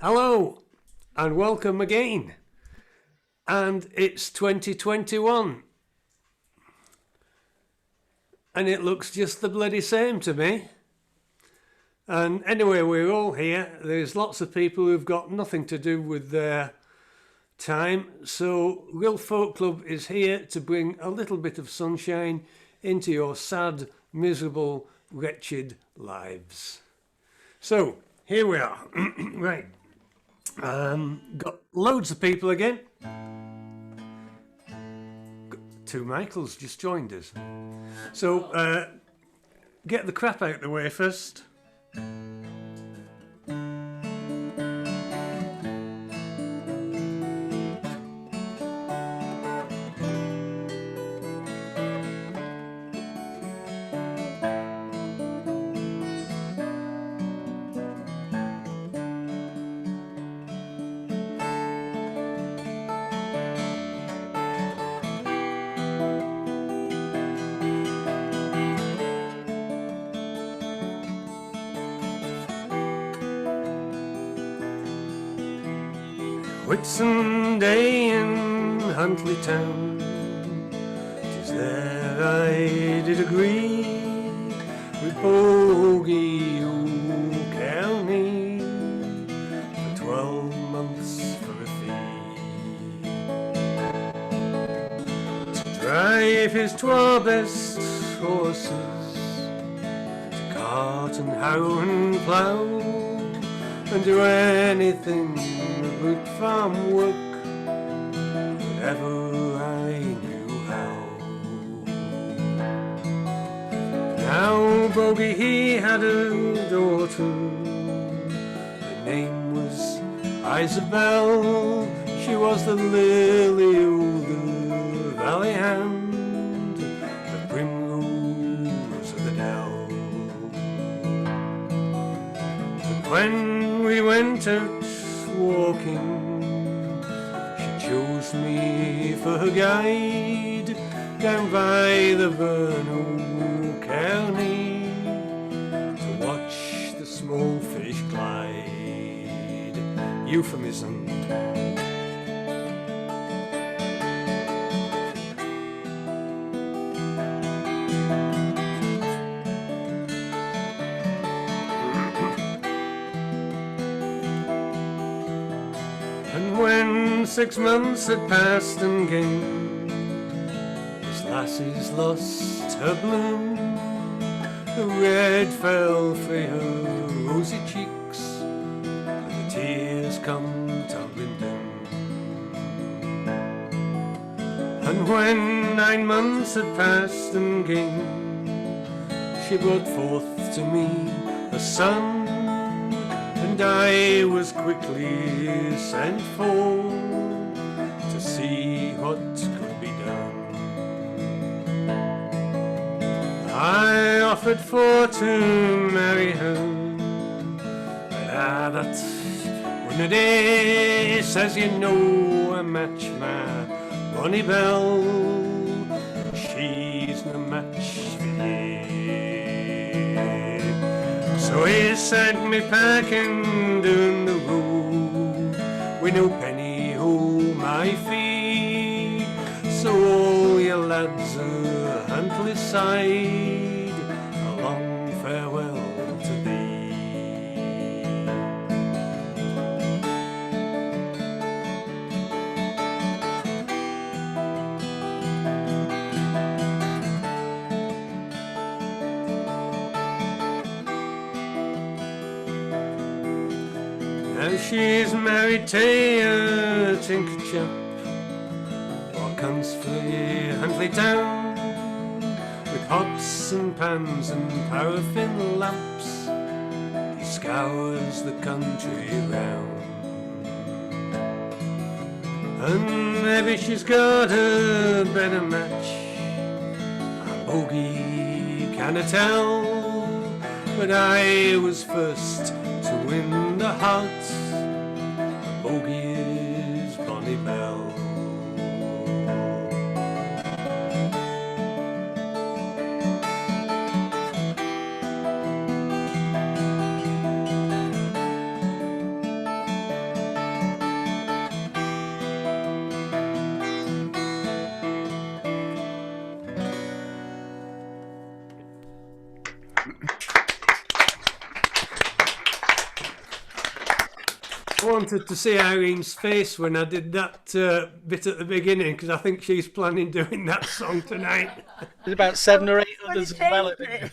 Hello and welcome again. And it's 2021. And it looks just the bloody same to me. And anyway, we're all here. There's lots of people who've got nothing to do with their time. So Real Folk Club is here to bring a little bit of sunshine into your sad, miserable, wretched lives. So here we are. Right. Got loads of people again. Two Michaels just joined us. So get the crap out the way first. Whitsunday in Huntly Town, 'tis there I did agree with Bogie O'Kearney for 12 months for a fee, to drive his 2 best horses, to cart and harrow and plough, and do anything but farm work, whatever I knew how. Now Bogie he had a daughter, her name was Isabel. She was the lily of the valley and the primrose of the dell. But when we went out walking, she chose me for her guide down by the Burn O'Kearney to watch the small fish glide. Euphemism. And when 6 months had passed and gane, this lassie's lost her bloom, the red fell frae her rosy cheeks, and the tears come tumbling down. And when 9 months had passed and gane, she brought forth to me a son, and I was quickly sent for to see what could be done. I offered for to marry her, but that wouldn't do, says you know I match my Bonnie Bell, she's no match for you. So he sent me packing down the road with no penny home my fee. So all you lads of Huntly side, a long farewell to thee. Now she's married to a tinker chap, what comes frae Huntly Town, with pots and pans and paraffin lamps, he scours the country round. And maybe she's got a better match, a Bogie canna tell, but I was first to win the heart of Bogie's Bonnie Bell. I wanted to see Irene's face when I did that bit at the beginning, because I think she's planning doing that song tonight. There's about 7 or 8 others as well. I think.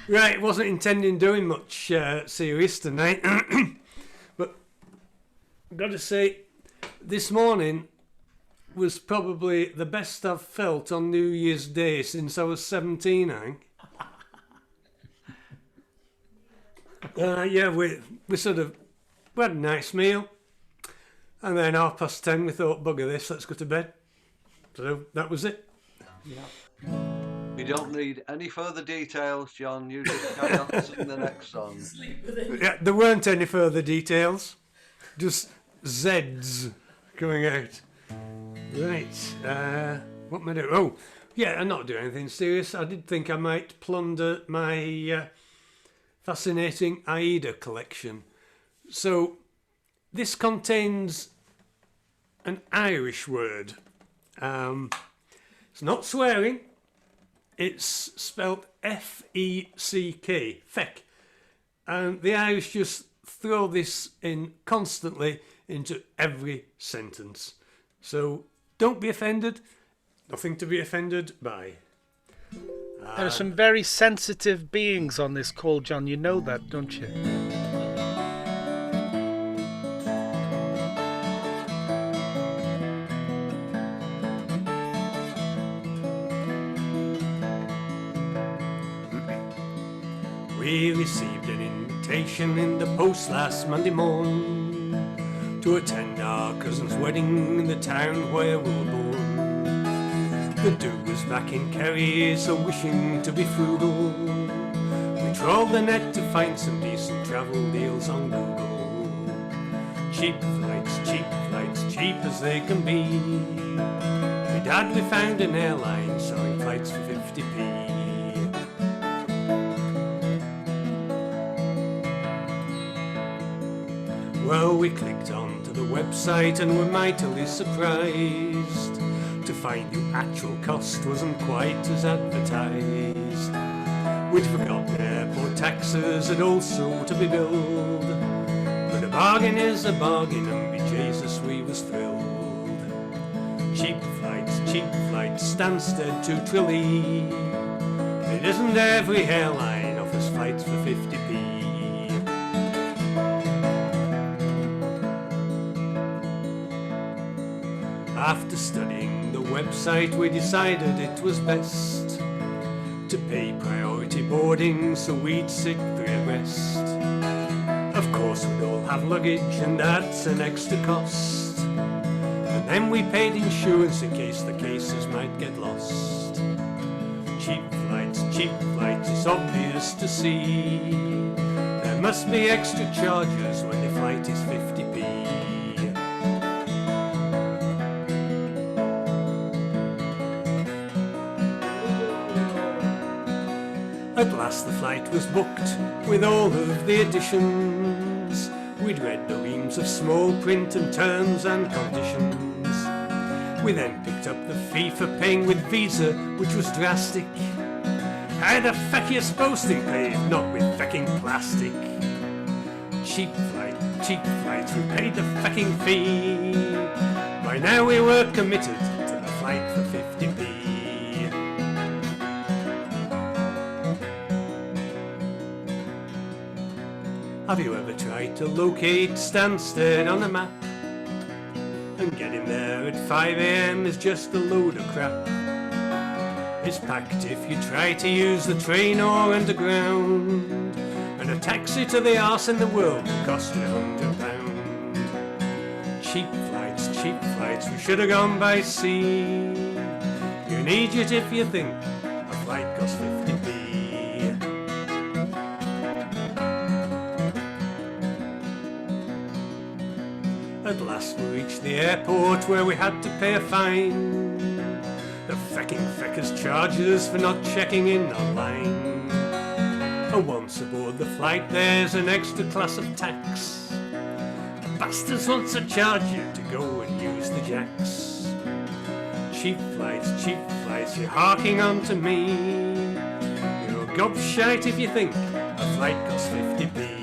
Right, wasn't intending doing much serious tonight, but I've got to say, this morning was probably the best I've felt on New Year's Day since I was 17, I think. Yeah, we had a nice meal, and then 10:30 we thought, bugger this, let's go to bed. So that was it. Yeah. You don't need any further details, John. You just carry on sing the next song. Yeah, there weren't any further details, just Z's coming out. Right, what am I doing? Oh, yeah, I'm not doing anything serious. I did think I might plunder my fascinating Aida collection. So, this contains an Irish word. It's not swearing. It's spelled F-E-C-K, feck. And the Irish just throw this in constantly into every sentence. So don't be offended. Nothing to be offended by. There are some very sensitive beings on this call, John. You know that, don't you? We received an invitation in the post last Monday morn to attend our cousin's wedding in the town where we were born. The dude was back in Kerry, so wishing to be frugal, we trawled the net to find some decent travel deals on Google. Cheap flights, cheap as they can be. My dad, we found an airline selling flights for 50p. Well, we clicked onto the website and were mightily surprised to find the actual cost wasn't quite as advertised. We'd forgotten airport taxes had also to be billed, but a bargain is a bargain, and be Jesus we was thrilled. Cheap flights, Stansted to Tralee. It isn't every airline offers flights for 50p. After studying the website, we decided it was best to pay priority boarding so we'd sit three abreast. Of course, we'd all have luggage, and that's an extra cost. And then we paid insurance in case the cases might get lost. Cheap flights, it's obvious to see. There must be extra charges when the flight is 50p. At last the flight was booked with all of the additions. We'd read the reams of small print and terms and conditions. We then picked up the fee for paying with Visa, which was drastic. How the feck are you supposed to pay if not with fecking plastic? Cheap flights, we paid the fecking fee. By now we were committed to the flight for 50p. Have you ever tried to locate Stansted on a map? And getting there at 5 AM is just a load of crap. It's packed if you try to use the train or underground, and a taxi to the arse in the world will cost you £100. Cheap flights, we should have gone by sea. You're an idiot if you think a flight costs 50p. At last we reached the airport where we had to pay a fine. The fecking feckers charged us for not checking in online. And once aboard the flight there's an extra class of tax. The bastards want to charge you to go and use the jacks. Cheap flights, you're harking on to me. You're gobshite if you think a flight costs 50p.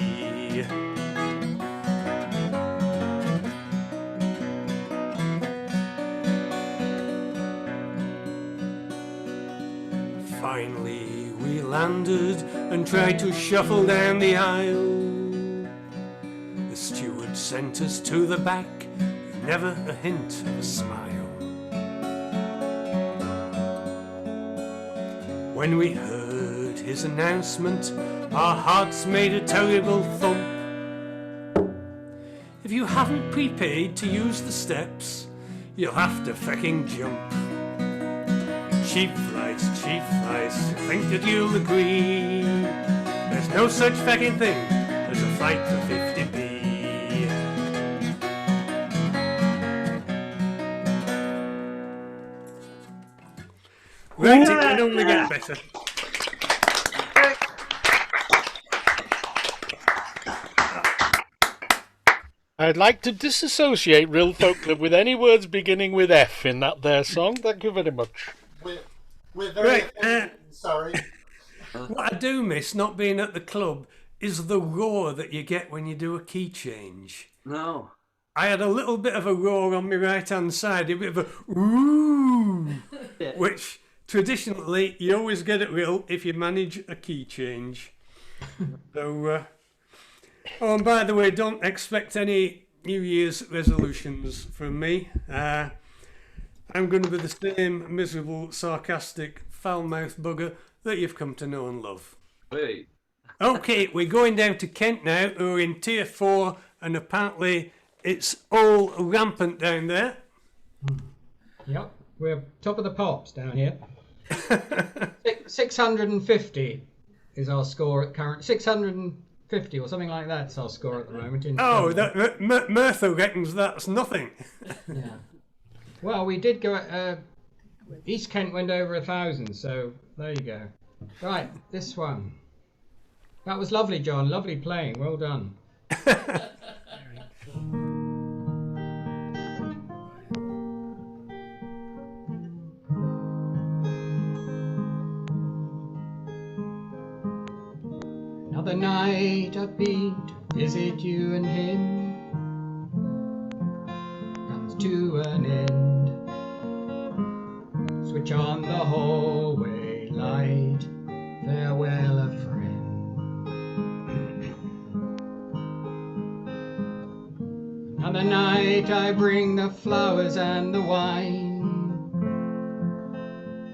finally we landed and tried to shuffle down the aisle. The steward sent us to the back, with never a hint of a smile. When we heard his announcement, our hearts made a terrible thump. If you haven't prepaid to use the steps, you'll have to fucking jump. Cheap flights, I think that you'll agree. There's no such fucking thing as a flight for 50p. Right, it can only get better. I'd like to disassociate Real Folk Club with any words beginning with F in that there song. Thank you very much. We're very Right, offended, sorry. What I do miss not being at the club is the roar that you get when you do a key change. No. I had a little bit of a roar on my right hand side, a bit of a ooh, which traditionally you always get it real if you manage a key change. So, oh, and by the way, don't expect any New Year's resolutions from me. I'm going to be the same miserable, sarcastic, foul-mouthed bugger that you've come to know and love. Hey. Okay, we're going down to Kent now. We're in Tier 4, and apparently it's all rampant down there. Yep, we're top of the pops down here. 650 is our score at current. 650 or something like that's our score at the moment. Oh, that Mertha reckons that's nothing. Yeah. Well, we did go. East Kent went over 1,000, so there you go. Right, this one. That was lovely, John. Lovely playing. Well done. Another night I've been to visit you and him comes to an end. Switch on the hallway light, farewell a friend. Another night I bring the flowers and the wine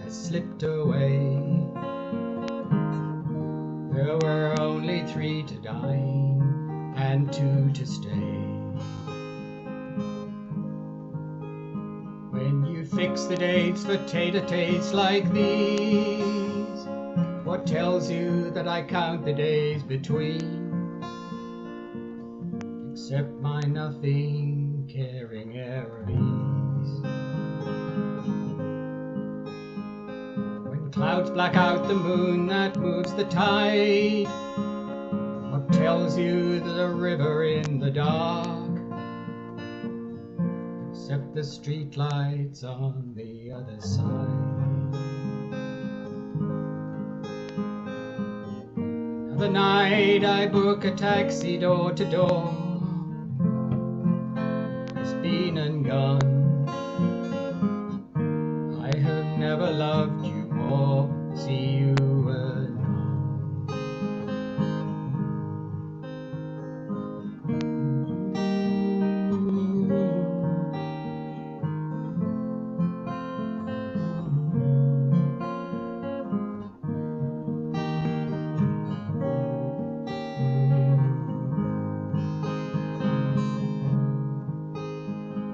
has slipped away. There were only 3 to dine and 2 to stay. When you fix the dates for tete-a-tetes like these, what tells you that I count the days between? Except my nothing caring air of ease. When clouds black out the moon that moves the tide, what tells you there's a river in the dark? Except the street lights on the other side. Another night I book a taxi door to door. It's been and gone. I have never loved you more. See you anon.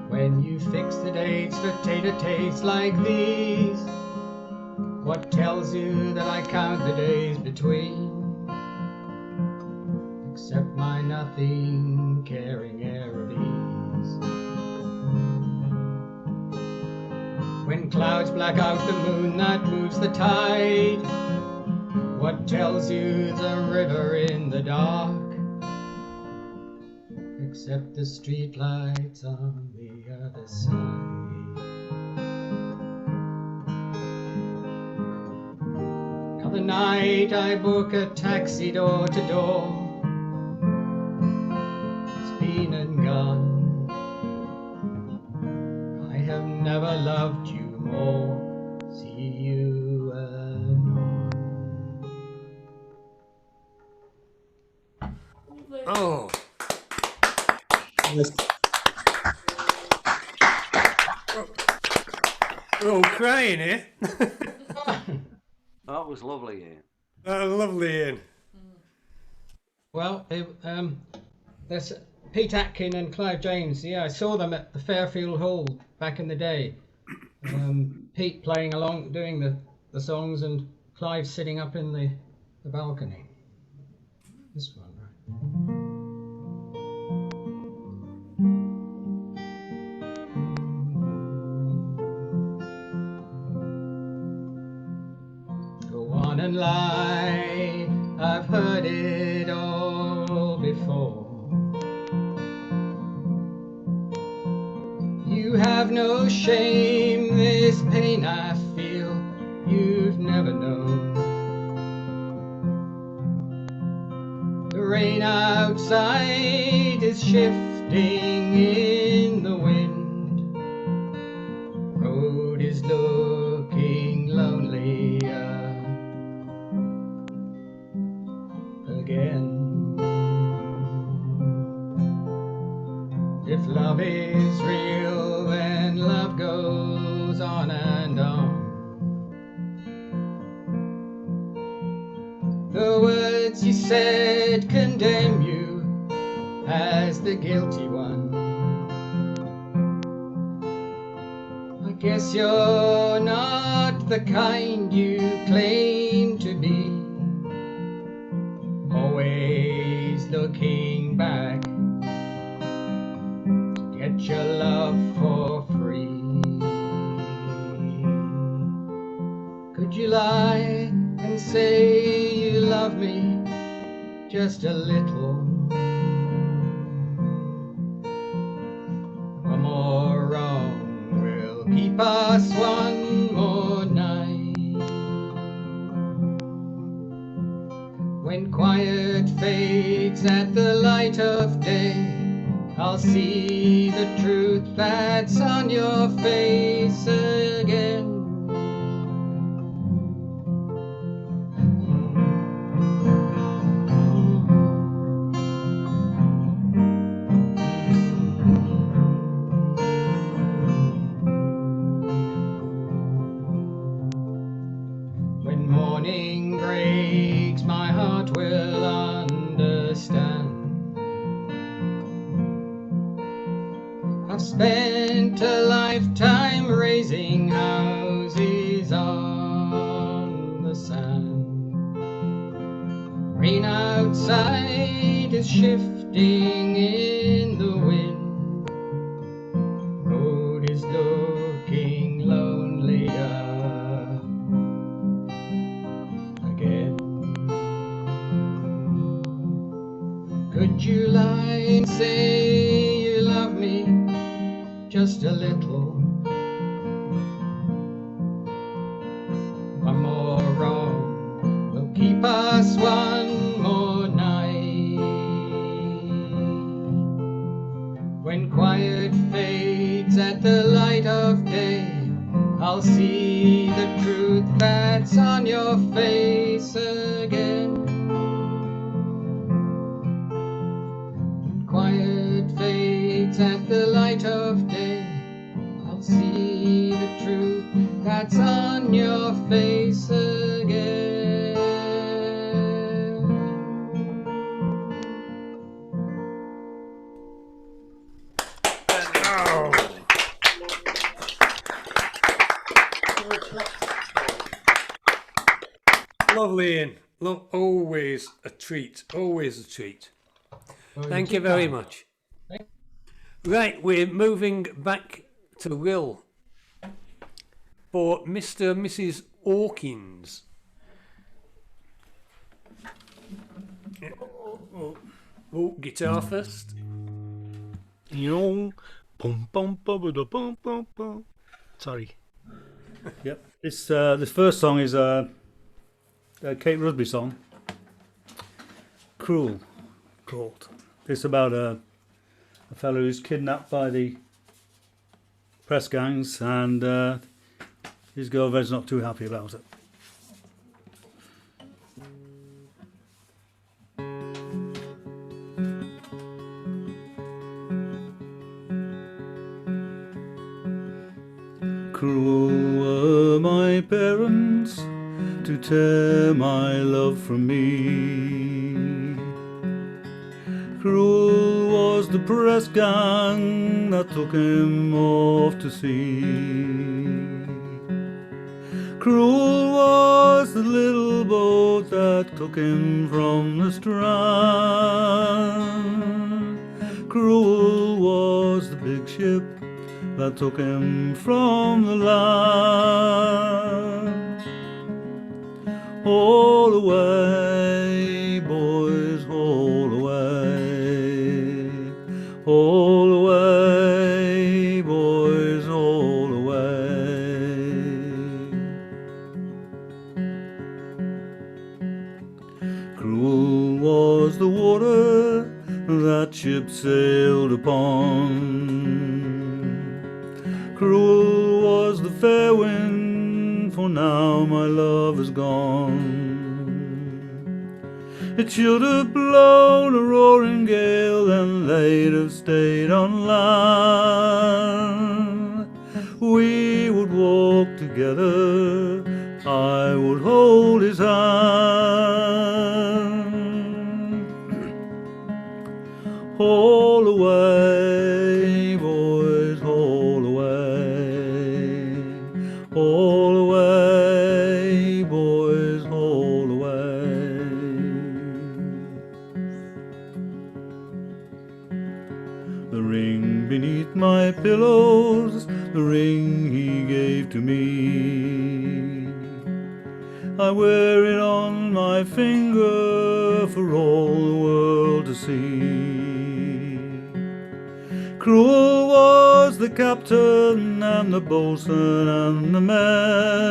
When you fix the dates for tete-a-tetes like these, what tells you that I count the days between? Except my nothing caring air of ease. When clouds black out the moon that moves the tide, what tells you the river in the dark? Except the street lights on the other side. Another night I book a taxi door to door. It's been and gone. I have never loved you more. See you anon. Lovely. Oh, Yes. we're all crying here. That was lovely, Ian. Lovely, Ian. Well, there's Pete Atkin and Clive James. Yeah, I saw them at the Fairfield Hall back in the day. Pete playing along, doing the songs, and Clive sitting up in the balcony. This one, right. Go on and lie, I've heard it all before. You have no shame, this pain I feel, you've never known. The rain outside is shifting in the wind. Road is looking lonelier again. If love is real, then love goes on and on. The words you said condemn you as the guilty one. I guess you're not the kind you claim to be. Always looking back to get your love for free. Could you lie and say you love me just a little? One more wrong will keep us one more night. When quiet fades at the light of day, I'll see the truth that's on your face again. When morning breaks, my heart will understand. I've spent a lifetime raising houses on the sand. Rain outside is shifting in the wind. Road is looking lonelier again. Could you lie and say you love me just a little? One more wrong will keep us one more night. When quiet fades at the light of day, I'll see the truth that's on your face again. When quiet fades at the light of day, I'll see the truth that's on your face again. Oh, lovely, Ian. Always a treat. Always a treat. Well, Thank you're you too very kind. much. Thank- Right, we're moving back to Will for Mr. and Mrs. Hawkins. Oh, guitar first. Yong, bum, bum, bum, bum, bum, bum, bum. Sorry. Yep. This first song is a Kate Rusby song. Cruel, called. It's about a fellow who's kidnapped by the press gangs, and his girlfriend's not too happy about it. Cruel were my parents to tear my love from me. Cruel was the press gang that took him off to sea. Cruel was the little boat that took him from the strand. Cruel was the big ship that took him from the land. Haul away, boys, haul away. Haul away, boys, haul away. Cruel was the water that ship sailed upon. Cruel was the fair wind, for now my love is gone. It should have blown a roaring gale, and they'd have stayed on land. We would walk together, I would hold his hand. Haul away, boys, haul away. Haul away, boys, haul away. The ring beneath my pillows, the ring he gave to me. I wear it on my finger for all the world to see. Cruel was the captain and the boatswain and the men.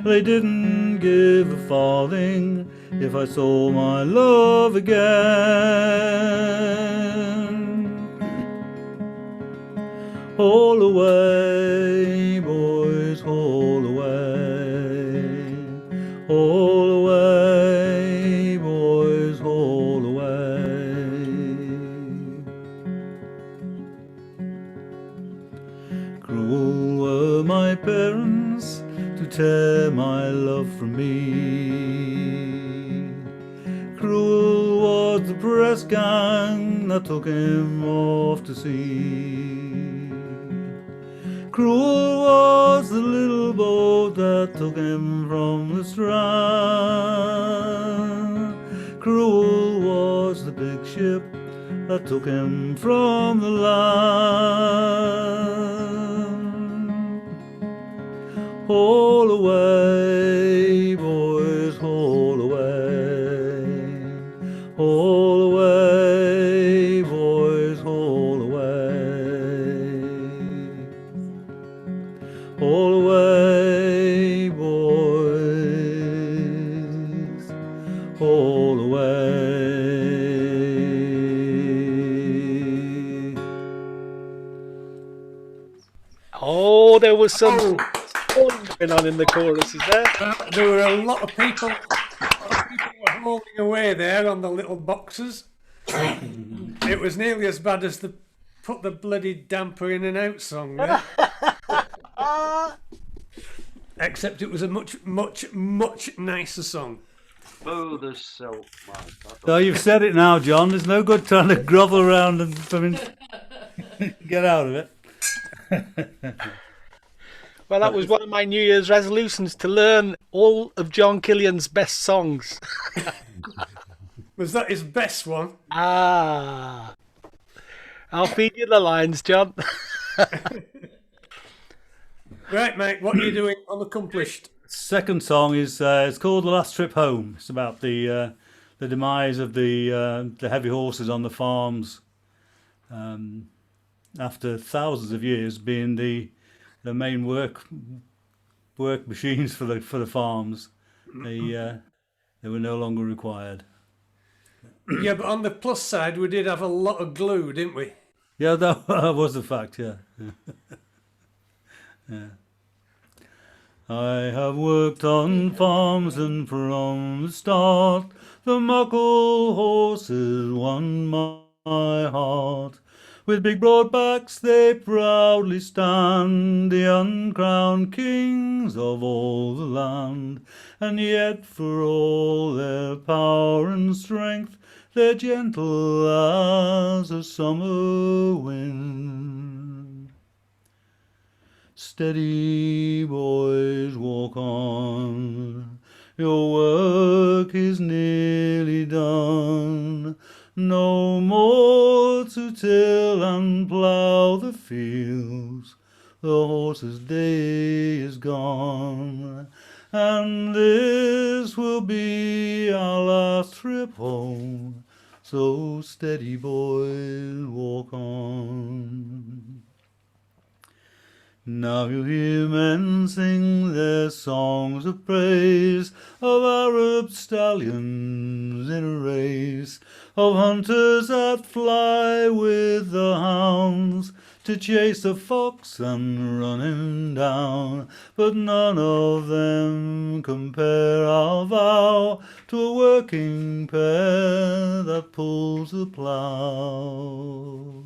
They didn't give a farthing if I saw my love again. Haul away, boys, haul away. Haul away, boys, haul away. Cruel were my parents to tear my love from me. Cruel was the press gang that took him off to sea. Cruel was the little boat that took him from the strand. Cruel was the big ship that took him from the land. Haul away, boys, haul away. Haul away, boys, haul away. Haul away, boys, haul away. Oh, there was some fun going on in the choruses there. There were a lot of people were holding away there on the little boxes. It was nearly as bad as the put the bloody damper in and out song. Yeah? Except it was a much, much, much nicer song. Smooth as silk, man. So you've said it now, John. There's no good trying to grovel around and get out of it. Well, that was one of my New Year's resolutions, to learn all of John Killian's best songs. Was that his best one? Ah. I'll feed you the lines, John. Right, mate, what are you doing unaccomplished? Second song is it's called "The Last Trip Home." It's about the demise of the heavy horses on the farms after thousands of years being the main work machines for the farms. They were no longer required. Yeah, but on the plus side, we did have a lot of glue, didn't we? Yeah, that was a fact. Yeah. Yeah. I have worked on farms, and from the start the muckle horses won my heart. With big broad backs they proudly stand, the uncrowned kings of all the land. And yet for all their power and strength, they're gentle as a summer wind. Steady, boys, walk on, your work is nearly done. No more to till and plough the fields, the horse's day is gone. And this will be our last trip home, so steady, boys, walk on. Now you hear men sing their songs of praise, of Arab stallions in a race, of hunters that fly with the hounds to chase the fox and run him down. But none of them compare, I'll vow, to a working pair that pulls the plough.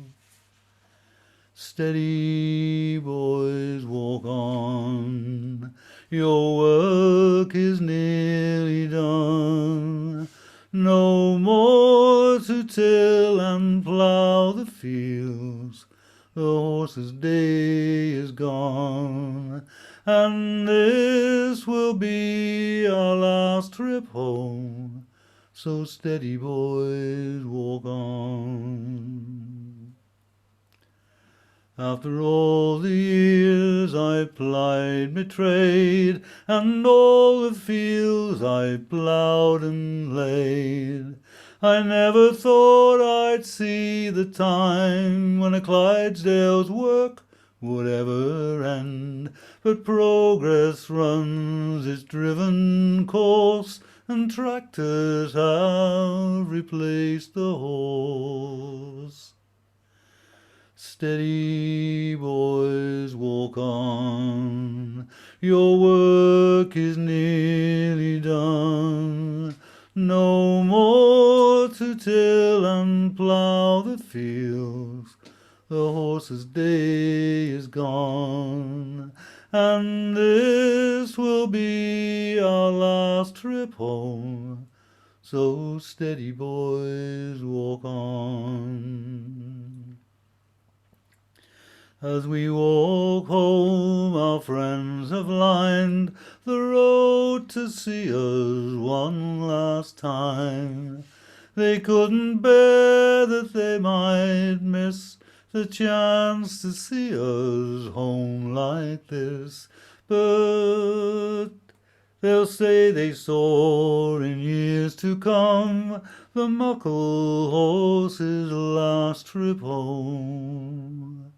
Steady, boys, walk on, your work is nearly done. No more to till and plough the fields, the horse's day is gone. And this will be our last trip home, so steady, boys, walk on. After all the years I plied my trade, and all the fields I ploughed and laid, I never thought I'd see the time when a Clydesdale's work would ever end. But progress runs its driven course, and tractors have replaced the horse. Steady, boys, walk on, your work is nearly done. No more to till and plough the fields, the horse's day is gone. And this will be our last trip home, so steady, boys, walk on. As we walk home, our friends have lined the road to see us one last time. They couldn't bear that they might miss the chance to see us home like this. But they'll say they saw in years to come the muckle horse's last trip home.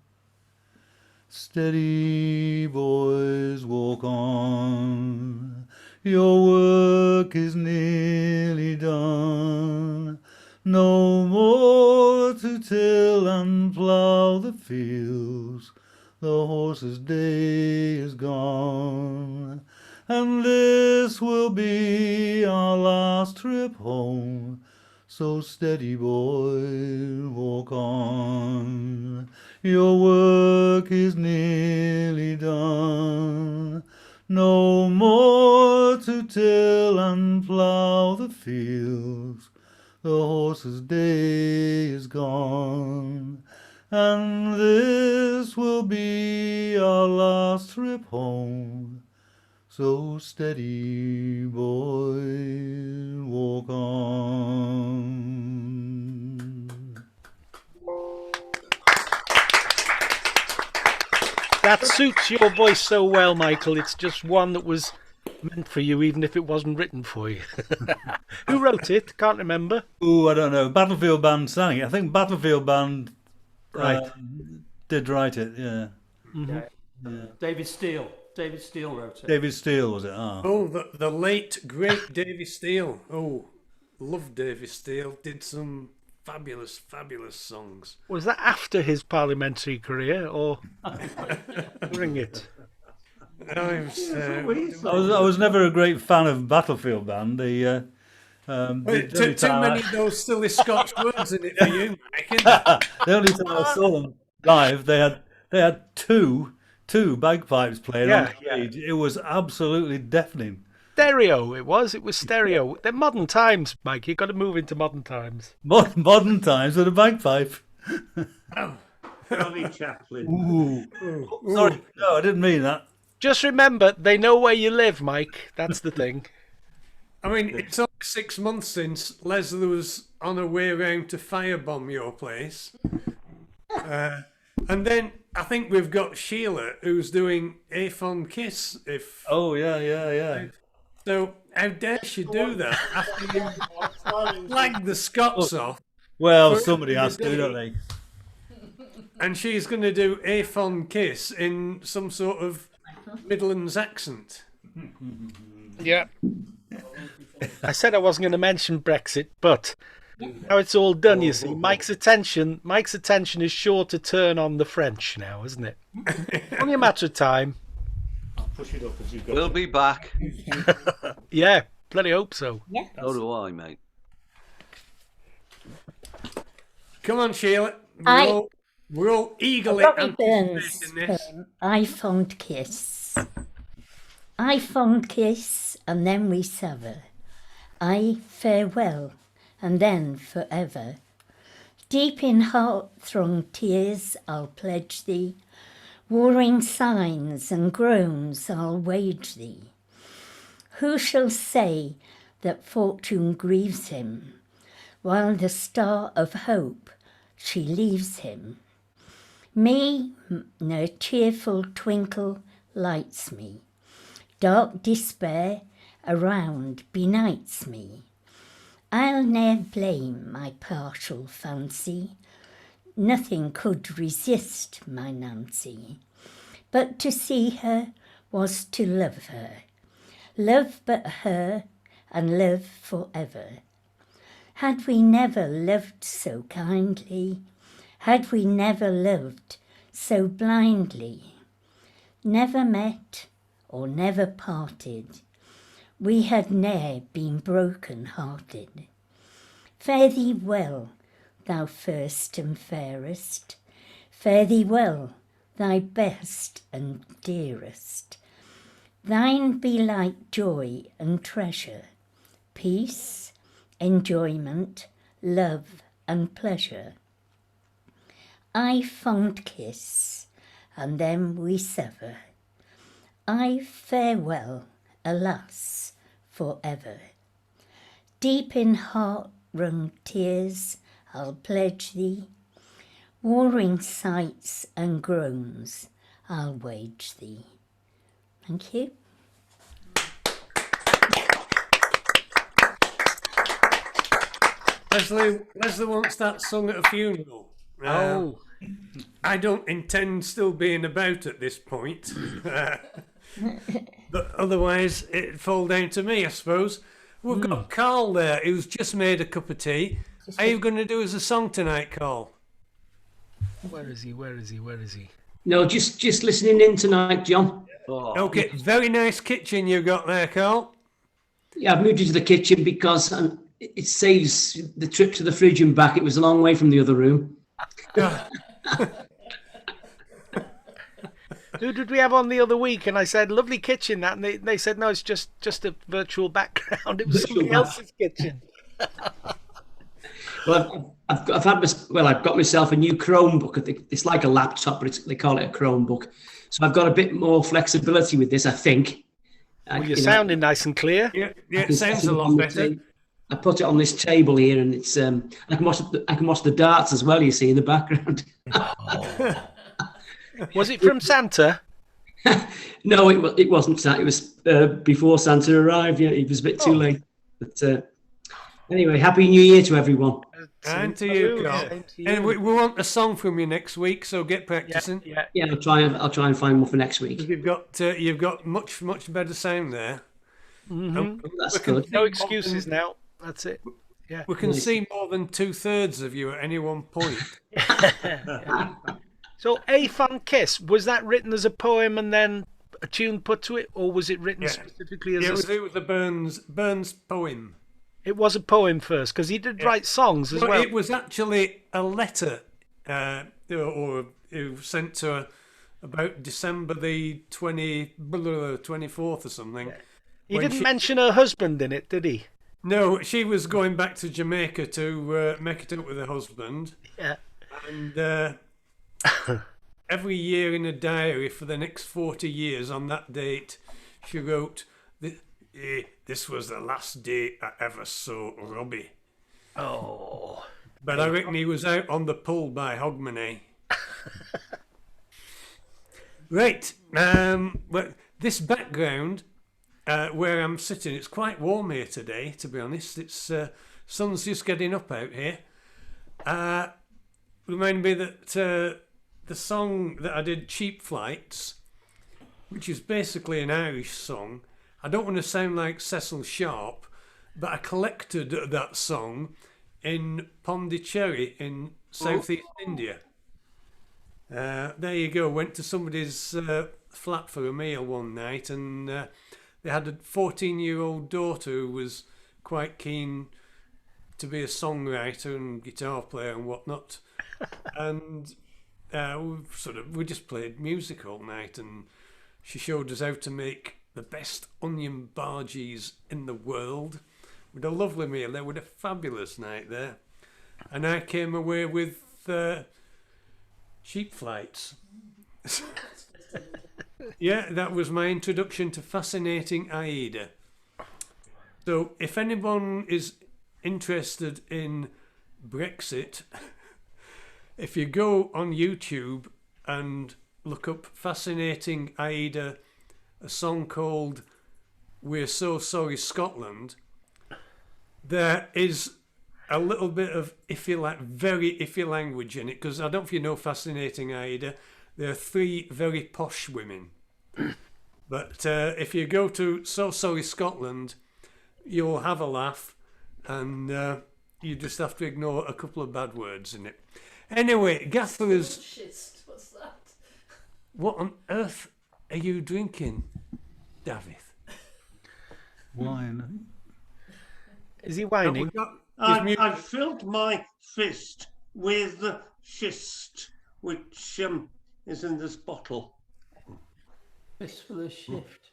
Steady, boys, walk on, your work is nearly done. No more to till and plough the fields, the horse's day is gone. And this will be our last trip home, so steady, boys, walk on. Your work is nearly done. No more to till and plough the fields, the horse's day is gone. And this will be our last trip home, so steady, boys, walk on. That suits your voice so well, Michael. It's just one that was meant for you, even if it wasn't written for you. Who wrote it? Can't remember. Ooh, I don't know. Battlefield Band sang it. I think Battlefield Band Right. did write it, yeah. David Steele. David Steele wrote it. David Steele, was it? Ah. Oh, the late, great Davy Steele. Oh, love Davy Steele. Did some fabulous, fabulous songs. Was that after his parliamentary career or during it? I was, I was never a great fan of Battlefield Band. Too many of those silly Scotch words in it for you, Mike, isn't there? The only time I saw them live, they had two bagpipes playing on stage. It was absolutely deafening. Stereo, it was stereo. They're modern times, Mike. You've got to move into modern times. Modern times with a bagpipe. Charlie Chaplin. Ooh. Sorry, no, I didn't mean that. Just remember, they know where you live, Mike. That's the thing. I mean, it's only 6 months since Leslie was on her way around to firebomb your place. And then I think we've got Sheila, who's doing A Fond Kiss. Oh, yeah. So how dare she do that after you flagged the Scots off? Well, For somebody has to, everybody. don't they? And she's going to do A Fond Kiss in some sort of Midlands accent. Yeah. I said I wasn't going to mention Brexit, but now it's all done, you see. Mike's attention is sure to turn on the French now, isn't it? Only a matter of time. Push it up as you've got. We'll be back. Yeah, bloody hope so. Yeah. So do I, mate. Come on, Sheila. We're all eagerly Robbie Burns' anticipating this. poem, I Fond Kiss. I fond kiss, and then we sever. I farewell, and then forever. Deep in heart-throng tears I'll pledge thee, warring signs and groans I'll wage thee. Who shall say that fortune grieves him, while the star of hope she leaves him? Me, no cheerful twinkle lights me, dark despair around benights me. I'll ne'er blame my partial fancy, nothing could resist my Nancy. But to see her was to love her, love but her and live forever. Had we never loved so kindly, had we never loved so blindly, never met or never parted, we had ne'er been broken-hearted. Fare thee well, thou first and fairest, fare thee well, thy best and dearest. Thine be like joy and treasure, peace, enjoyment, love and pleasure. I fond kiss, and then we sever. I farewell, alas, forever. Deep in heart-wrung tears I'll pledge thee, warring sighs and groans I'll wage thee. Thank you. Leslie wants that sung at a funeral. Oh. I don't intend still being about at this point. But otherwise, it'd fall down to me, I suppose. We've got Carl there, who's just made a cup of tea. Are you going to do us a song tonight, Carl? Where is he? No, just listening in tonight, John. Oh, Okay, very nice kitchen you got there, Carl. Yeah, I've moved into the kitchen because it saves the trip to the fridge and back. It was a long way from the other room. Who did we have on the other week? And I said, lovely kitchen, that. And they said, no, it's just a virtual background. It was somebody else's kitchen. Well, I've got myself a new Chromebook. It's like a laptop, but they call it a Chromebook. So I've got a bit more flexibility with this, I think. Well, you're sounding nice and clear. Yeah, it sounds a lot better. I put it on this table here, and it's I can watch the darts as well. You see in the background. Was it from Santa? No, it wasn't Santa. It was before Santa arrived. Yeah, it was a bit too late. But anyway, happy New Year to everyone. And to you, Carl. Same to you. And we want a song from you next week, so get practicing. Yeah, I'll try and find one for next week. You've got much better sound there. That's we can good. No excuses now. That's it. Yeah. We can see more than 2/3 of you at any one point. So, A Fun Kiss, was that written as a poem and then a tune put to it, or was it written specifically as It was the Burns poem. It was a poem first, because he did write songs as Well, well. it was actually a letter, or it was sent to her about December the 24th or something. He when didn't she- mention her husband in it, did he? No, she was going back to Jamaica to make it up with her husband. Yeah. And every year in a diary for the next 40 years on that date, she wrote, "This was the last day I ever saw Robbie." Oh. But I reckon he was out on the pull by Hogmanay. Right. Well, this background where I'm sitting, it's quite warm here today, to be honest. It's sun's just getting up out here. Remind me that the song that I did, Cheap Flights, which is basically an Irish song. I don't want to sound like Cecil Sharp, but I collected that song in Pondicherry in southeast India. There you go. Went to somebody's flat for a meal one night, and they had a 14-year-old daughter who was quite keen to be a songwriter and guitar player and whatnot. And we just played music all night, and she showed us how to make the best onion bargees in the world. With a lovely meal there, with a fabulous night there. And I came away with Cheap Flights. Yeah, that was my introduction to Fascinating Aida. So if anyone is interested in Brexit, if you go on YouTube and look up Fascinating Aida, a song called We're So Sorry Scotland, there is a little bit of very iffy language in it, because I don't know if you know Fascinating Aida. There are 3 very posh women. But if you go to So Sorry Scotland, you'll have a laugh, and you just have to ignore a couple of bad words in it. Anyway, Gaffer is... Schist, what's that? What on earth are you drinking, David? Wine. Is he whining? I've filled my fist with schist, which is in this bottle. Fistful of shift.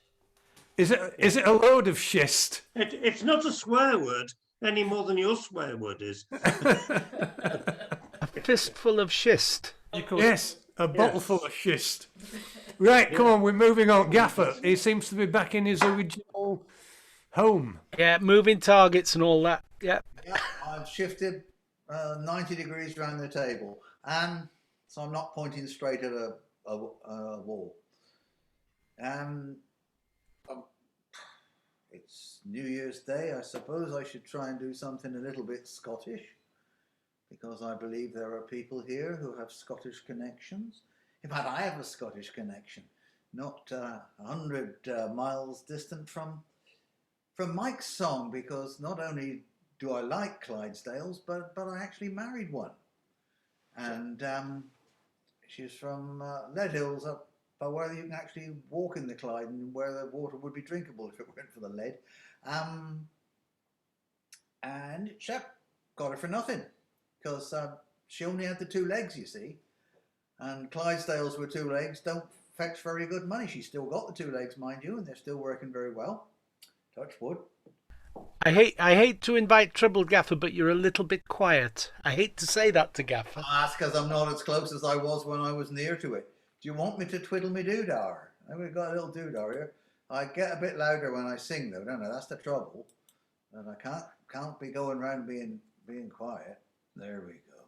Is it a load of schist? It's not a swear word any more than your swear word is. A fistful of schist. Yes, a bottle full of schist. Right, come on, we're moving on. Gaffer, he seems to be back in his original home. Yeah, moving targets and all that. Yeah. Yeah, I've shifted 90 degrees around the table, and so I'm not pointing straight at a wall. It's New Year's Day. I suppose I should try and do something a little bit Scottish, because I believe there are people here who have Scottish connections. In fact, I have a Scottish connection, not 100 miles distant from Mike's song, because not only do I like Clydesdales, but I actually married one. And she's from Lead Hills, up by where you can actually walk in the Clyde and where the water would be drinkable if it weren't for the lead. And Shep got her for nothing, because she only had the 2 legs, you see. And Clydesdales with 2 legs don't fetch very good money. She's still got the 2 legs, mind you, and they're still working very well. Touch wood. I hate to invite trouble, Gaffer, but you're a little bit quiet. I hate to say that to Gaffer. That's because I'm not as close as I was when I was near to it. Do you want me to twiddle me doodah? We've got a little doodah here. I get a bit louder when I sing, though, don't I? That's the trouble. And I can't be going around being quiet. There we go.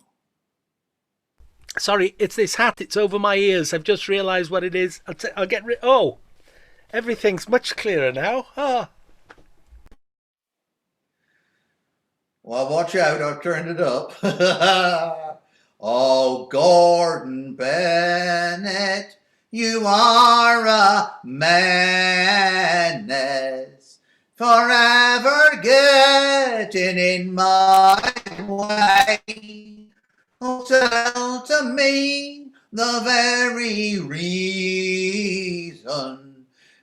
Sorry, it's this hat. It's over my ears. I've just realised what it is. I'll get rid. Oh, everything's much clearer now. Ah. Well, watch out, I've turned it up. Oh, Gordon Bennett, you are a menace, forever getting in my way. Oh, tell to me the very reason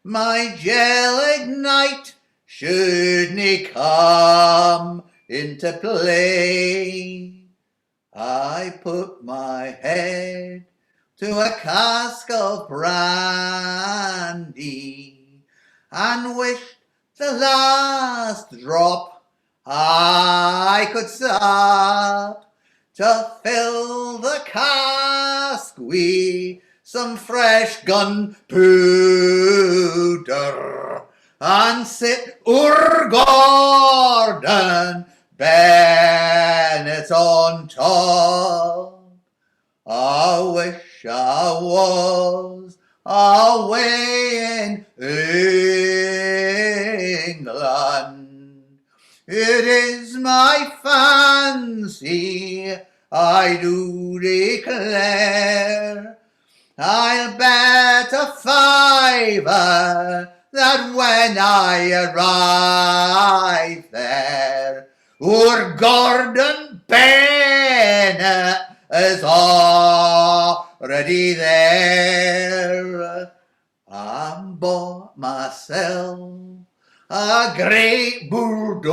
my gel ignite shouldn't come into play. I put my head to a cask of brandy and wished the last drop I could stop to fill the cask with some fresh gunpowder and sit Gordon Bennett on top. I wish I was away in England. It is my fancy, I do declare. I'll bet a fiver that when I arrive there, Gordon Bennett is already there. I bought myself a great bulldozer,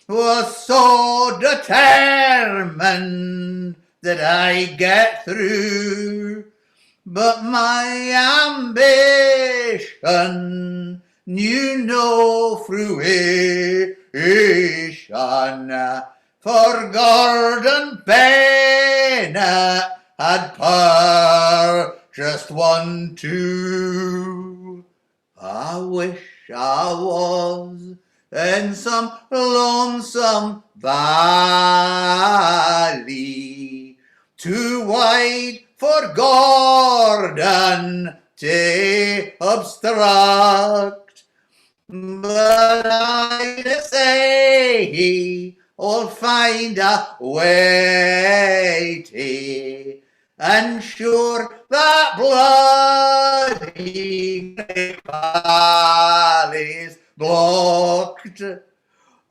was so determined that I get through, but my ambition knew no fruition. For Gordon Bennett had purchased one too. I wish I was in some lonesome valley, too wide for Gordon to obstruct. But I say I'll find a way to ensure that bloody valley's blocked.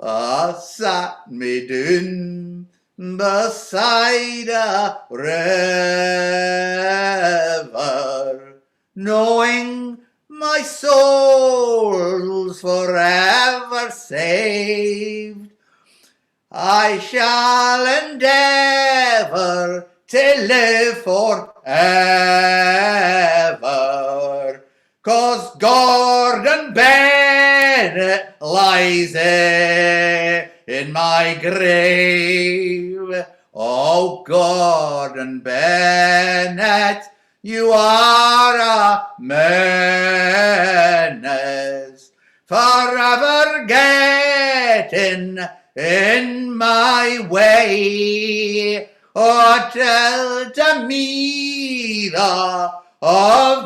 I sat me down beside a river, knowing my soul's forever saved. I shall endeavour to live forever, 'cause Gordon Bennett lies in my grave. Oh, Gordon Bennett, you are a menace, forever getting in my way. Oh, tell to me the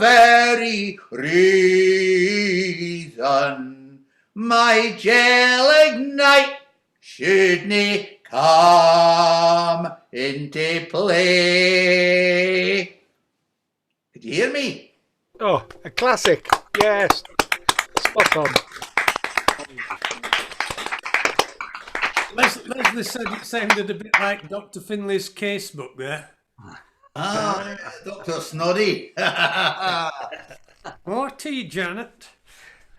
very reason my jail ignite shouldn't come into play. Did you hear me? Oh, a classic. Yes. Spot on. Leslie said it sounded a bit like Dr. Finley's casebook there. Ah, Dr. Snoddy. More tea, Janet.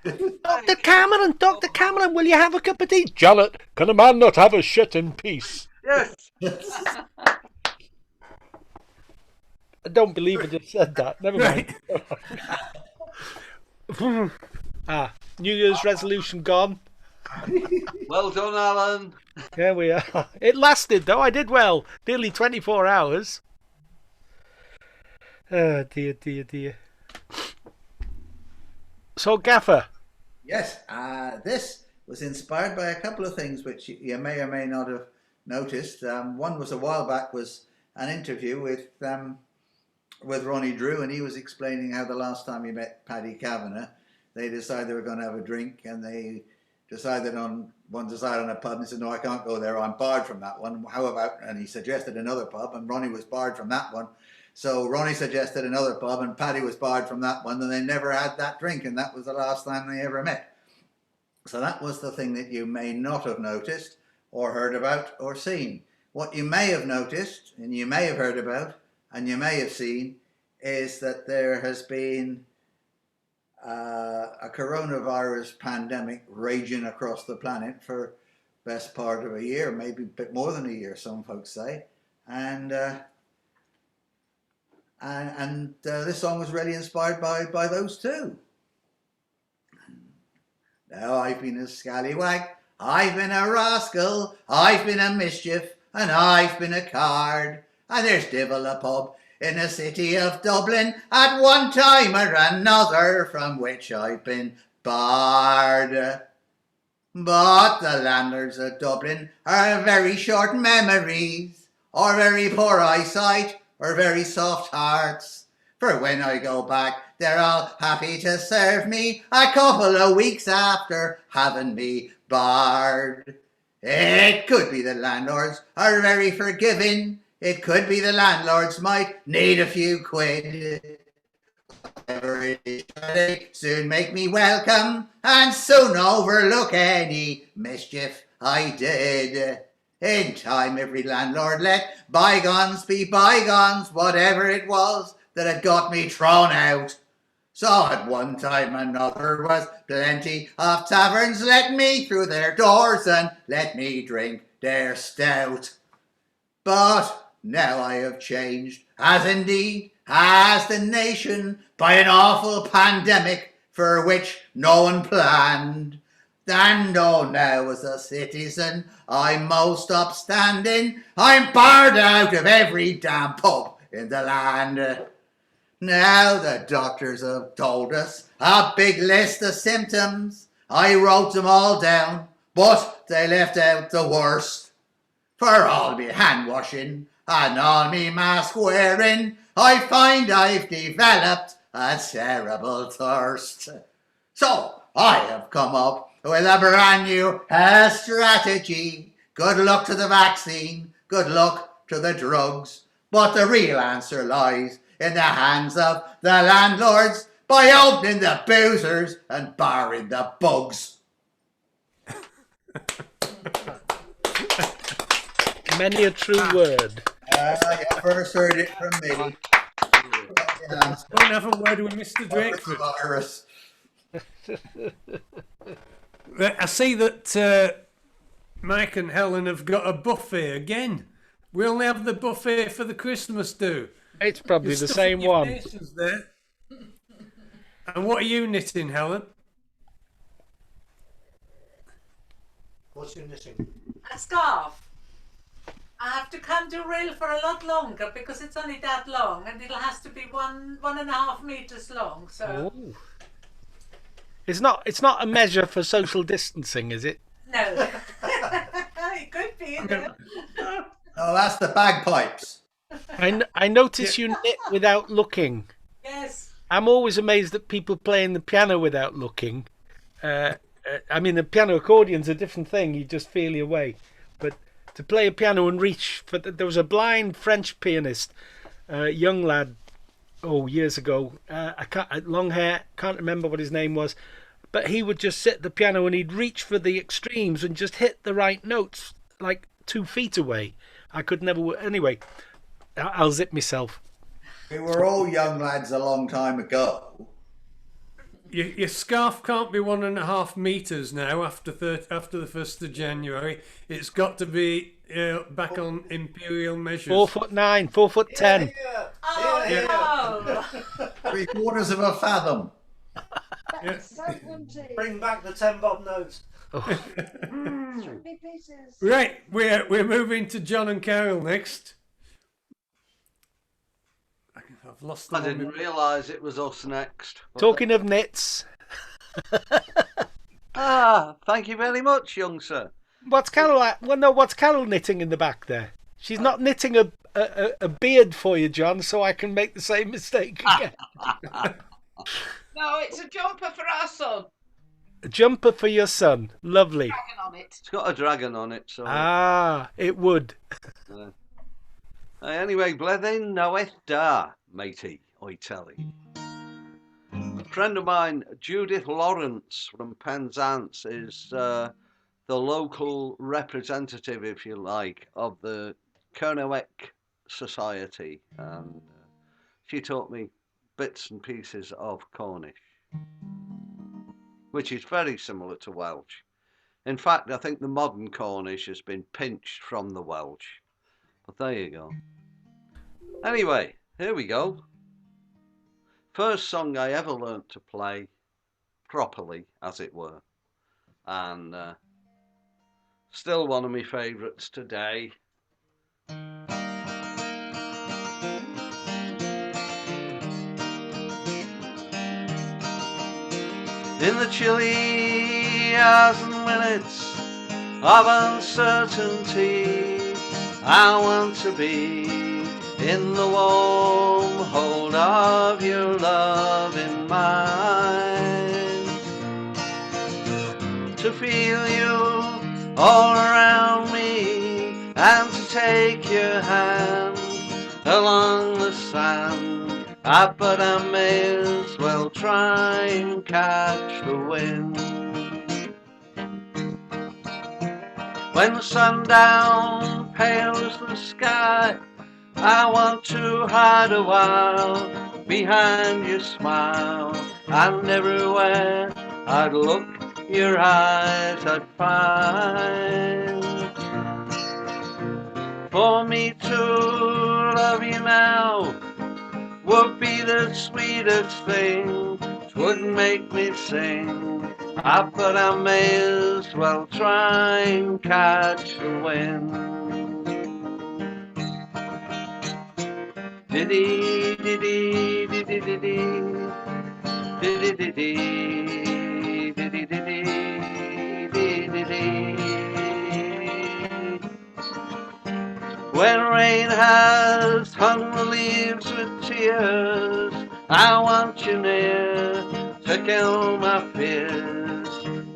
Dr. Cameron, will you have a cup of tea? Janet, can a man not have a shit in peace? Yes. I don't believe I just said that. Never mind. New Year's resolution gone. Well done, Alan. There we are. It lasted, though. I did well. Nearly 24 hours. Oh, dear. So, Gaffer. Yes, this was inspired by a couple of things which you may or may not have noticed. One was a while back was an interview with Ronnie Drew, and he was explaining how the last time he met Paddy Kavanagh, they decided they were going to have a drink, and they decided on a pub, and he said, no, I can't go there, I'm barred from that one. How about, and he suggested another pub, and Ronnie was barred from that one. So Ronnie suggested another pub, and Paddy was barred from that one, and they never had that drink, and that was the last time they ever met. So that was the thing that you may not have noticed, or heard about, or seen. What you may have noticed, and you may have heard about, and you may have seen, is that there has been a coronavirus pandemic raging across the planet for best part of a year, maybe a bit more than a year, some folks say, and this song was really inspired by those two. Now I've been a scallywag, I've been a rascal, I've been a mischief, and I've been a card. And there's divil a pub in the city of Dublin at one time or another from which I've been barred. But the landlords of Dublin are very short memories, or very poor eyesight, or very soft hearts. For when I go back, they're all happy to serve me a couple of weeks after having me barred. It could be the landlords are very forgiving. It could be the landlords might need a few quid. Whatever it is, they soon make me welcome and soon overlook any mischief I did. In time, every landlord let bygones be bygones, whatever it was that had got me thrown out. So at one time or another was plenty of taverns let me through their doors and let me drink their stout. But now I have changed, as indeed has the nation, by an awful pandemic for which no one planned. And oh, now as a citizen I'm most upstanding, I'm barred out of every damn pub in the land. Now the doctors have told us a big list of symptoms. I wrote them all down, but they left out the worst. For all me hand washing and all me mask wearing, I find I've developed a terrible thirst. So I have come up with a brand new strategy. Good luck to the vaccine, good luck to the drugs, but the real answer lies in the hands of the landlords by opening the boozers and barring the bugs. Many a true word. You first heard it from me. Don't have a word with Mr. Drakeford. Virus. I see that Mike and Helen have got a buffet again. We only have the buffet for the Christmas do. It's probably You're the stuffing same your one. faces there. And what are you knitting, Helen? What's your knitting? A scarf. I have to come to reel for a lot longer because it's only that long, and it has to be 1.5 meters long. So Ooh. It's not a measure for social distancing, is it? no, it could be. Oh, that's the bagpipes. I notice you knit without looking. Yes. I'm always amazed at people playing the piano without looking. I mean, the piano accordion's a different thing. You just feel your way. But to play a piano and reach for there was a blind French pianist, young lad, years ago. Long hair, can't remember what his name was, but he would just sit at the piano and he'd reach for the extremes and just hit the right notes like 2 feet away. I could never. Anyway, I'll zip myself. We were all young lads a long time ago. Your scarf can't be 1.5 meters now after the 1st of January. It's got to be back on imperial measures. 4'9", 4'10". Oh no! 3/4 of a fathom. Bring back the 10 bob notes. Right, we're moving to John and Carol next. I've lost the I didn't realise it was us next. Talking of knits. Thank you very much, young sir. What's Carol at? Well, no, what's Carol knitting in the back there? She's not knitting a beard for you, John, so I can make the same mistake again. No, it's a jumper for our son. A jumper for your son. Lovely. Dragon on it. It's got a dragon on it, so. It would. Anyway, Blethyn knoweth da, matey, I tell you. A friend of mine, Judith Lawrence from Penzance, is the local representative, if you like, of the Kernowick Society. And she taught me bits and pieces of Cornish. which is very similar to Welsh. In fact, I think the modern Cornish has been pinched from the Welsh. But there you go. Anyway, here we go. First song I ever learnt to play properly, as it were. And still one of my favourites today. In the chilly hours and minutes of uncertainty, I want to be in the warm hold of your loving mind, to feel you all around me and to take your hand along the sand. But I may as well try and catch the wind. When the sundown pales the sky, I want to hide a while behind your smile, and everywhere I'd look, your eyes I'd find. For me to love you now would be the sweetest thing, 'twould make me sing. But I may as well try and catch the wind. Diddy diddy diddy diddy diddy diddy diddy diddy diddy. When rain has hung the leaves with tears, I want you near to kill my fears,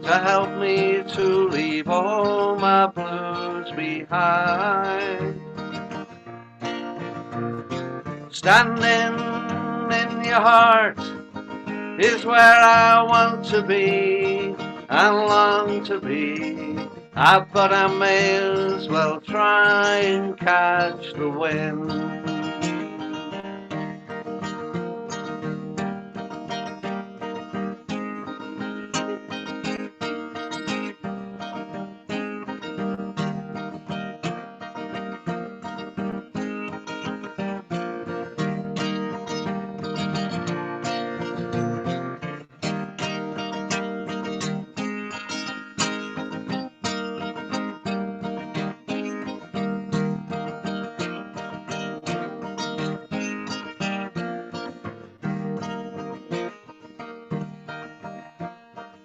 to help me to leave all my blues behind. Standing in your heart is where I want to be and long to be. But I may as well try and catch the wind.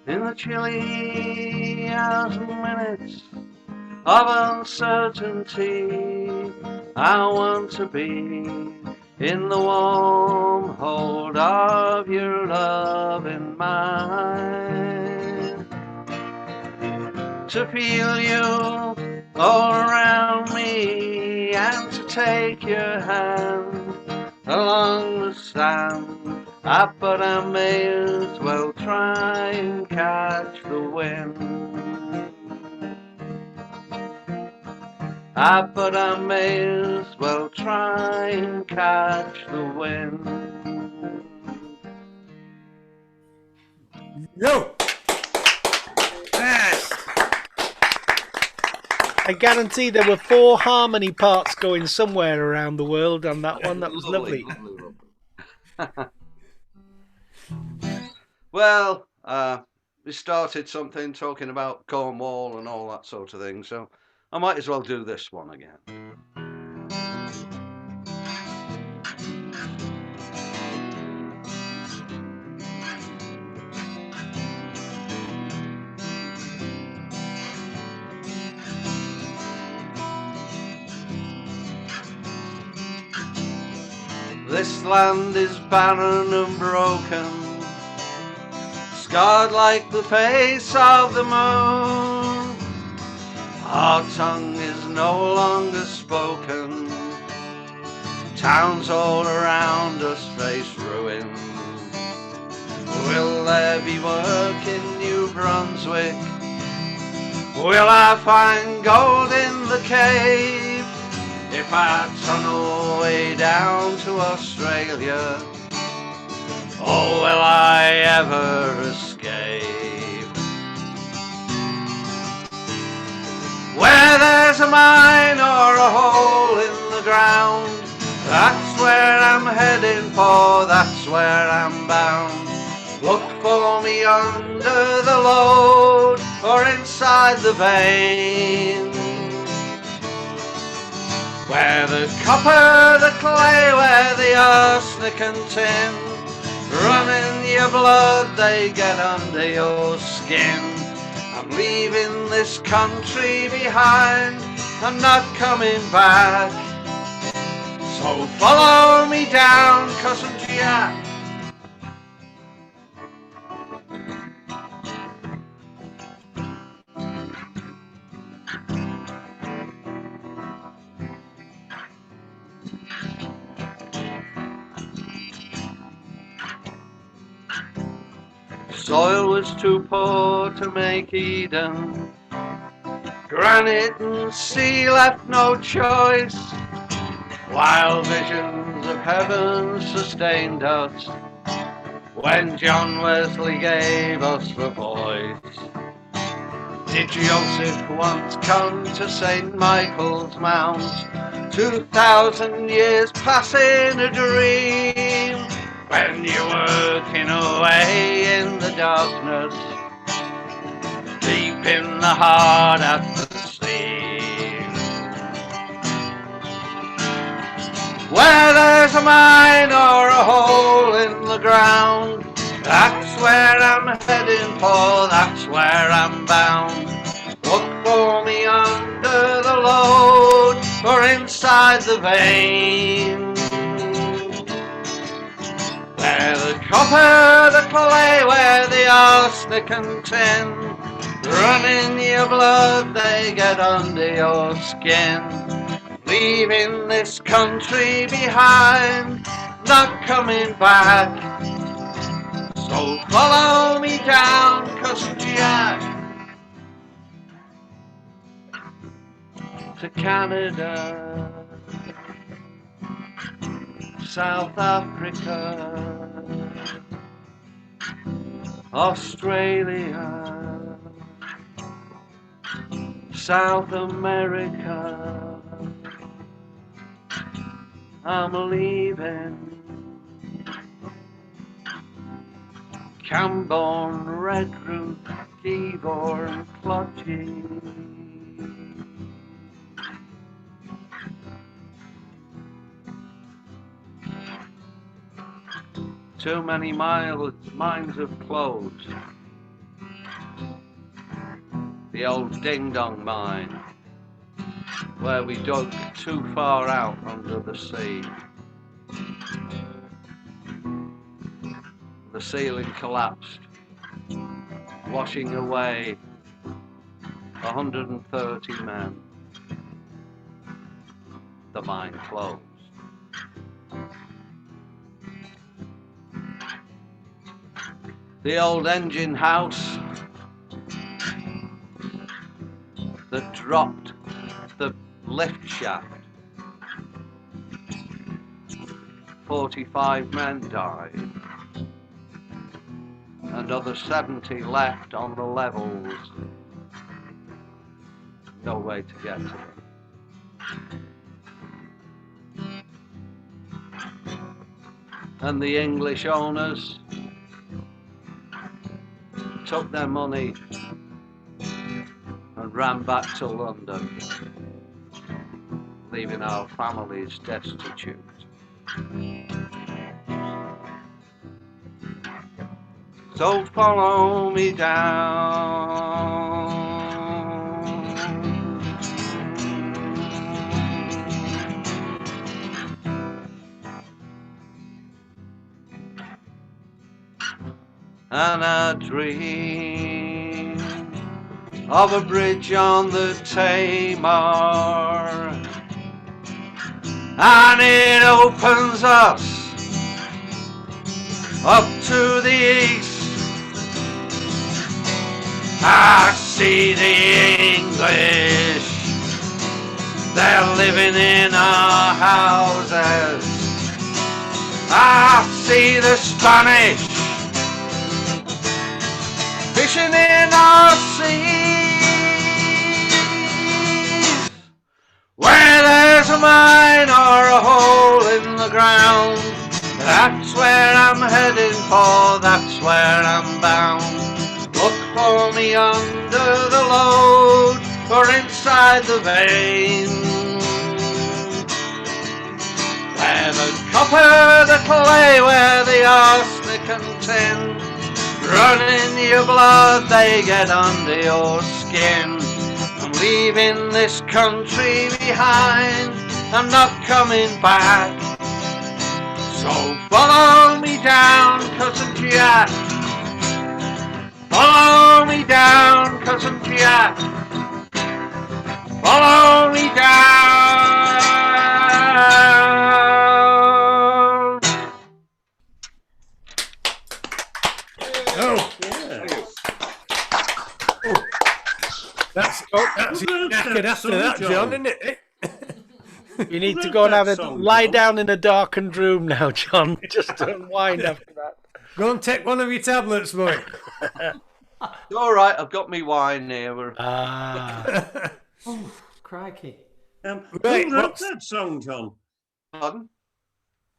In the chilly hours and minutes of uncertainty, I want to be in the warm hold of your loving mind, to feel you all around me and to take your hand along the sand. But I may as well try and catch the wind. But I may as well try and catch the wind. Yo! I guarantee there were 4 harmony parts going somewhere around the world on that one. That was lovely. Well, we started something talking about Cornwall and all that sort of thing, so I might as well do this one again. This land is barren and broken, scarred like the face of the moon. Our tongue is no longer spoken. Towns all around us face ruin. Will there be work in New Brunswick? Will I find gold in the cave? If I tunnel way down to Australia, oh, will I ever escape? there's a mine or a hole in the ground, that's where I'm heading for, that's where I'm bound. Look for me under the load or inside the vein, where the copper, the clay, where the arsenic and tin run in your blood, they get under your skin. I'm leaving this country behind, I'm not coming back. So follow me down, Cousin Jack. Soil was too poor to make Eden, granite and sea left no choice. Wild visions of heaven sustained us when John Wesley gave us the voice. Did Joseph once come to St. Michael's Mount, 2,000 years passing a dream, when you're working away in the darkness, deep in the heart at the sea? Where there's a mine or a hole in the ground, that's where I'm heading for, that's where I'm bound. Look for me under the load or inside the vein, where the copper, the clay, where the arsenic and tin run in your blood, they get under your skin. Leaving this country behind, not coming back. So follow me down, Cousin Jack, to Canada, South Africa, Australia, South America. I'm leaving Camborne, Redruth, Givor and Clodgy. Too many mines have closed. The old Ding Dong mine, where we dug too far out under the sea. The ceiling collapsed, washing away 130 men. The mine closed. The old engine house that dropped the lift shaft, 45 men died. Another 70 left on the levels. No way to get to them. And the English owners took their money and ran back to London, leaving our families destitute. So follow me down, and I dream of a bridge on the Tamar, and it opens us up to the east. I see the English, they're living in our houses. I see the Spanish fishing in our seas. ground. That's where I'm heading for, that's where I'm bound. Look for me under the load or inside the vein. Where the copper, the clay, where the arsenic and tin run in your blood, they get under your skin. I'm leaving this country behind, I'm not coming back. So follow me down, Cousin Jack. Follow me down, Cousin Jack. Follow me down. Oh, Yes. that's Who wrote knackered that after song, that, John, John? isn't it? You need Who to wrote go and that have a song, lie John? down in a darkened room now, John. Just to unwind after that. Go and take one of your tablets, boy. All right, I've got me wine here. Ah. Oh, crikey. Who Right, wrote what's- that song, John? Pardon?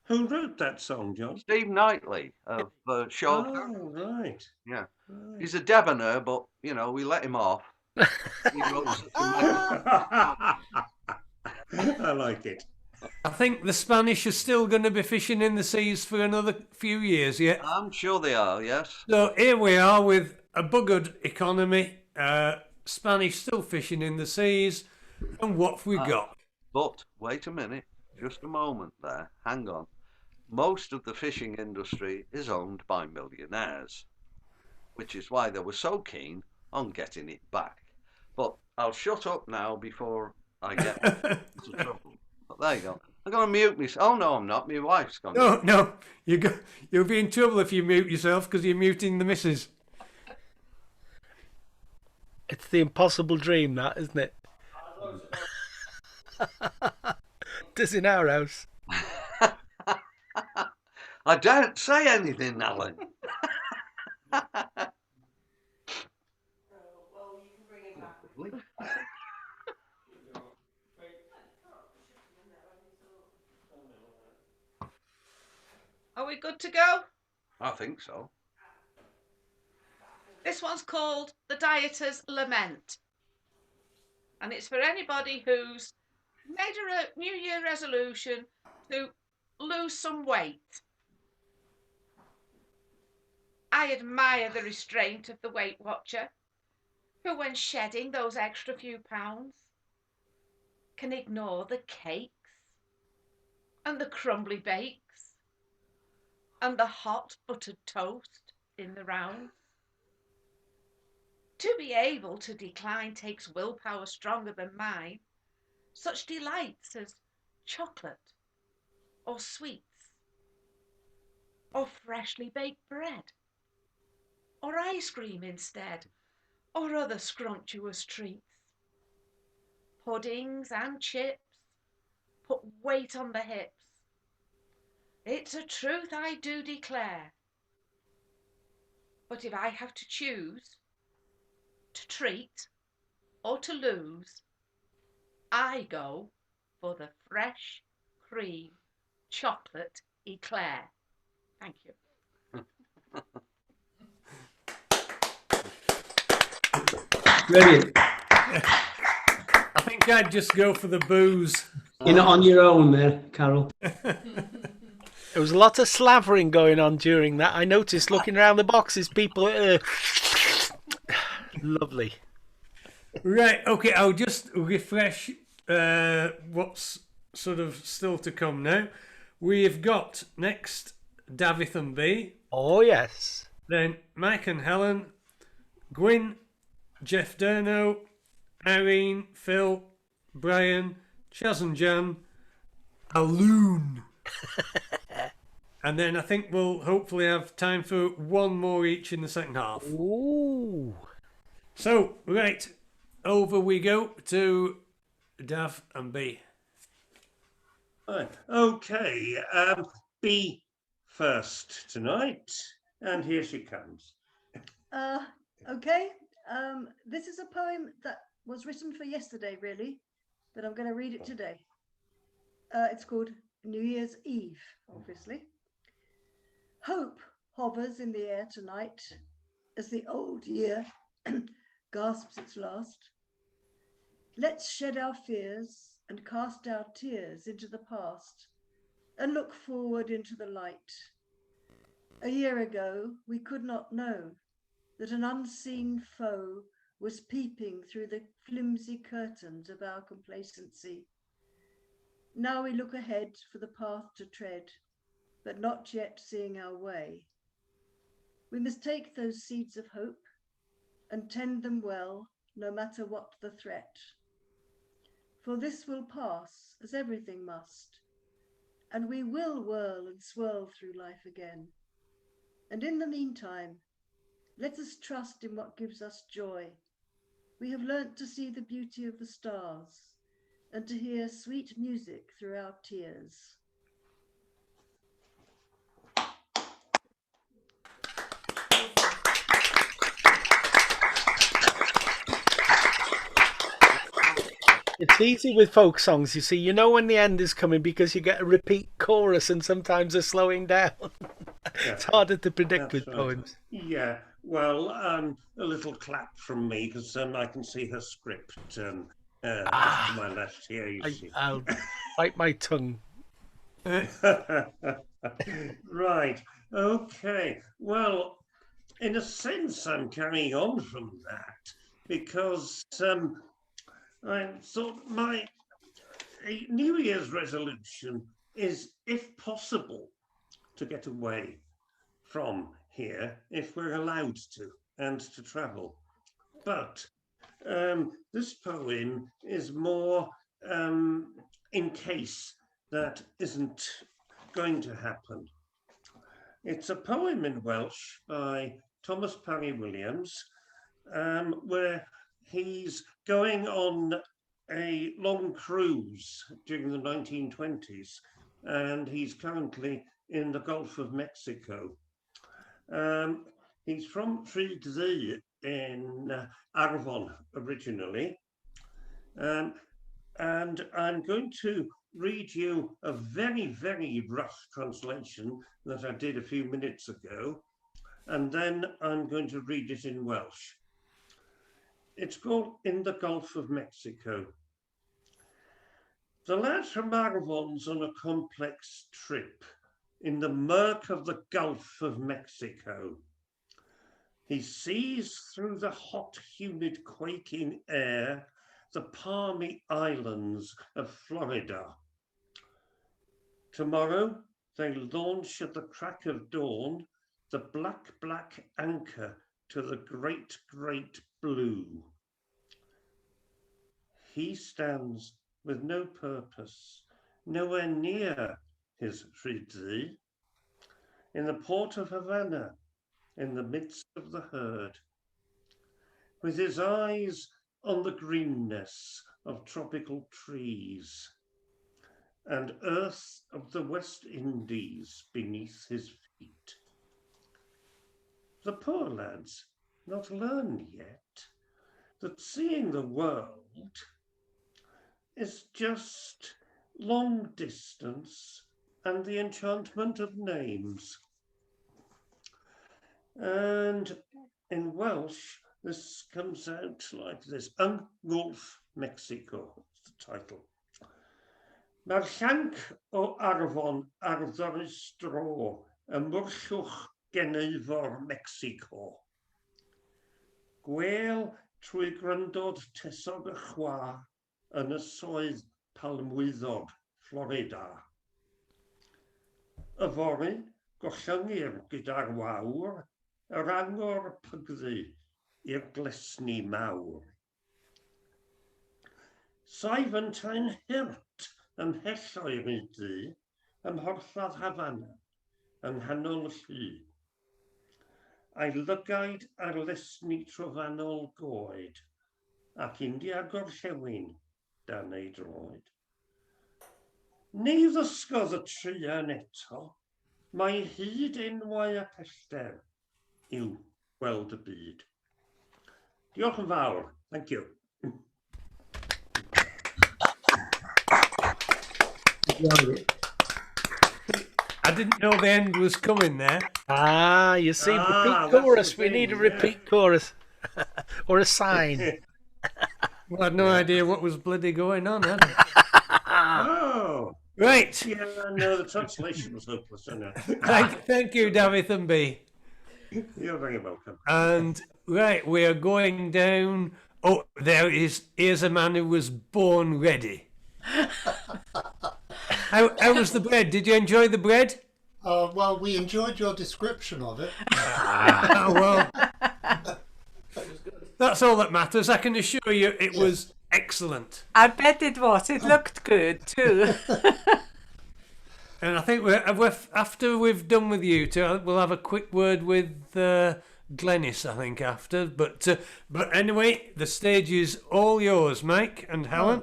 Who wrote that song, John? Steve Knightley of Shaw. Oh, right. Yeah. Right. He's a debonair, but, you know, we let him off. He wrote such a I like it. I think the Spanish are still going to be fishing in the seas for another few years yet. I'm sure they are, yes. So here we are with a buggered economy, Spanish still fishing in the seas, and what have we got? But wait a minute, just a moment there, hang on. Most of the fishing industry is owned by millionaires, which is why they were so keen on getting it back. But I'll shut up now before I get into trouble. But there you go. I'm going to mute myself. Oh, no, I'm not. My wife's gone. No, you'll be in trouble if you mute yourself because you're muting the missus. It's the impossible dream, that, isn't it? It is in our house. I don't say anything, Alan. Are we good to go? I think so. This one's called The Dieter's Lament. And it's for anybody who's made a New Year resolution to lose some weight. I admire the restraint of the Weight Watcher, who, when shedding those extra few pounds, can ignore the cakes and the crumbly bakes and the hot buttered toast in the rounds. To be able to decline takes willpower stronger than mine. Such delights as chocolate or sweets or freshly baked bread or ice cream instead, or other scrumptious treats. Puddings and chips put weight on the hips. It's a truth I do declare. But if I have to choose to treat or to lose, I go for the fresh cream chocolate eclair. Thank you. Brilliant. I think I'd just go for the booze. You're not on your own there, Carol. There was a lot of slavering going on during that. I noticed looking around the boxes, people. Lovely. Right, okay, I'll just refresh what's sort of still to come now. We've got next Davith and B. Oh, yes. Then Mike and Helen, Gwyn, Jeff Durno, Irene, Phil, Brian, Chaz and Jan, Aloon. And then I think we'll hopefully have time for one more each in the second half. Ooh. So, right, over we go to Dav and B. Right. Okay. B first tonight, and here she comes. Okay. This is a poem that was written for yesterday, really, but I'm going to read it today. It's called New Year's Eve, obviously. Hope hovers in the air tonight as the old year gasps its last. Let's shed our fears and cast our tears into the past and look forward into the light. A year ago, we could not know that an unseen foe was peeping through the flimsy curtains of our complacency. Now we look ahead for the path to tread, but not yet seeing our way. We must take those seeds of hope and tend them well, no matter what the threat. For this will pass, as everything must, and we will whirl and swirl through life again. And in the meantime, let us trust in what gives us joy. We have learnt to see the beauty of the stars and to hear sweet music through our tears. It's easy with folk songs, you see. You know when the end is coming because you get a repeat chorus and sometimes they're slowing down. It's harder to predict with poems. Yeah, well, a little clap from me because I can see her script to my left here. I'll bite my tongue. Right, okay. Well, in a sense, I'm carrying on from that because I thought my New Year's resolution is, if possible, to get away from here if we're allowed to, and to travel. But this poem is more in case that isn't going to happen. It's a poem in Welsh by Thomas Parry Williams, where he's going on a long cruise during the 1920s, and he's currently in the Gulf of Mexico. He's from Rhyddi in Arfon originally, and I'm going to read you a very, very rough translation that I did a few minutes ago, and then I'm going to read it in Welsh. It's called In the Gulf of Mexico. The lad from Arfon's on a complex trip in the murk of the Gulf of Mexico. He sees through the hot, humid, quaking air the palmy islands of Florida. Tomorrow, they launch at the crack of dawn the black, black anchor to the great, great blue. He stands with no purpose, nowhere near his Rhyddi, in the port of Havana, in the midst of the herd, with his eyes on the greenness of tropical trees and earth of the West Indies beneath his feet. The poor lads not learned yet that seeing the world is just long distance and the enchantment of names. And in Welsh, this comes out like this. Gulf Mexico, is the title. Mae'r llanc o Arfon ar ddorys dro y mwrchwch geneifor Mexico. Gwel trwy gryndod tesog y chwa yn y soedd palmwyddog Florida. Y fory gollynir gyda'r wawr, yr angor pygddu i'r glesni mawr. Saif yn ta'n hirt ymhell o'i Rhyddi, ym Mhorthad Havana, yng nghanol llu. A'i lygaid ar lesni trofannol goed, ac India gorllewin dan ei droed. Ni ddysgodd y trian eto, mae hyd enwau a pellter i'w gweld y byd. Diolch yn fawr. Thank you. I didn't know the end was coming there. Ah, you see, repeat chorus. We need a repeat chorus. Or a sign. Well, I had no idea what was bloody going on, had I? Oh. Right. Yeah, no, the translation was hopeless, isn't it? Thank you, Davithan B. You're very welcome. And right, we are going down. Oh, here's a man who was born ready. How was the bread? Did you enjoy the bread? Well, we enjoyed your description of it. Oh, well, that's all that matters. I can assure you it was excellent. I bet it was. It looked good too. And I think after we've done with you two, we'll have a quick word with Glennis, I think, after. But anyway, the stage is all yours, Mike and Helen.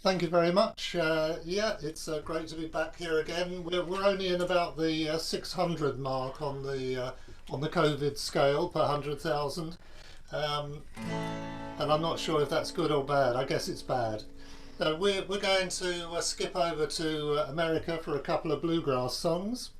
Thank you very much. Yeah, it's great to be back here again. We're only in about the 600 mark on the COVID scale per 100,000, and I'm not sure if that's good or bad. I guess it's bad. We're going to skip over to America for a couple of bluegrass songs.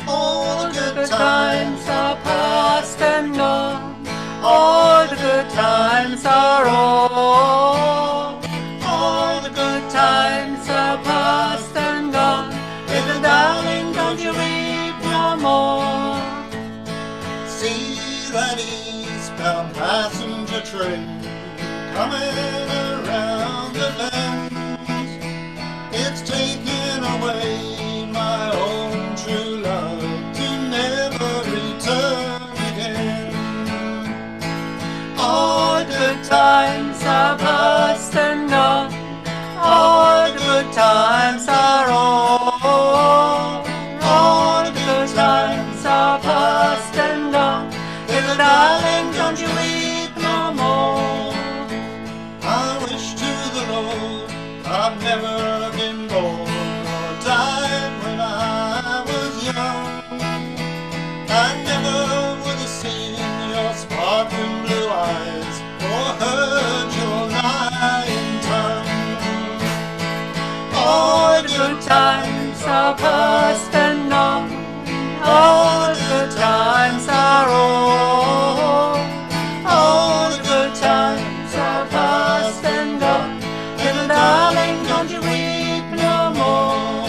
All the good times are past and gone. All the good times are all. All the good times are past and gone. Little darling, don't you weep no more. See that eastbound passenger train coming around the bend. It's taking away my own true love to never return again. All good times are past and gone. All good times are all. All good times are past and gone. Little darling, don't you weep no more. I wish to the Lord I'd never been born or died when I was young. I never would have seen your sparkling blue eyes or heard your lying tongue. All the good times are past and gone. All the good times are all. All the good times are past and gone. Little darling, don't you weep no more.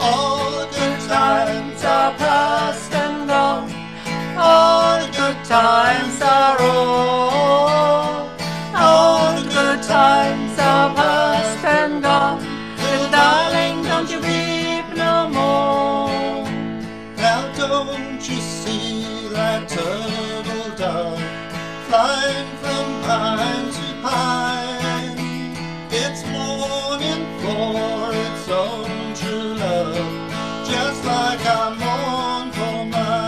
All the good times are past and gone. All the good times are all. All the good times are past and gone. Little darling, don't you weep no more. Now don't you see that turtle dove flying from pine to pine? It's mourning for its own true love, just like I mourn for mine.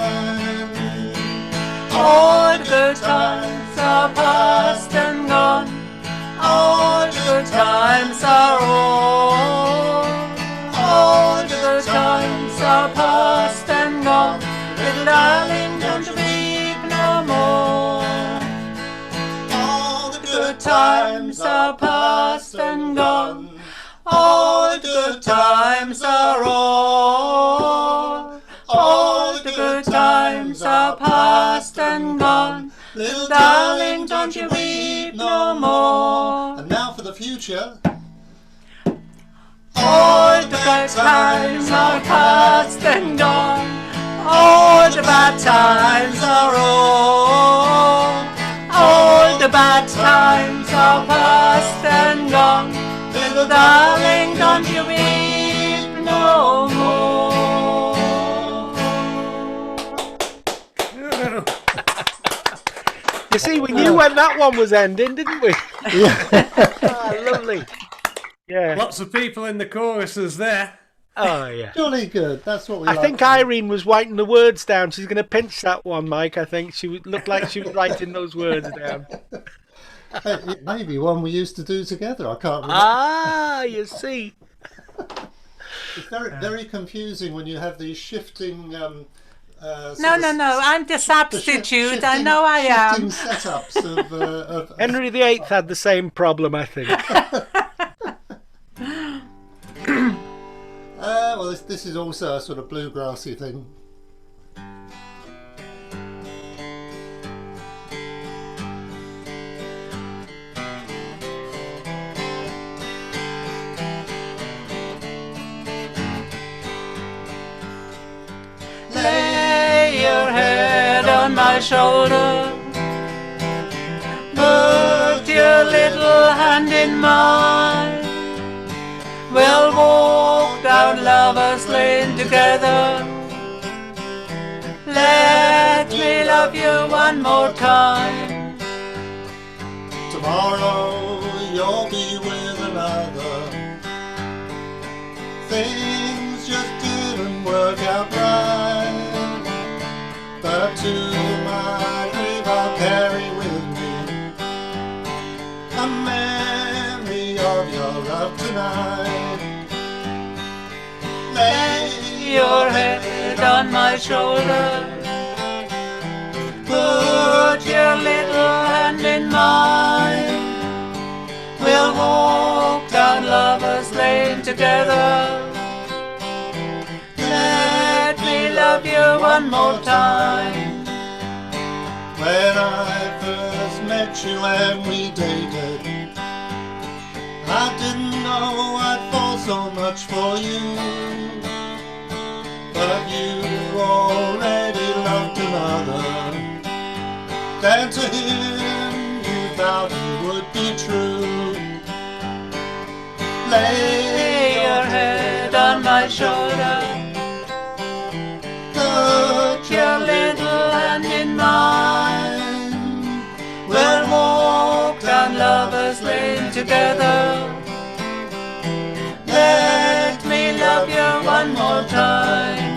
All the good times are past and gone. All the good times are all. All the good times are past and gone. Little darling, don't you weep no more. All the Good times are past and gone. All the good times are all. All the good times are past and gone. Little darling, don't you weep no more. And now for the future. All the good times are past and gone. All the bad times are all. All the bad times are past and gone. Little darling, don't you weep no more. You see, we knew when that one was ending, didn't we? Lovely. Yeah. Lots of people in the choruses there. Oh, yeah. Jolly good. That's what we I like. think Irene was writing the words down. She's going to pinch that one, Mike. I think she looked like she was writing those words down. Hey, it may be one we used to do together. I can't remember. Ah, you see. It's very confusing when you have these shifting. No. I'm the substitute. I know I shifting am. setups of Henry VIII had the same problem, I think. well, this is also a sort of bluegrassy thing. Lay your head on my shoulder, put your little hand in mine. We'll walk down Lover's Lane together. Let me love you one more time. Tomorrow you'll be with another. Things just didn't work out right, but to my grave I'll carry with me a memory of your love tonight. Lay your head on my shoulder, put your little hand in mine. We'll walk down Lover's Lane together. Let me love you one more time. When I first met you and we dated, I didn't know I'd fall so much for you, but you already loved another, and to him you vowed you would be true. Lay your head on my shoulder, put your little hand in mine. We'll walk down Lover's Lane together. Let me love you one more time.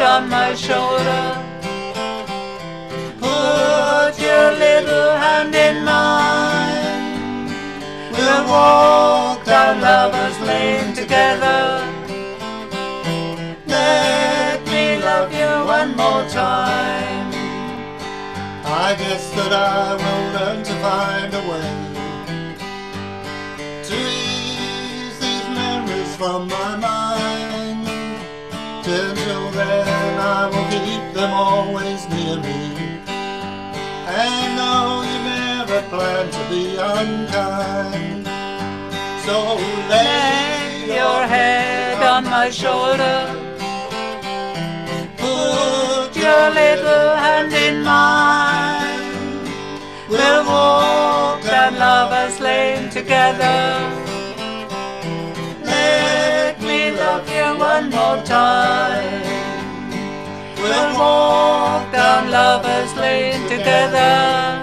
On my shoulder, put your little hand in mine. We'll walk down Lover's Lane together. Let me love you one more time. I guess that I will learn to find a way to ease these memories from my mind. Till then I will keep them always near me, and know you never plan to be unkind. So lay your head on my shoulder, put your little hand in mine. We'll walk down Lover's Lane together. Let me love you one more time. We'll walk down Lover's Lane together.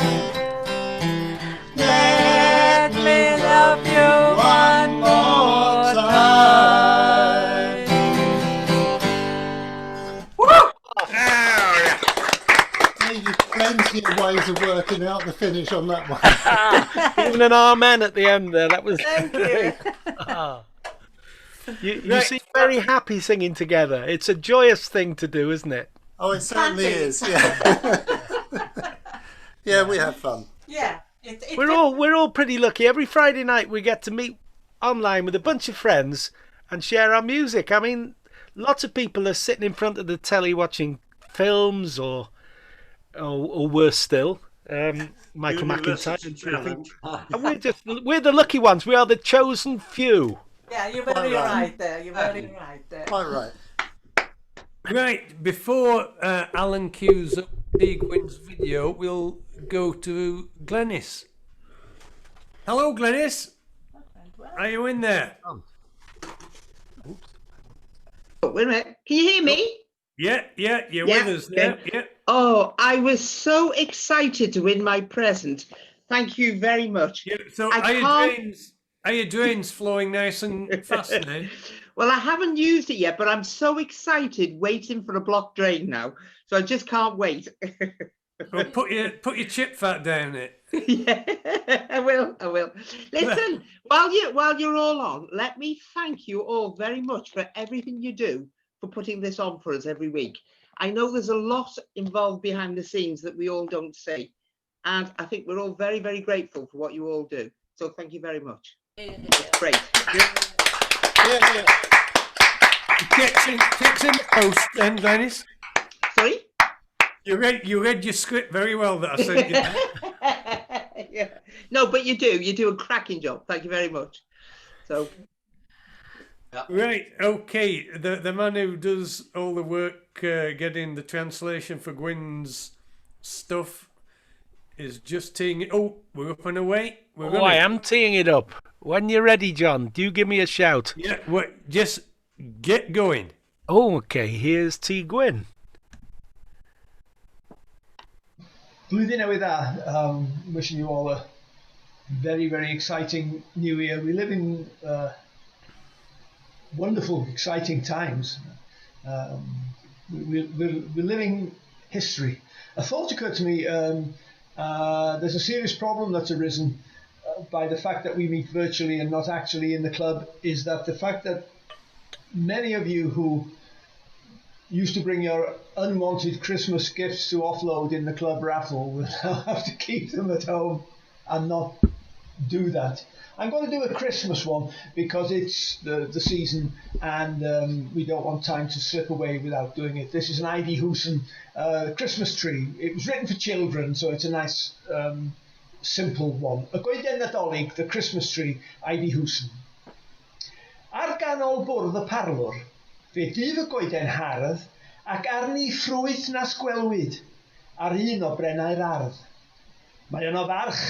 Let me love you one more time. Woo! You've plenty of ways of working out the finish on that one. Even an amen at the end there. That was. Thank you. You seem very happy singing together. It's a joyous thing to do, isn't it? Oh, it certainly is. Yeah. Yeah, we have fun. Yeah. We're all pretty lucky. Every Friday night we get to meet online with a bunch of friends and share our music. I mean, lots of people are sitting in front of the telly watching films or worse still, Michael McIntyre. And we're the lucky ones. We are the chosen few. Yeah, you're Quite very right. right there. You're very right there. Quite right. Right, before Alan cues up Gwyn's video, we'll go to Glenys. Hello, Glenys. Are you in there? Oh, wait a minute. Can you hear me? Yeah, you're with us now. Yeah. Oh, I was so excited to win my present. Thank you very much. Yeah, so are your drains flowing nice and fast now? Well, I haven't used it yet, but I'm so excited waiting for a block drain now. So I just can't wait. Well, put your chip fat down it. Yeah, I will. Listen, while you're all on, let me thank you all very much for everything you do for putting this on for us every week. I know there's a lot involved behind the scenes that we all don't see. And I think we're all very, very grateful for what you all do. So thank you very much. It's great. Kicks in the post then, Glenys. Sorry? You read your script very well that I sent you. Yeah. No, but you do a cracking job. Thank you very much. So right, okay. The man who does all the work getting the translation for Gwyn's stuff is just teeing it. Oh, we're up and away. I am teeing it up. When you're ready, John, do give me a shout. Yeah, just get going. Oh, okay. Here's T. Gwyn. Blwyddyn newydd dda. Wishing you all a very, very exciting new year. We live in wonderful, exciting times. We're living history. A thought occurred to me. There's a serious problem that's arisen by the fact that we meet virtually and not actually in the club, is that the fact that many of you who used to bring your unwanted Christmas gifts to offload in the club raffle will now have to keep them at home and not do that. I'm going to do a Christmas one because it's the season and we don't want time to slip away without doing it. This is an Ivy Hoosen Christmas tree. It was written for children, so it's a nice simple one. Y Goeden Nadolig, the Christmas tree, Ivy Hoosen. Ar ganol bwrdd y parlwr, fe dyf y goeden hardd ac arni ffrwyth nas gwelwyd ar un o brennau'r ardd. Mae yno farch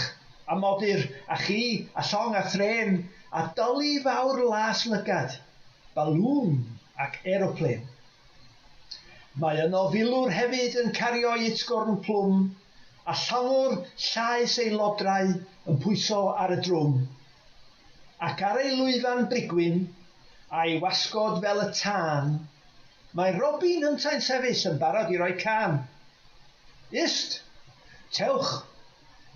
a modur a chi a llong a thren a doli fawr las lygad, balŵn ac aeroplen. Mae yno filwr hefyd yn cario ysgorn plwm a llangwr llaes ei lodrau yn pwyso ar y drwm. Ac ar ei lwyfan brigwyn a'i wasgod fel y tân, mae Robin yn Taen Sefus yn barod i roi can. Ist, tewch,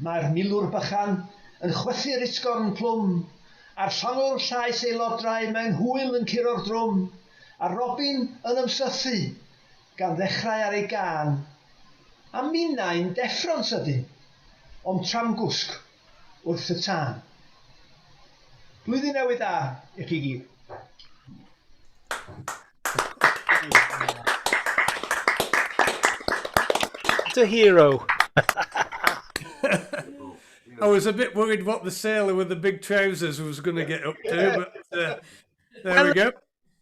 mae'r milwr bychan yn chwythu'r ysgorn plwm, a'r llangwr llaes ei lodrau mewn hwyl yn curo'r drwm, a Robin yn ymsythu gan ddechrau ar ei gan. A minnau'n deffro'n sydyn, ond tramgwsg wrth y tân. Blwyddyn newydd dda i chi gyd. It's a hero. I was a bit worried what the sailor with the big trousers was going to get up to, but there we go.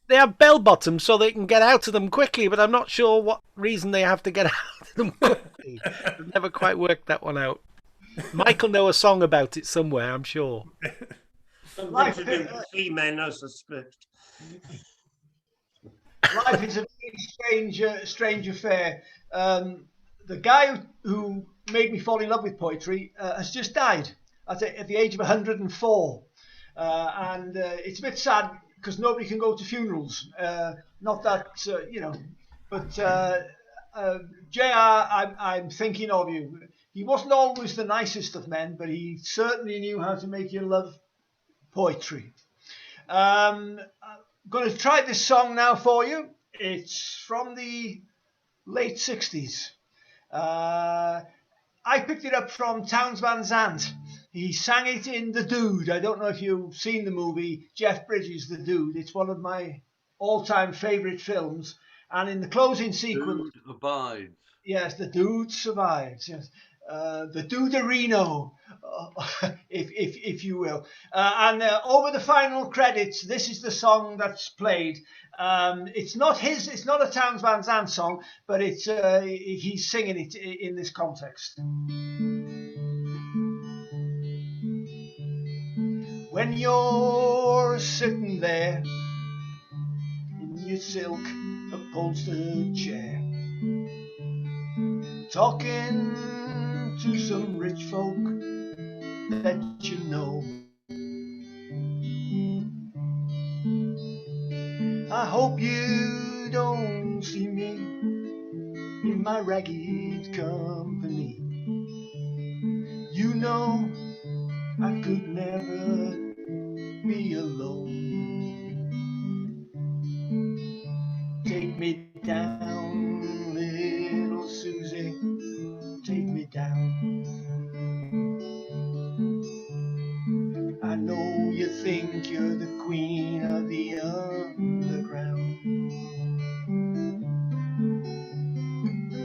They have bell bottoms so they can get out of them quickly, but I'm not sure what reason they have to get out of them quickly. I've never quite worked that one out. Michael know a song about it somewhere, I'm sure. Something to do with 3 men, I suspect. Life is a very strange affair. The guy who made me fall in love with poetry has just died at the age of 104. And it's a bit sad because nobody can go to funerals. Not that, but J.R., I'm thinking of you. He wasn't always the nicest of men, but he certainly knew how to make you love poetry. I'm going to try this song now for you. It's from the late 60s. I picked it up from Townes Van Zandt. He sang it in The Dude. I don't know if you've seen the movie, Jeff Bridges' The Dude. It's one of my all-time favourite films. And in the closing sequence... Dude abides. Yes, The Dude survives. Yes. the Duderino, if you will. And over the final credits, this is the song that's played. It's not a Townes Van Zandt song, but it's he's singing it in this context. When you're sitting there in your silk upholstered chair, talking to some rich folk that you know, I hope you don't see me in my ragged company. You know I could never be alone. Take me down, little Susie, take me down. I know you think you're the queen of the underground.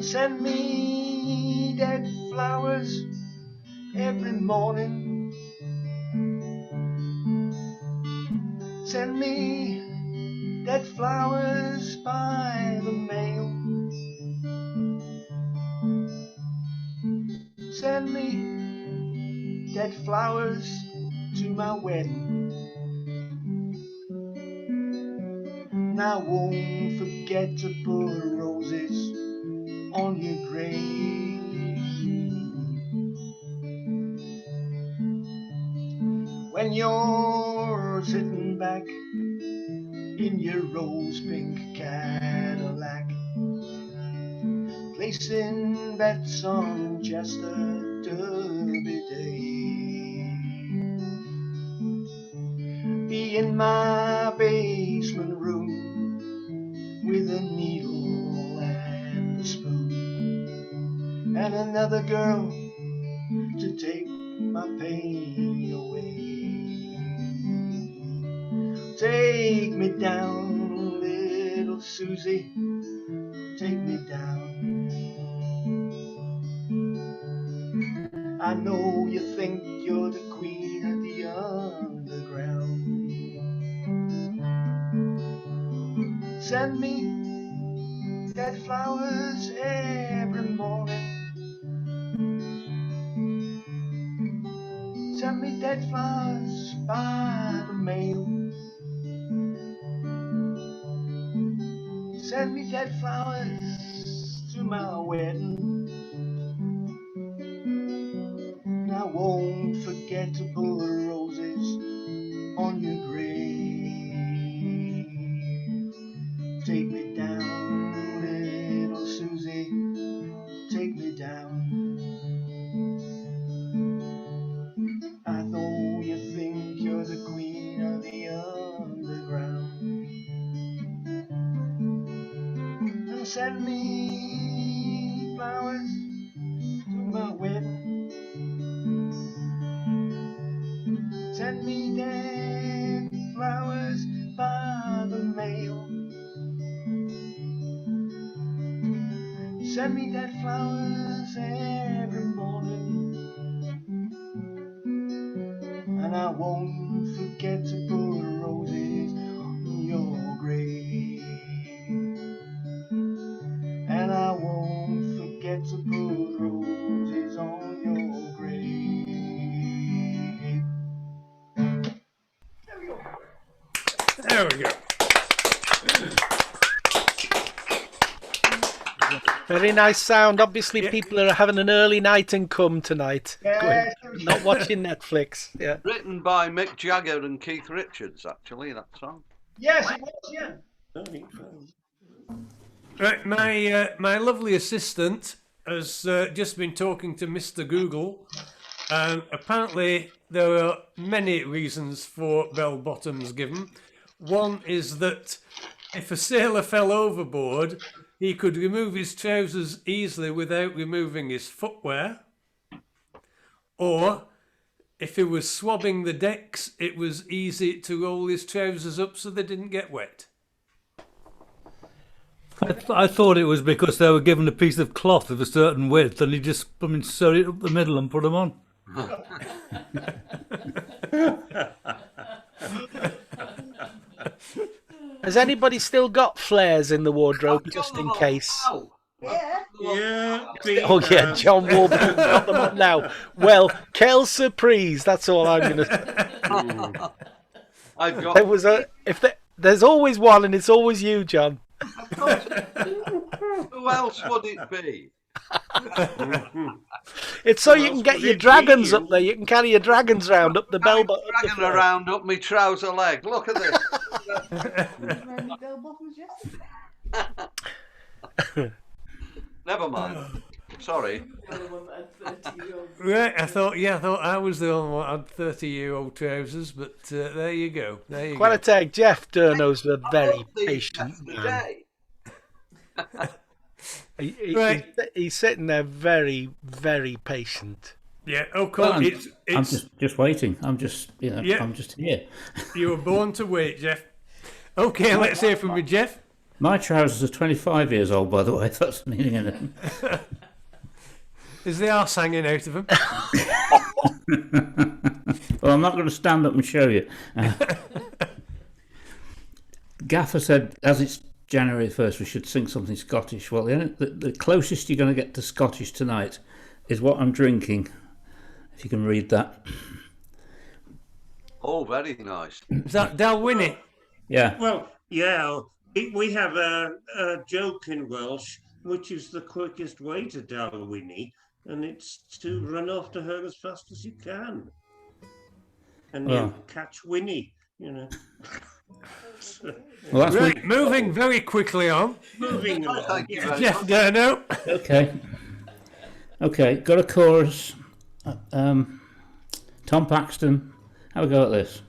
Send me dead flowers every morning. Send me dead flowers by the mail. Send me dead flowers to my wedding. And I won't forget to put roses on your grave. When you're sitting back in your rose pink Cadillac, placing bets on Chester Derby Day, be in my basement room with a needle and a spoon, and another girl to take my pain away. Take me down, little Susie, take me down. I know you think you're the queen of the underground. Send me dead flowers every morning. Send me dead flowers by the mail. Send me dead flowers to my wedding. And I won't forget to put roses on your grave. Take me down, little Susie, take me down. I know you think you're the queen of the underground. Send me flowers to my wedding. Send me dead flowers by the mail. Send me dead flowers every morning. And I won't forget to put roses on your grave. And I won't forget to put roses on your grave. There we go. Very nice sound. Obviously, people are having an early night and come tonight. Yeah, Not watching Netflix. Yeah. Written by Mick Jagger and Keith Richards, actually, that song. Yes, it was, yeah. Right, my lovely assistant has just been talking to Mr. Google, and apparently there are many reasons for bell bottoms given. One is that if a sailor fell overboard, he could remove his trousers easily without removing his footwear. Or if he was swabbing the decks, it was easy to roll his trousers up so they didn't get wet. I thought it was because they were given a piece of cloth of a certain width, and he just, sewed it up the middle and put them on. Has anybody still got flares in the wardrobe just in case? Yeah. Oh yeah, John Warburton got them up now. Well, quelle surprise! That's all I'm gonna say. I've got. There was there's always one, and it's always you, John. Who else would it be? It's so you can get your dragons up there. You can carry your dragons round up the bell button. Dragging around up my trouser leg. Look at this. Never mind. Sorry. Right, I thought I was the only one that had 30-year-old trousers, but there you go. Quite a take. Jeff Durno's a very patient man. Right. He's sitting there very, very patient. Yeah, okay. Well, it's I'm just waiting. I'm just Yeah. I'm just here. You were born to wait, Jeff. Okay, let's hear from you, Jeff. My trousers are 25 years old, by the way. If that's meaning anything. Is the arse hanging out of him? Well, I'm not going to stand up and show you. Gaffer said, as it's January 1st, we should sing something Scottish. Well, the closest you're going to get to Scottish tonight is what I'm drinking. If you can read that. Oh, very nice. Is that Dalwhinnie? Yeah. Well, yeah. We have a joke in Welsh, which is the quickest way to Dalwhinnie, and it's to run after her as fast as you can. And you catch Winnie, you know. Well, that's right, moving very quickly on. Moving on. Thank you very Jeff much. Durno. Okay, got a chorus. Tom Paxton, have a go at this.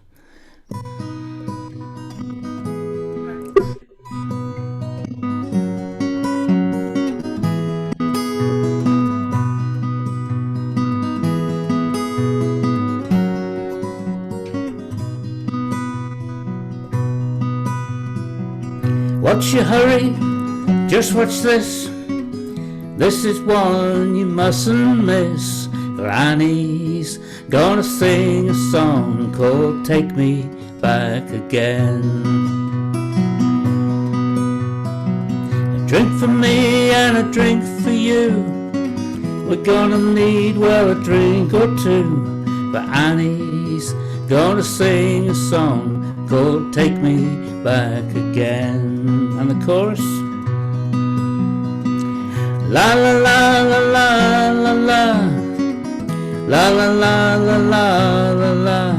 What's your hurry? Just watch this. This is one you mustn't miss. For Annie's gonna sing a song called Take Me Back Again. A drink for me and a drink for you. We're gonna need, well, a drink or two. But Annie's gonna sing a song called Take Me Back Again. And the chorus. La la la la la la la. La la la la la la la.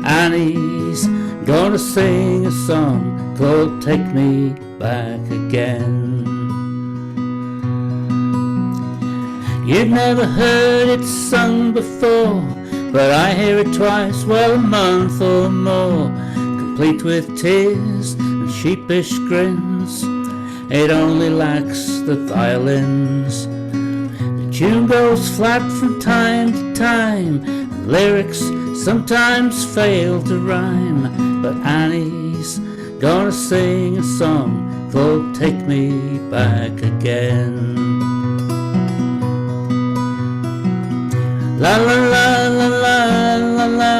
Annie's gonna sing a song called Take Me Back Again. You've never heard it sung before, but I hear it twice, well, a month or more, complete with tears and sheepish grins. It only lacks the violins. The tune goes flat from time to time, and lyrics sometimes fail to rhyme. But Annie's gonna sing a song called Take Me Back Again. La la la la la la la.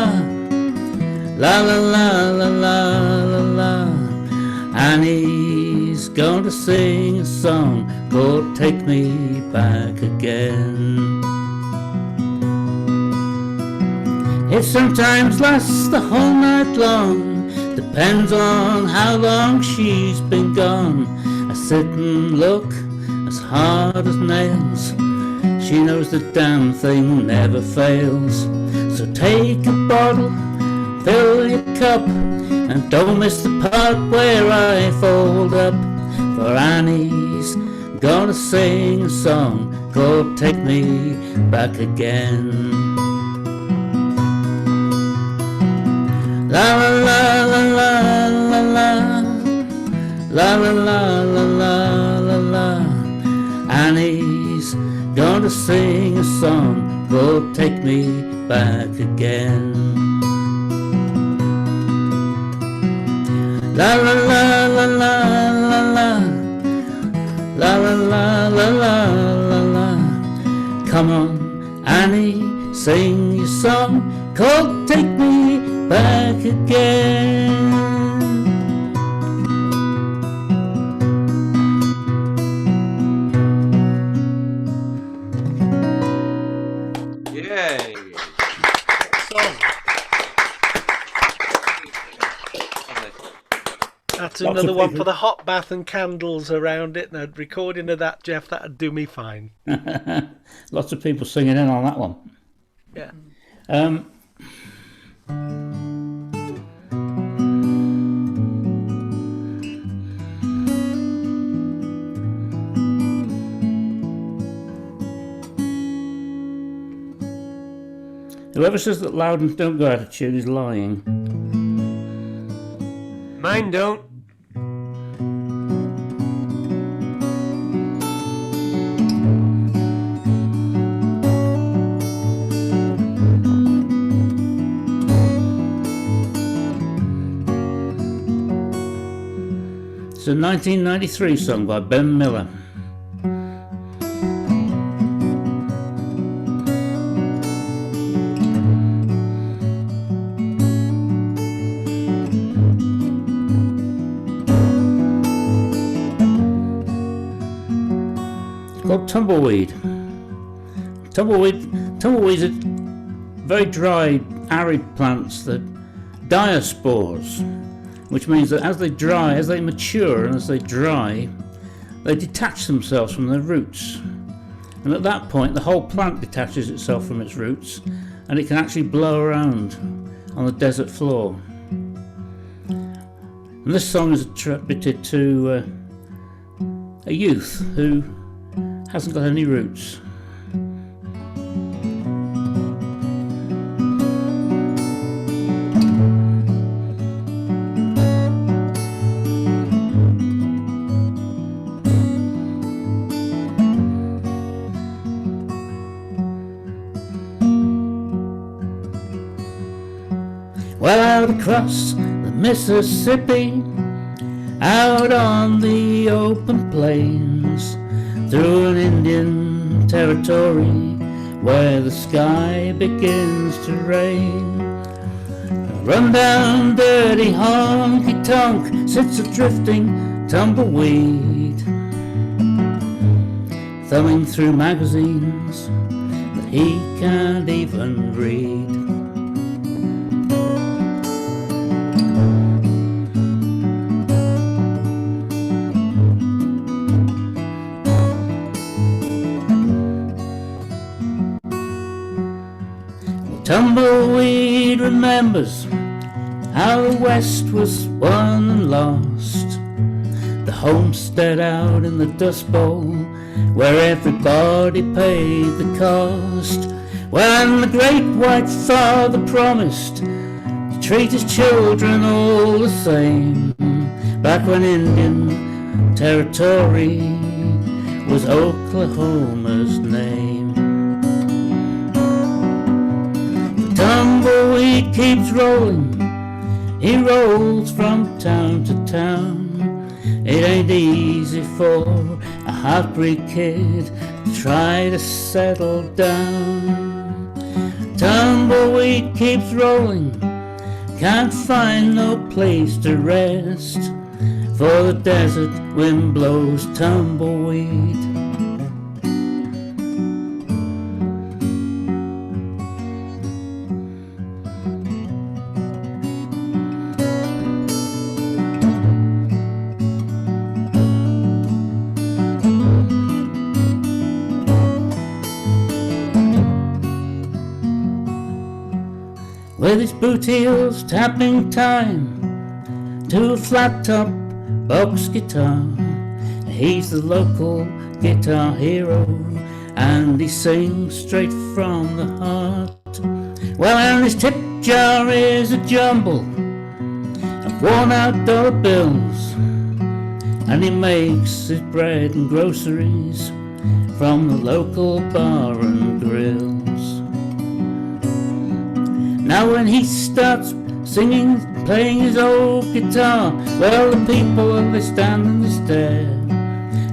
La la la la la la la. Annie's gonna sing a song called Take Me Back Again. It sometimes lasts the whole night long, depends on how long she's been gone. I sit and look as hard as nails. She knows the damn thing never fails. So take a bottle, fill your cup, and don't miss the part where I fold up. For Annie's gonna sing a song called Take Me Back Again. La la la la la la la. La la la la la la la. Annie's gonna sing a song called Take Me Back Again. La la la la la la la. La la la la la la la. Come on, Annie, sing your song called Take Me Back Again. Yay! That's Lots another of one people- for the hot bath and candles around it. And a recording of that, Jeff, that'd do me fine. Lots of people singing in on that one. Yeah. Whoever says that Loudons don't go out of tune is lying. Mine don't. It's a 1993 song by Ben Miller. It's called Tumbleweed. Tumbleweeds are very dry, arid plants that diaspores, which means that as they mature and as they dry, they detach themselves from their roots. And at that point, the whole plant detaches itself from its roots, and it can actually blow around on the desert floor. And this song is attributed to a youth who hasn't got any roots. Well, out across the Mississippi, out on the open plains, through an Indian territory where the sky begins to rain. A run-down, dirty honky-tonk sits a drifting tumbleweed, thumbing through magazines that he can't even read. Tumbleweed remembers how the West was won and lost, the homestead out in the Dust Bowl where everybody paid the cost. When the great white father promised to treat his children all the same, back when Indian territory was Oklahoma's name. Tumbleweed keeps rolling, he rolls from town to town. It ain't easy for a heartbreak kid to try to settle down. Tumbleweed keeps rolling, can't find no place to rest, for the desert wind blows tumbleweed. With his boot heels tapping time to a flat-top box guitar. He's the local guitar hero, and he sings straight from the heart. Well, and his tip jar is a jumble of worn-out dollar bills, and he makes his bread and groceries from the local bar and grills. Now when he starts singing, playing his old guitar, well, the people, they stand and they stare,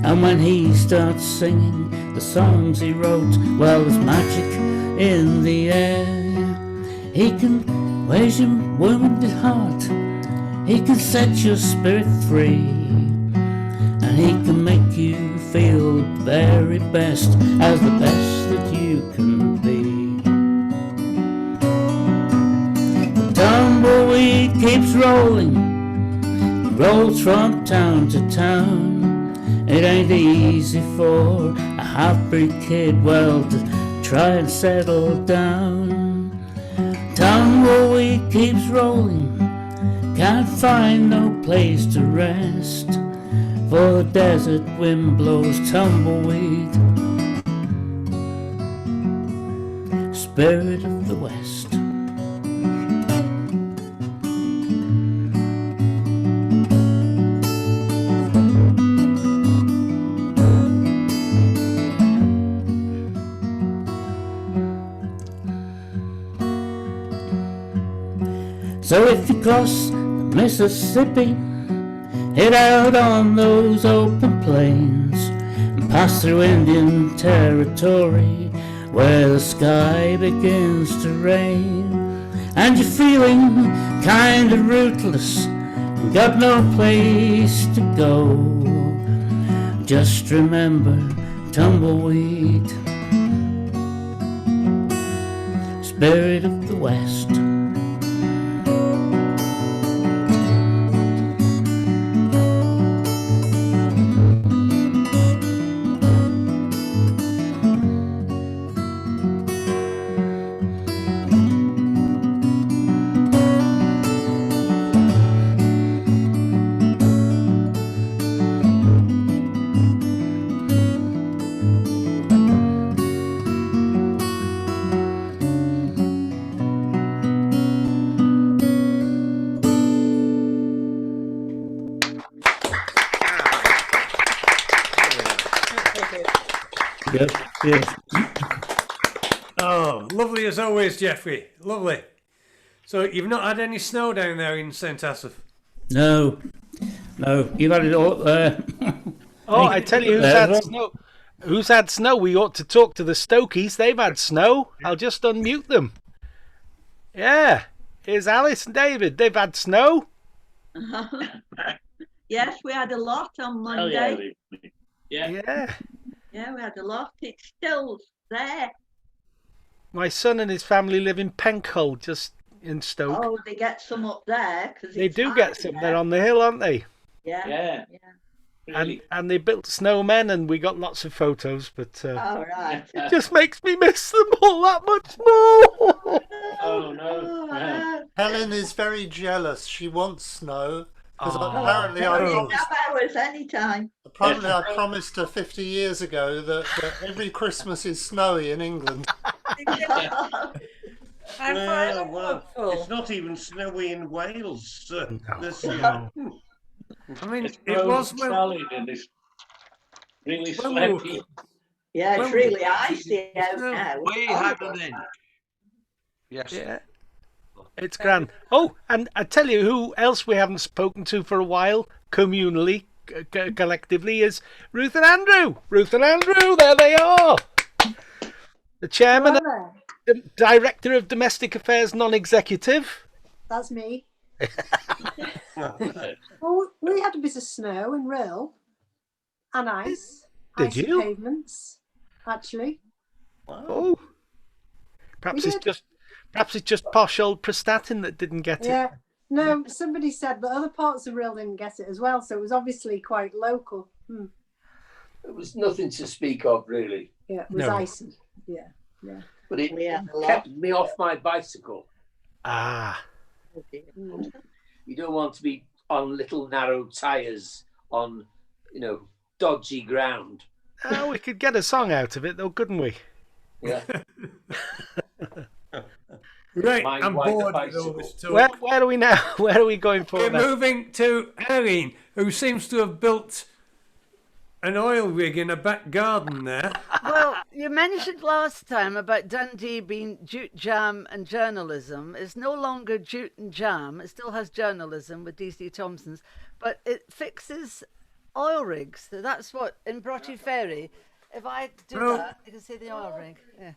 And when he starts singing the songs he wrote, well, there's magic in the air. He can raise your wounded heart, he can set your spirit free, and he can make you feel the very best, as the best that you can be. The tumbleweed keeps rolling, rolls from town to town. It ain't easy for a half-breed kid, well, to try and settle down. Tumbleweed keeps rolling, can't find no place to rest, for the desert wind blows tumbleweed, spirit of the West. So if you cross the Mississippi, head out on those open plains and pass through Indian Territory, where the sky begins to rain, and you're feeling kind of rootless and got no place to go, just remember tumbleweed, spirit of the West. Yes. Oh, lovely as always, Jeffrey. Lovely. So you've not had any snow down there in St. Asaph? No, you've had it all there. Oh, I tell you, who's had snow? We ought to talk to the Stokies. They've had snow. I'll just unmute them. Yeah, here's Alice and David. They've had snow. Yes, we had a lot on Monday. Yeah. Yeah, we had a lot. It's still there. My son and his family live in Pencull, just in Stoke. Oh, they get some up there. They do get some. They're on the hill, aren't they? Yeah. And they built snowmen, and we got lots of photos. But All right. it just makes me miss them all that much more. Oh no! Helen is very jealous. She wants snow because apparently hours anytime. Apparently, I promised her 50 years ago that every Christmas is snowy in England. Well, it's not even snowy in Wales this year. I mean, it was solid and it's really sleepy. Yeah, it's really icy out now. We had an end. Yes. Yeah. It's grand. Oh, and I tell you who else we haven't spoken to for a while, communally, collectively, is Ruth and Andrew. Ruth and Andrew, there they are. The chairman, the director of domestic affairs, non-executive. That's me. Well, we had a bit of snow and rail and ice. Did icy you? Pavements, actually. Oh, perhaps it's just posh old Prestatyn that didn't get it. Yeah. No, somebody said that other parts of Rhyl didn't get it as well, so it was obviously quite local. There was nothing to speak of, really. Yeah, it was icy. Yeah. But it kept me off my bicycle. Ah. You don't want to be on little narrow tyres on, dodgy ground. Oh, we could get a song out of it, though, couldn't we? Yeah. Right, I'm bored with all this talk. Where are we now? Where are we going for We're now? moving to Irene, who seems to have built an oil rig in a back garden there. Well, you mentioned last time about Dundee being jute, jam and journalism. It's no longer jute and jam. It still has journalism with DC Thompson's, but it fixes oil rigs. So that's what in Broughty Ferry. If I do Oh. that, you can see the oil rig. Yeah.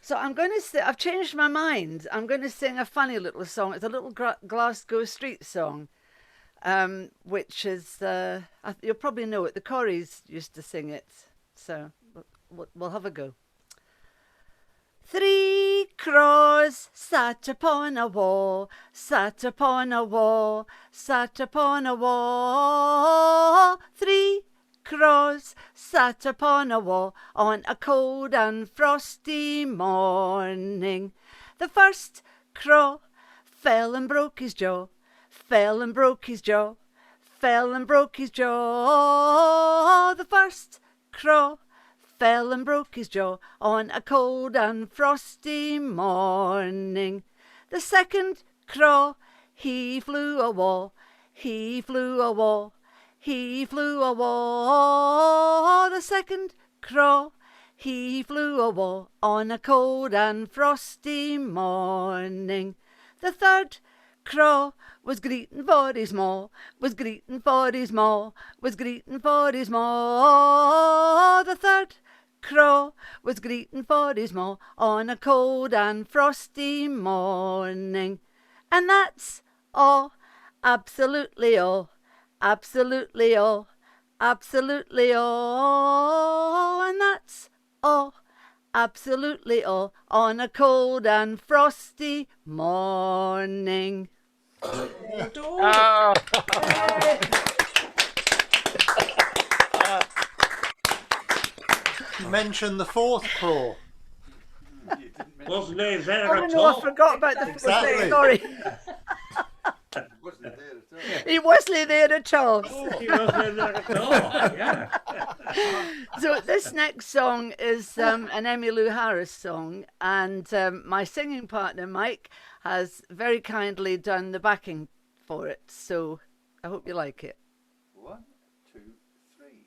So I'm going to say, I've changed my mind. I'm going to sing a funny little song. It's a little Glasgow street song, which is, you'll probably know it. The Corries used to sing it. So we'll have a go. 3 crows sat upon a wall, sat upon a wall, sat upon a wall. 3 crows sat upon a wall on a cold and frosty morning. The first crow fell and broke his jaw, fell and broke his jaw, fell and broke his jaw. The first crow fell and broke his jaw on a cold and frosty morning. The second crow, he flew a wall, he flew a wall, he flew a wall. The second crow, he flew a wall on a cold and frosty morning. The third crow was greeting for his maw, was greeting for his maw, was greeting for his maw. The third crow was greeting for his maw on a cold and frosty morning. And that's all, absolutely all, absolutely all, absolutely all. And that's all, absolutely all, on a cold and frosty morning. Mention the fourth crow. Wasn't he there Oh at no, all? I forgot about the Exactly. sorry. He wasn't there at all. He wasn't there at all. Yeah. So this next song is an Emmylou Harris song, and my singing partner Mike has very kindly done the backing for it. So I hope you like it. 1, 2, 3.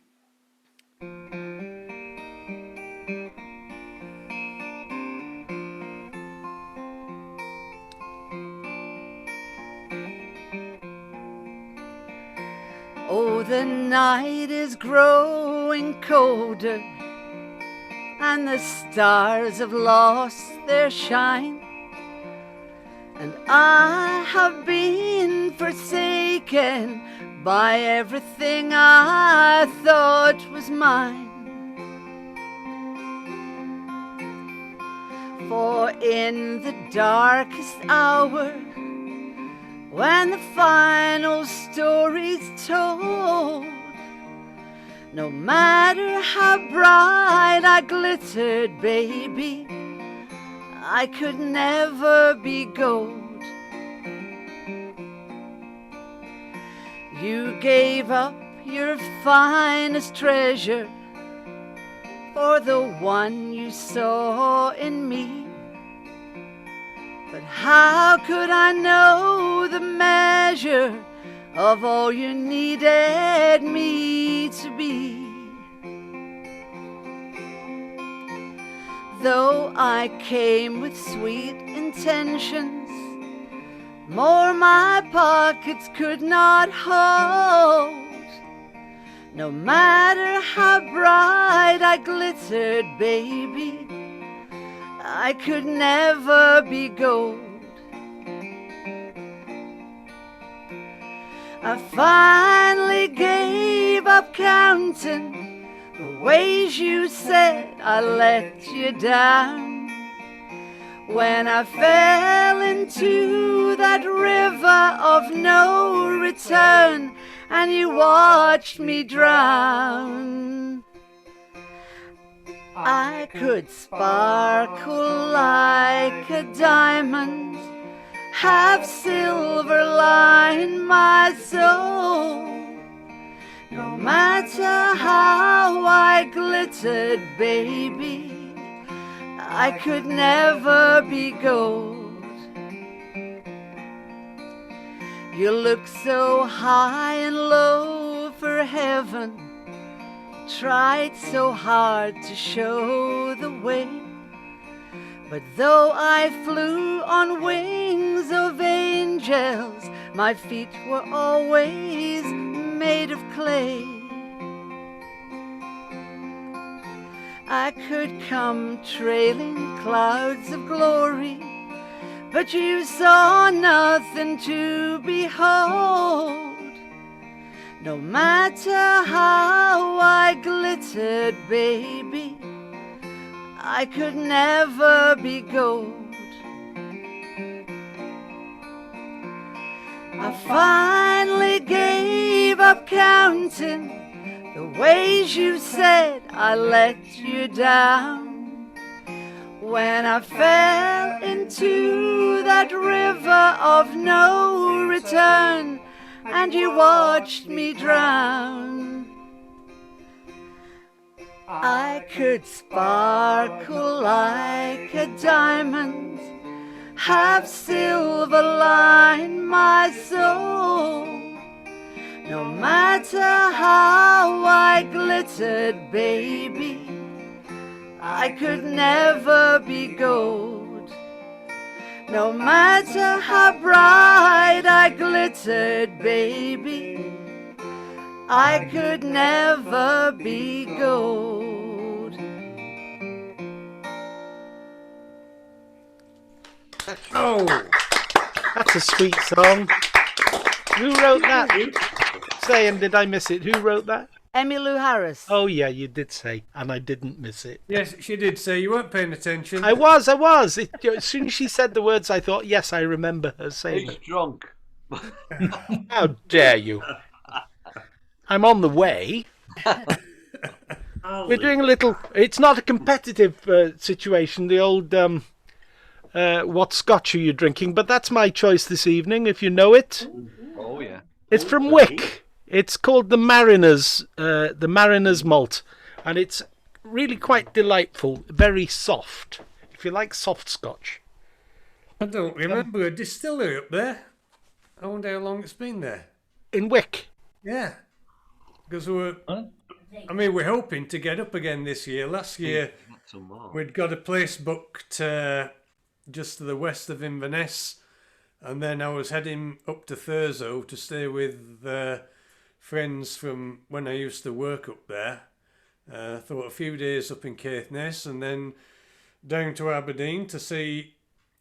Oh, the night is growing colder, and the stars have lost their shine, and I have been forsaken by everything I thought was mine. For in the darkest hour, when the final story's told, no matter how bright I glittered, baby, I could never be gold. You gave up your finest treasure for the one you saw in me. But how could I know the measure of all you needed me to be? Though I came with sweet intentions, more my pockets could not hold. No matter how bright I glittered, baby, I could never be gold. I finally gave up counting the ways you said I let you down, when I fell into that river of no return and you watched me drown. I could sparkle like a diamond, have silver line my soul. No matter how I glittered, baby, I could never be gold. You look so high and low for heaven, tried so hard to show the way. But though I flew on wings of angels, My feet were always made of clay. I could come trailing clouds of glory, but you saw nothing to behold. No matter how I glittered, baby, I could never be gold. I finally gave up counting the ways you said I let you down. When I fell into that river of no return and you watched me drown, I could sparkle like a diamond, have silver line my soul. No matter how I glittered, baby, I could never be gold. No matter how bright I glittered, baby, I could never be gold. Oh, that's a sweet song. Who wrote that? Saying, did I miss it? Who wrote that? Emmylou Harris. Oh yeah, you did say, and I didn't miss it. Yes, she did say. You weren't paying attention. I was. As soon as she said the words, I thought, yes, I remember her saying He's it. drunk. How dare you? I'm on the way. We're doing a little... It's not a competitive situation, the old... what scotch are you drinking? But that's my choice this evening, if you know it. Oh, yeah. It's from Wick. It's called the Mariners Malt. And it's really quite delightful, very soft. If you like soft scotch. I don't remember a distillery up there. I wonder how long it's been there. In Wick? Yeah. Because we're hoping to get up again this year. Last year, we'd got a place booked just to the west of Inverness. And then I was heading up to Thurso to stay with friends from when I used to work up there. Thought a few days up in Caithness and then down to Aberdeen to see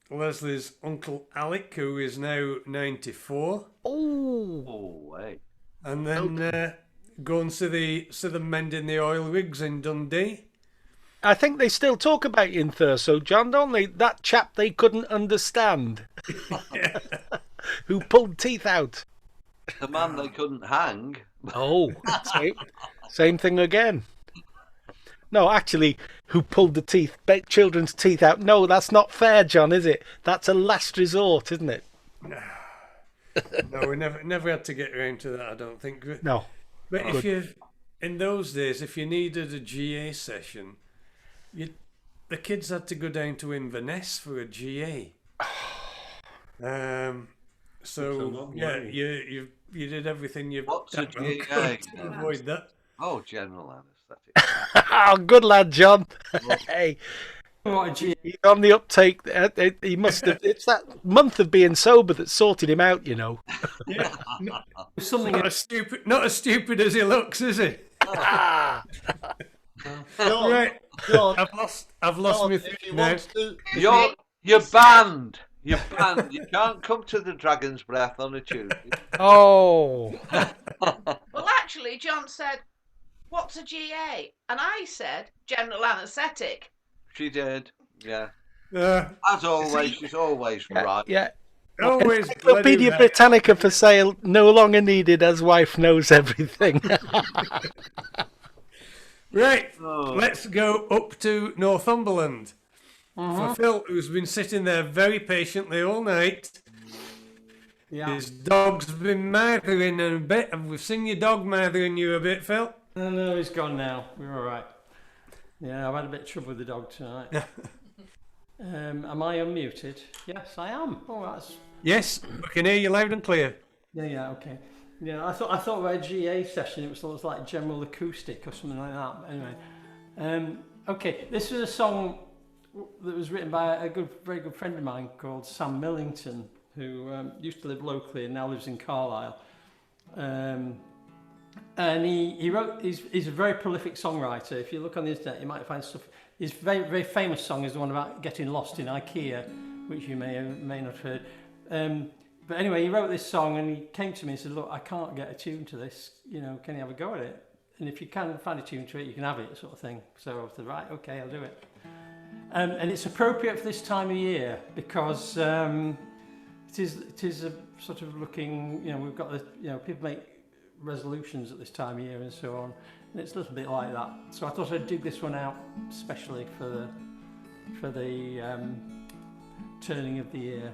Leslie's uncle Alec, who is now 94. Oh, wait. And then go and see them mending the oil rigs in Dundee. I think they still talk about you in Thurso, John, don't they? That chap they couldn't understand. Who pulled teeth out. The man they couldn't hang. Oh, same thing again. No, actually, who pulled the children's teeth out? No, that's not fair, John, is it? That's a last resort, isn't it? No, we never had to get around to that, I don't think. No. But in those days, if you needed a GA session, the kids had to go down to Inverness for a GA. So yeah, you did everything you What's a GA? to avoid that. Oh, general anaesthetic. Oh, good lad, John. Hey, he's on the uptake. He must have. It's that month of being sober that sorted him out, you know. Yeah, not as stupid as he looks, is he? Right, I've lost my thing now. You're banned. You're banned. You can't come to the Dragon's Breath on a Tuesday. Oh. Well, actually, John said, "What's a GA?" And I said, "General anaesthetic." She did. Yeah. As always, she's always right. Yeah. Always. Encyclopedia Britannica for sale, no longer needed, as wife knows everything. Right, let's go up to Northumberland. For Phil, who's been sitting there very patiently all night. Yeah. His dog's been mouthing a bit, and we've seen your dog mouthing you a bit, Phil. No, he's gone now. We're all right. Yeah, I've had a bit of trouble with the dog tonight. Am I unmuted? Yes, I am. Oh, that's... Yes, we can hear you loud and clear. Yeah, okay. Yeah, I thought we had a GA session. It was like general acoustic or something like that. But anyway, okay. This was a song that was written by a very good friend of mine called Sam Millington, who used to live locally and now lives in Carlisle. And he wrote, he's a very prolific songwriter. If you look on the internet, you might find stuff. His very, very famous song is the one about getting lost in IKEA, which you may not have heard. But anyway, he wrote this song and he came to me and said, look, I can't get a tune to this, you know, can you have a go at it? And if you can find a tune to it, you can have it, sort of thing. So I said, right, okay, I'll do it. And it's appropriate for this time of year because it is a sort of looking, you know, we've got the, you know, people make resolutions at this time of year and so on, and it's a little bit like that. So I thought I'd dig this one out especially for the turning of the year.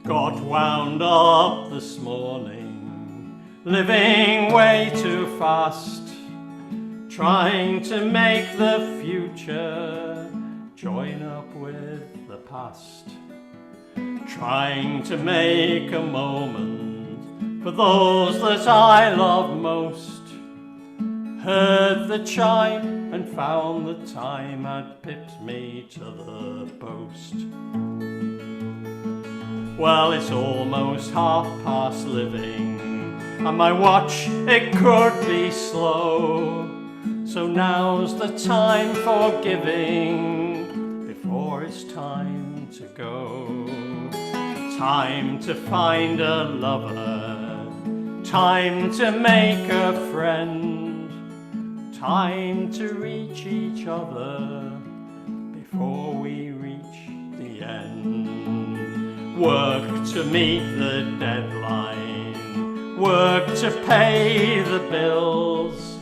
Got wound up this morning, living way too fast, trying to make the future join up with the past, trying to make a moment for those that I love most. Heard the chime and found the time had pipped me to the post. Well, it's almost 1:30 living, and my watch, it could be slow. So now's the time for giving, before it's time to go. Time to find a lover, time to make a friend, time to reach each other, before we reach the end. Work to meet the deadline, work to pay the bills,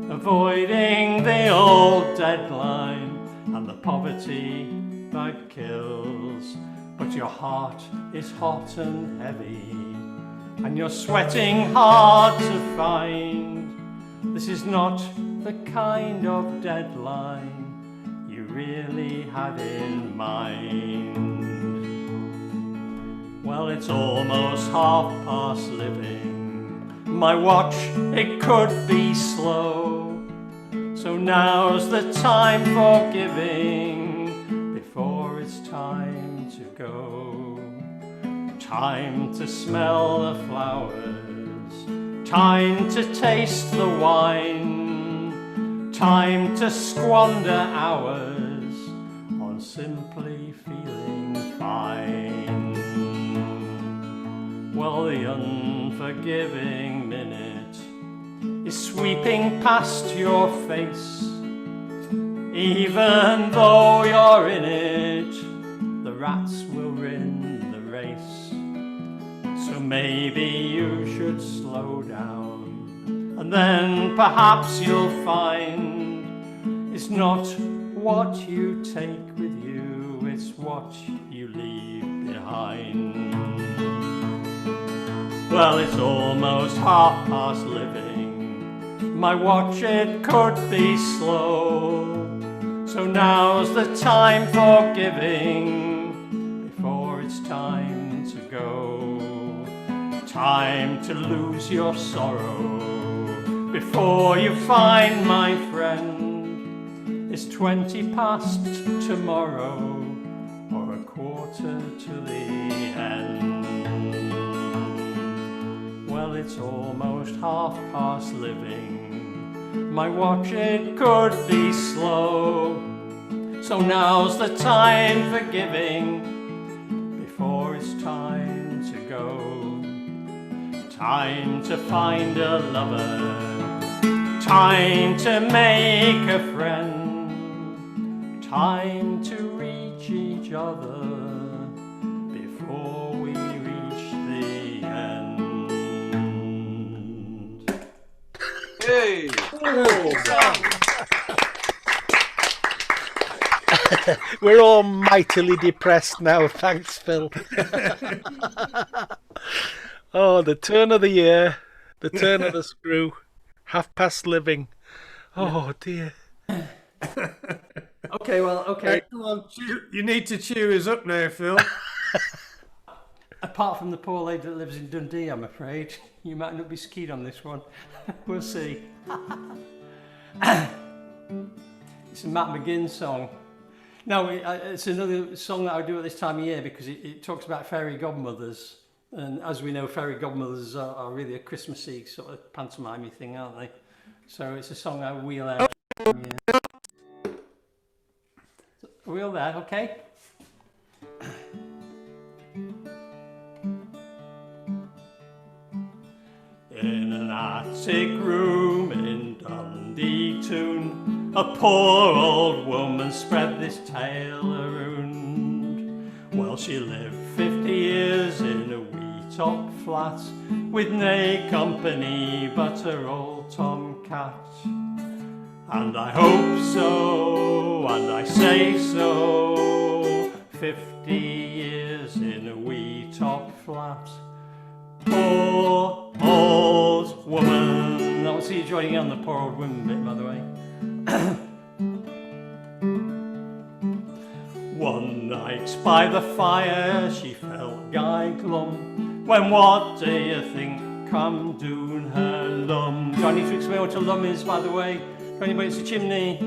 avoiding the old deadline and the poverty that kills. But your heart is hot and heavy, and you're sweating hard to find. This is not the kind of deadline you really had in mind. Well, it's almost 1:30 living, my watch, it could be slow. So now's the time for giving, before it's time to go. Time to smell the flowers, time to taste the wine, time to squander hours on simply feeling fine. Well, the unforgiving minute is sweeping past your face. Even though you're in it, the rats will win the race. So maybe you should slow down, and then perhaps you'll find it's not what you take with you, it's what you leave behind. Well, it's almost 1:30 living, my watch, it could be slow. So now's the time for giving, before it's time to go. Time to lose your sorrow, before you find my friend. It's 20 past tomorrow, or a quarter to the end. Well, it's almost 1:30 living, my watch, it could be slow. So now's the time for giving, before it's time to go. Time to find a lover, time to make a friend, time to reach each other, before we reach the end. Hey! We're all mightily depressed now, thanks, Phil. Oh, the turn of the year, the turn of the screw, 1:30 living. Oh dear. Okay, well, okay. Come on, you need to cheer us up now, Phil. Apart from the poor lady that lives in Dundee, I'm afraid. You might not be skied on this one. We'll see. It's a Matt McGinn song. No, it's another song that I do at this time of year because it talks about fairy godmothers. And as we know, fairy godmothers are really a Christmassy sort of pantomime thing, aren't they? So it's a song I wheel out. Yeah. Wheel there, okay? In an attic room in Dundee Town, a poor old woman spread this tale around. Well, she lived 50 years in a wee top flat, with nae company but her old tomcat. And I hope so, and I say so, 50 years in a wee top flat. Poor old woman. I will see you joining in on the poor old woman bit, by the way. One night by the fire she felt guy glum, when what do you think come doon her lum? Do I need to explain what a lum is, by the way? For anybody, it's a chimney.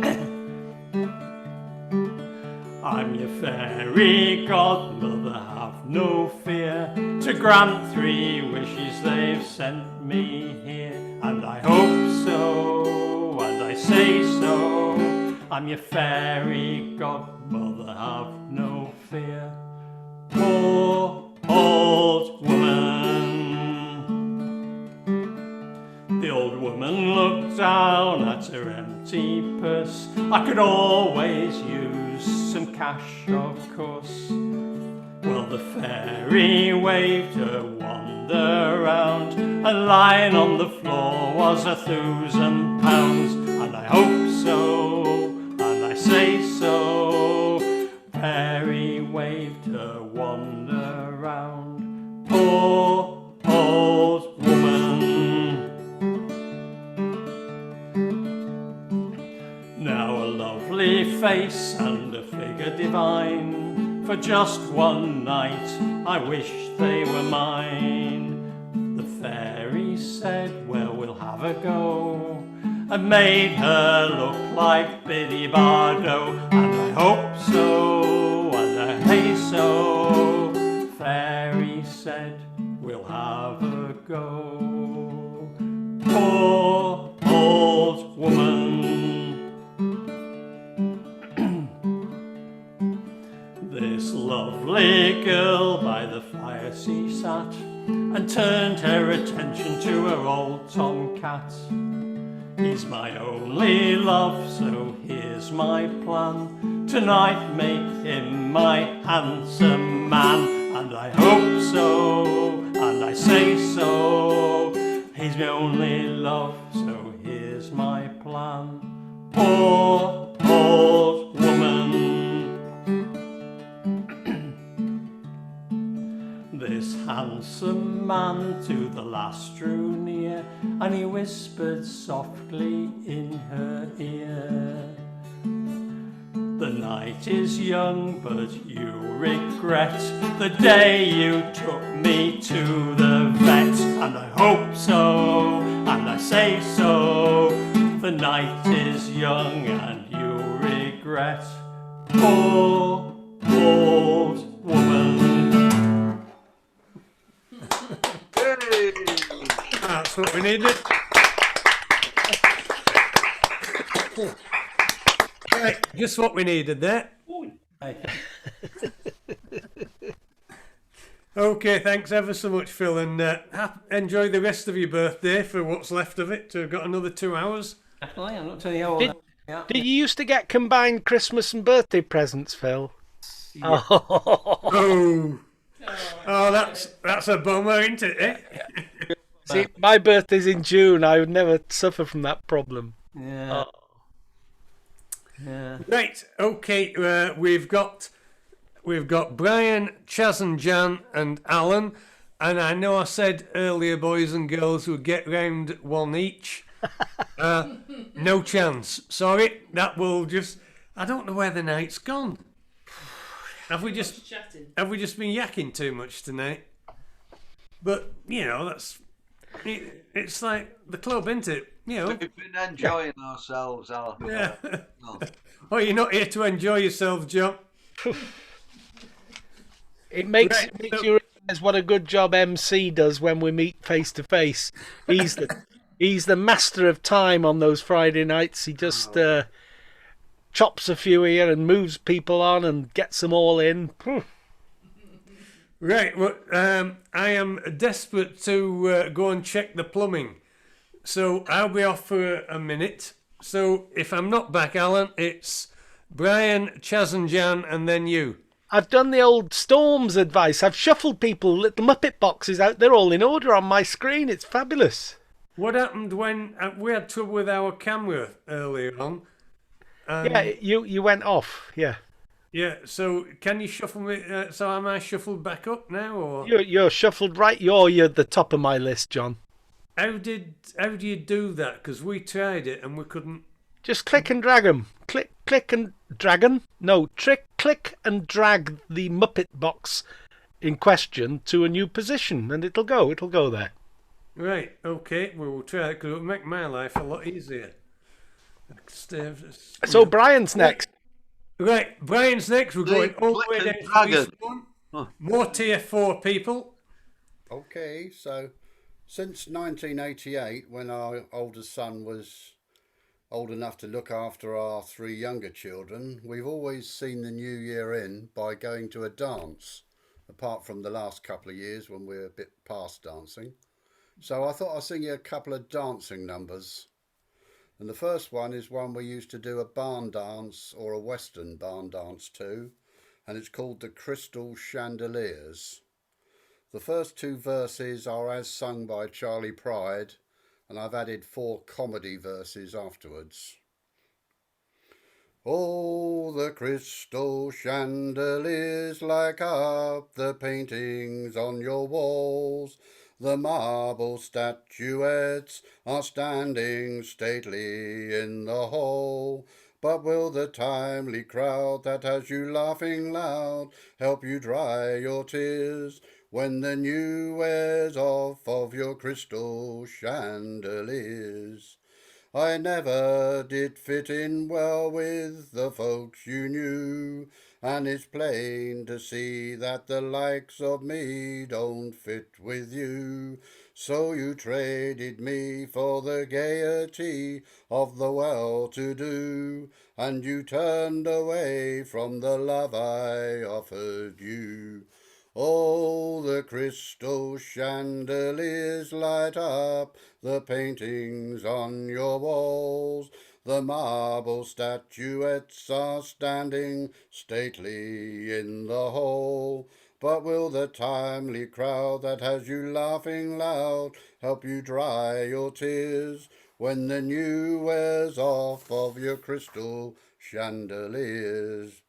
I'm your fairy godmother, have no fear, to grant 3 wishes they've sent me here. And I hope so, and I say so, I'm your fairy godmother, have no fear. Poor old woman. The old woman looked down at her empty purse. I could always use some cash, of course. Well, the fairy waved her wand around, and lying on the floor was £1,000. And I hope so, and I say so, fairy waved her wand around. Poor old woman. Now a lovely face and a figure divine, for just one night I wish they were mine. The fairy said, well, we'll have a go, and made her look like Biddy Bardo. And I hope so, and I hey so, fairy said, we'll have a go. Poor old woman. This lovely girl by the fire she sat, and turned her attention to her old tomcat. He's my only love, so here's my plan, tonight make him my handsome man. And I hope so, and I say so, he's my only love, so here's my plan. Poor old woman. This handsome man to the last drew near, and he whispered softly in her ear. The night is young, but you regret the day you took me to the vet. And I hope so, and I say so, the night is young and you regret. Poor old woman. That's what we needed. Right, just what we needed there. Okay, thanks ever so much, Phil, and enjoy the rest of your birthday for what's left of it. We've got another 2 hours. Definitely, I'm not telling you how old I am. Yeah. Did you used to get combined Christmas and birthday presents, Phil? Yeah. Oh, that's a bummer, isn't it? Eh? See, my birthday's in June. I would never suffer from that problem. Yeah. Yeah. Right. Okay. We've got Brian, Chaz, and Jan, and Alan. And I know I said earlier, boys and girls would get round one each. No chance. Sorry. That will just. I don't know where the night's gone. Have we just been yakking too much tonight? But you know, it's like the club, isn't it? You know, we've been enjoying ourselves. Yeah. Oh, you're not here to enjoy yourself, John. It makes, Right, it makes you realise what a good job MC does when we meet face to face. He's the master of time on those Friday nights. He just chops a few here and moves people on and gets them all in. Right, well, I am desperate to go and check the plumbing. So I'll be off for a minute. So if I'm not back, Alan, it's Brian, Chaz and Jan, and then you. I've done the old Storms advice. I've shuffled people, little Muppet boxes out. They're all in order on my screen. It's fabulous. What happened when we had trouble with our camera earlier on? Yeah, you went off. Yeah. Yeah. So can you shuffle me? So am I shuffled back up now, or You're shuffled right. You're the top of my list, John. how do you do that? Because we tried it and we couldn't. Just click and drag them. Click and drag them. No, click and drag the Muppet box in question to a new position, and it'll go there. Right. Okay. We will try it because it'll make my life a lot easier. So Brian's next. Right, Brian's next. We're going all the way down to Dragon. Eastbourne. More tier 4 people. Okay, so since 1988, when our oldest son was old enough to look after our 3 younger children, we've always seen the new year in by going to a dance, apart from the last couple of years when we're a bit past dancing. So I thought I'd sing you a couple of dancing numbers. And the first one is one we used to do a barn dance or a western barn dance to, and it's called the Crystal Chandeliers. The first 2 verses are as sung by Charlie Pride, and I've added 4 comedy verses afterwards. All the crystal chandeliers light up the paintings on your walls. The marble statuettes are standing stately in the hall. But will the timely crowd that has you laughing loud help you dry your tears when the new wears off of your crystal chandeliers? I never did fit in well with the folks you knew, and it's plain to see that the likes of me don't fit with you. So you traded me for the gaiety of the well-to-do, and you turned away from the love I offered you. All the crystal chandeliers light up the paintings on your walls. The marble statuettes are standing stately in the hall. But will the timely crowd that has you laughing loud help you dry your tears when the new wears off of your crystal chandeliers?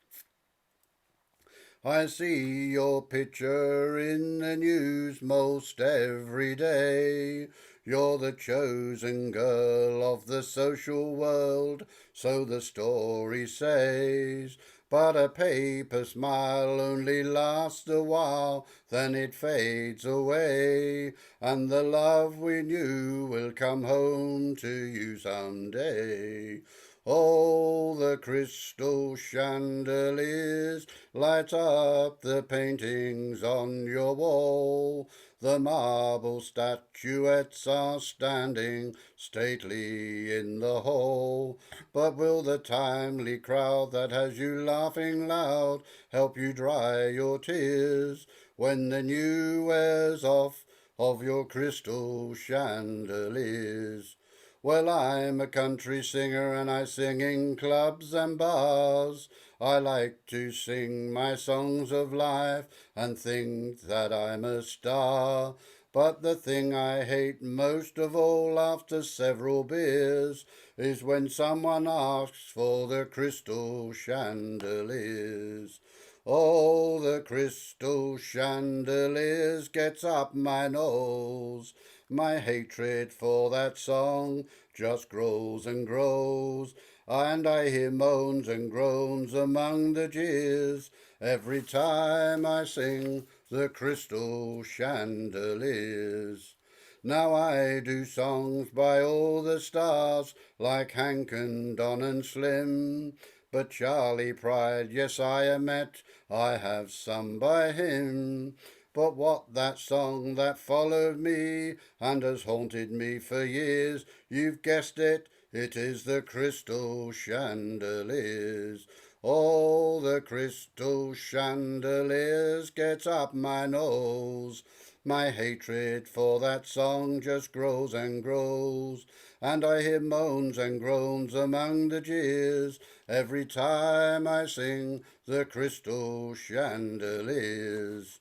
I see your picture in the news most every day. You're the chosen girl of the social world, so the story says. But a paper smile only lasts a while, then it fades away, and the love we knew will come home to you someday. All the crystal chandeliers light up the paintings on your wall. The marble statuettes are standing stately in the hall. But will the timely crowd that has you laughing loud help you dry your tears when the new wears off of your crystal chandeliers? Well, I'm a country singer and I sing in clubs and bars. I like to sing my songs of life and think that I'm a star. But the thing I hate most of all after several beers is when someone asks for the crystal chandeliers. Oh, the crystal chandeliers gets up my nose. My hatred for that song just grows and grows, and I hear moans and groans among the jeers every time I sing the crystal chandeliers. Now I do songs by all the stars like Hank and Don and Slim, but Charlie Pride, yes, I admit I have sung by him. But what that song that followed me and has haunted me for years, you've guessed it, it is the Crystal Chandeliers. All the crystal chandeliers get up my nose. My hatred for that song just grows and grows, and I hear moans and groans among the jeers every time I sing the Crystal Chandeliers.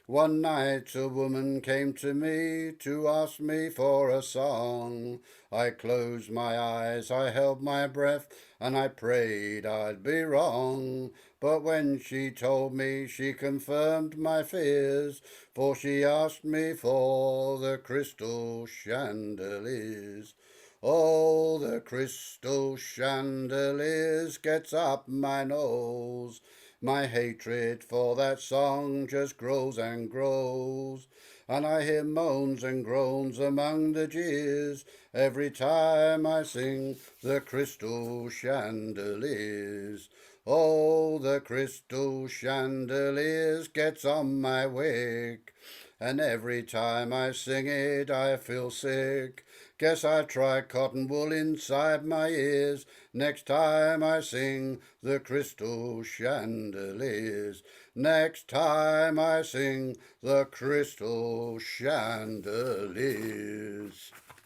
One night a woman came to me to ask me for a song. I closed my eyes, I held my breath, and I prayed I'd be wrong. But when she told me, she confirmed my fears, for she asked me for the Crystal Chandeliers. Oh, the Crystal Chandeliers gets up my nose. My hatred for that song just grows and grows, and I hear moans and groans among the jeers every time I sing the Crystal Chandeliers. Oh, the Crystal Chandeliers gets on my wick, and every time I sing it I feel sick. Guess I try cotton wool inside my ears next time I sing the Crystal Chandeliers. Next time I sing the Crystal Chandeliers.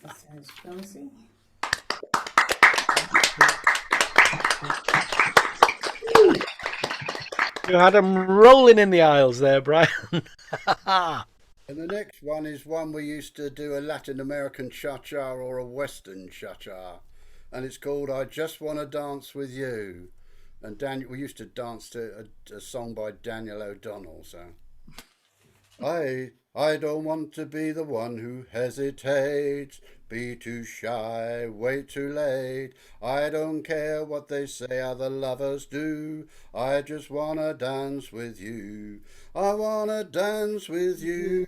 That sounds promising. You had them rolling in the aisles there, Brian. And the next one is one we used to do, a Latin American cha-cha or a Western cha-cha. And it's called I Just Want to Dance With You. And we used to dance to a song by Daniel O'Donnell. So I don't want to be the one who hesitates, be too shy, wait too late. I don't care what they say other lovers do. I just wanna dance with you. I wanna dance with you,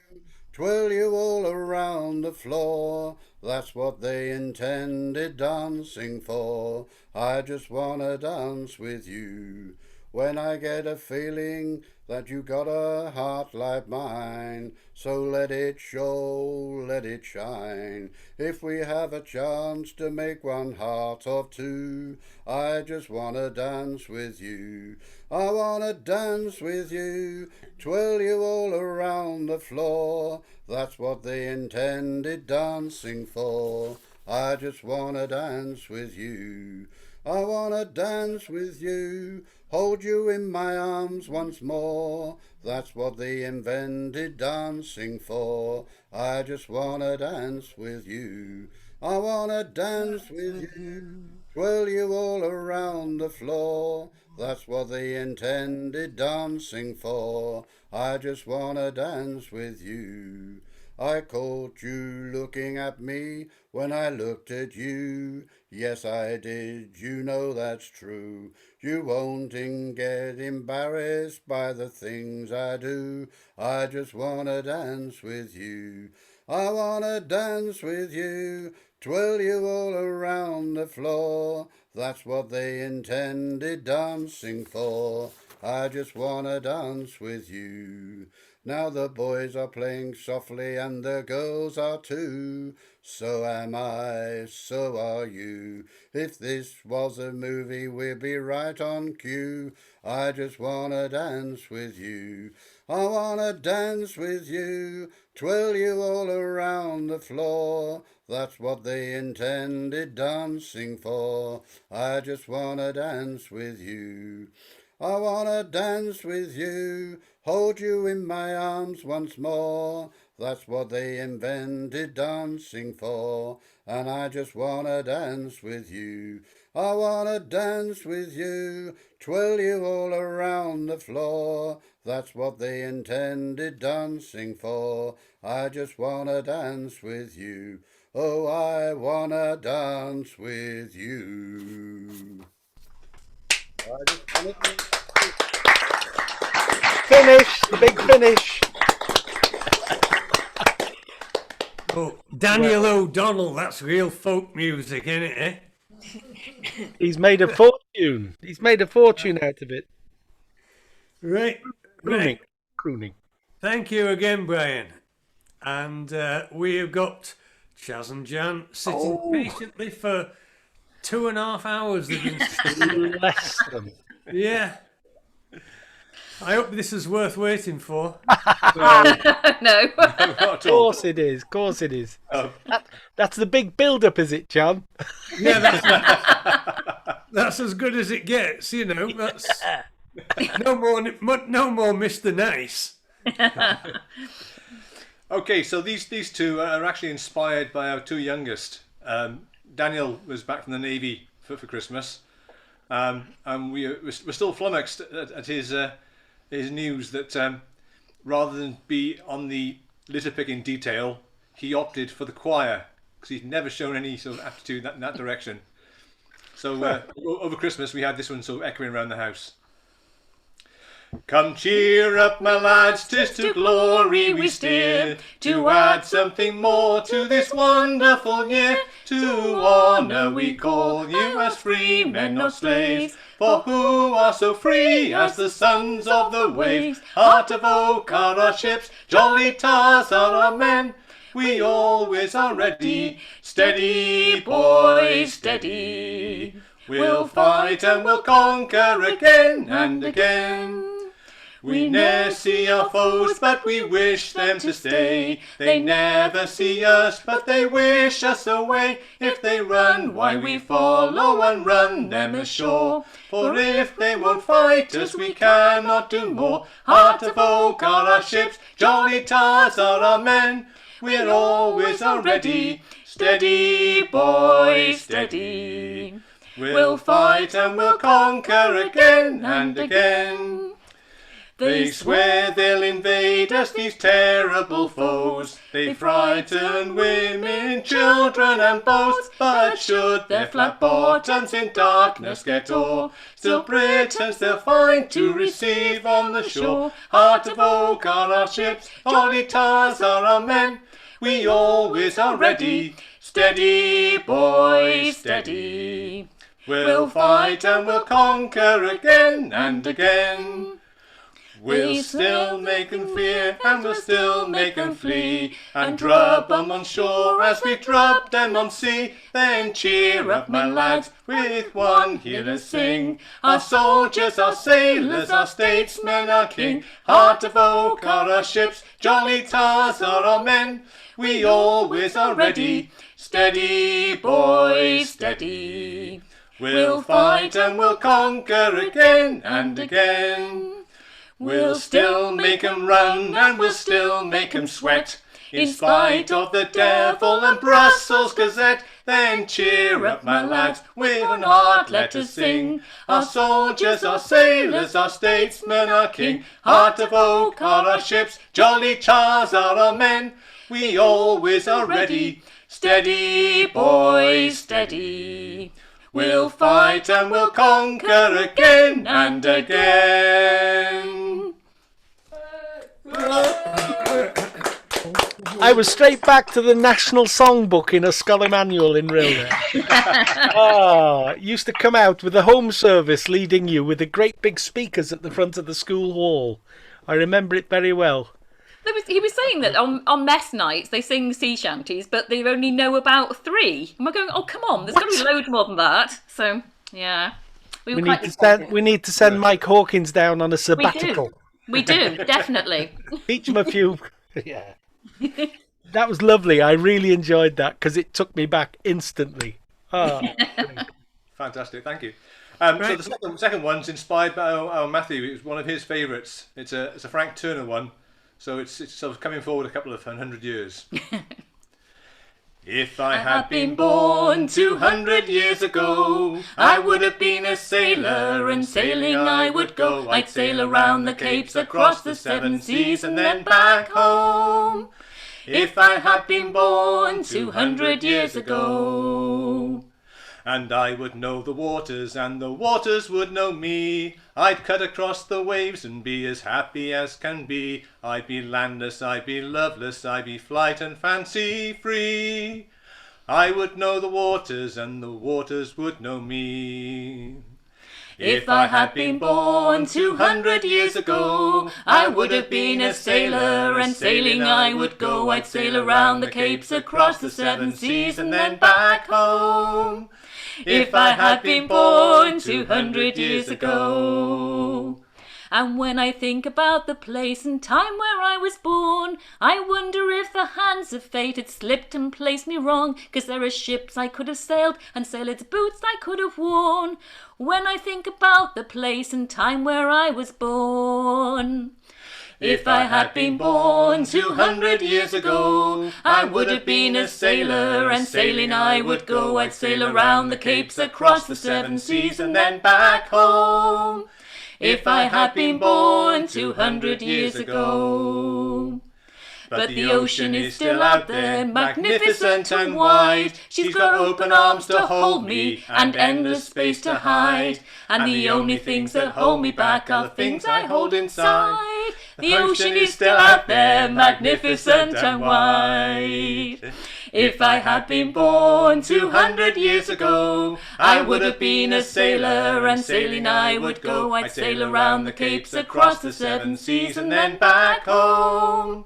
twirl you all around the floor. That's what they intended dancing for. I just wanna dance with you. When I get a feeling that you got a heart like mine, so let it show, let it shine. If we have a chance to make one heart of two, I just wanna dance with you. I wanna dance with you, twirl you all around the floor. That's what they intended dancing for. I just wanna dance with you. I wanna dance with you, hold you in my arms once more. That's what they invented dancing for. I just wanna dance with you. I wanna dance with you, twirl you all around the floor. That's what they intended dancing for. I just wanna dance with you. I caught you looking at me when I looked at you. Yes, I did, you know that's true. You won't get embarrassed by the things I do. I just wanna dance with you. I wanna dance with you, twirl you all around the floor. That's what they intended dancing for. I just wanna dance with you. Now the boys are playing softly and the girls are too. So am I, so are you. If this was a movie, we'd be right on cue. I just wanna dance with you. I wanna dance with you, twirl you all around the floor. That's what they intended dancing for. I just wanna dance with you. I wanna dance with you, hold you in my arms once more. That's what they invented dancing for. And I just wanna dance with you. I wanna dance with you, twirl you all around the floor. That's what they intended dancing for. I just wanna dance with you. Oh, I wanna dance with you. Finish, the big finish. Oh, Daniel O'Donnell, that's real folk music, isn't it, eh? He's made a fortune. He's made a fortune out of it. Right. Crooning. Crooning. Thank you again, Brian. And we have got Chaz and Jan sitting patiently for 2.5 hours. They've been Bless them. Yeah. I hope this is worth waiting for. No. Of course it is. Of course it is. That's the big build-up, is it, John? Yeah, that's as good as it gets. You know, that's no more Mr. Nice. Okay, so these two are actually inspired by our two youngest. Daniel was back from the Navy for Christmas, and we're still flummoxed at his news that rather than be on the litter picking detail, he opted for the choir because he's never shown any sort of aptitude in that direction. So over Christmas we had this one sort of echoing around the house. Come cheer up, my lads, 'tis to glory we steer, to add something more to this wonderful year. To honour we call you as free men, not slaves, for who are so free as the sons of the waves? Heart of oak are our ships, jolly tars are our men. We always are ready, steady boys, steady. We'll fight and we'll conquer again and again. We ne'er see our foes, but we wish them to stay. They never see us, but they wish us away. If they run, why we follow and run them ashore. For if they won't fight us, we cannot do more. Heart of oak are our ships, jolly tars are our men. We're always are ready, steady boys, steady. We'll fight and we'll conquer again and again. They swear they'll invade us, these terrible foes. They frighten women, children and boats. But should their flat bottoms in darkness get o'er, still Britons they'll find to receive on the shore. Heart of oak are our ships, jolly tars are our men. We always are ready, steady boys, steady. We'll fight and we'll conquer again and again. We'll still make 'em fear, and we'll still make 'em flee, and drub 'em on shore as we drub them on sea. Then cheer up, my lads, with one hear us sing. Our soldiers, our sailors, our statesmen, our king. Heart of oak are our ships, jolly tars are our men. We always are ready, steady boys, steady. We'll fight and we'll conquer again and again. We'll still make 'em run and we'll still make 'em sweat, in spite of the devil and Brussels Gazette. Then cheer up, my lads, with one heart let us sing. Our soldiers, our sailors, our statesmen, our king. Heart of oak are our ships, jolly tars are our men. We always are ready, steady boys, steady. We'll fight and we'll conquer again and again. I was straight back to the National Songbook in a Scholar Manual in Rilder. It used to come out with the home service leading you with the great big speakers at the front of the school hall. I remember it very well. He was saying that on mess nights they sing sea shanties, but they only know about 3. And we're going, oh come on, there's got to be loads more than that. So yeah, we need to send Mike Hawkins down on a sabbatical. We do definitely. Teach him a few. Yeah, that was lovely. I really enjoyed that because it took me back instantly. Fantastic, thank you. So the second one's inspired by our Matthew. It was one of his favourites. It's a Frank Turner one. So it's sort of coming forward a couple of 100 years. If I had been born 200 years ago, I would have been a sailor, and sailing I would go. I'd sail around the capes, across the 7 seas, and then back home. If I had been born 200 years ago. And I would know the waters, and the waters would know me. I'd cut across the waves and be as happy as can be. I'd be landless, I'd be loveless, I'd be flight and fancy free. I would know the waters and the waters would know me. If I had been born 200 years ago, I would have been a sailor, and sailing I would go. I'd sail around the capes, across the 7 seas, and then back home. If I had been born 200 years ago. And when I think about the place and time where I was born, I wonder if the hands of fate had slipped and placed me wrong, 'cause there are ships I could have sailed and sailor's boots I could have worn. When I think about the place and time where I was born. If I had been born 200 years ago, I would have been a sailor, and sailing I would go. I'd sail around the capes, across the 7 seas, and then back home. If I had been born 200 years ago. But the ocean is still out there, magnificent and wide. She's got open arms to hold me, and endless space to hide. And the only things that hold me back are the things I hold inside. The ocean is still out there, magnificent and wide. If I had been born 200 years ago, I would have been a sailor, and sailing I would go. I'd sail around the capes, across the 7 seas, and then back home.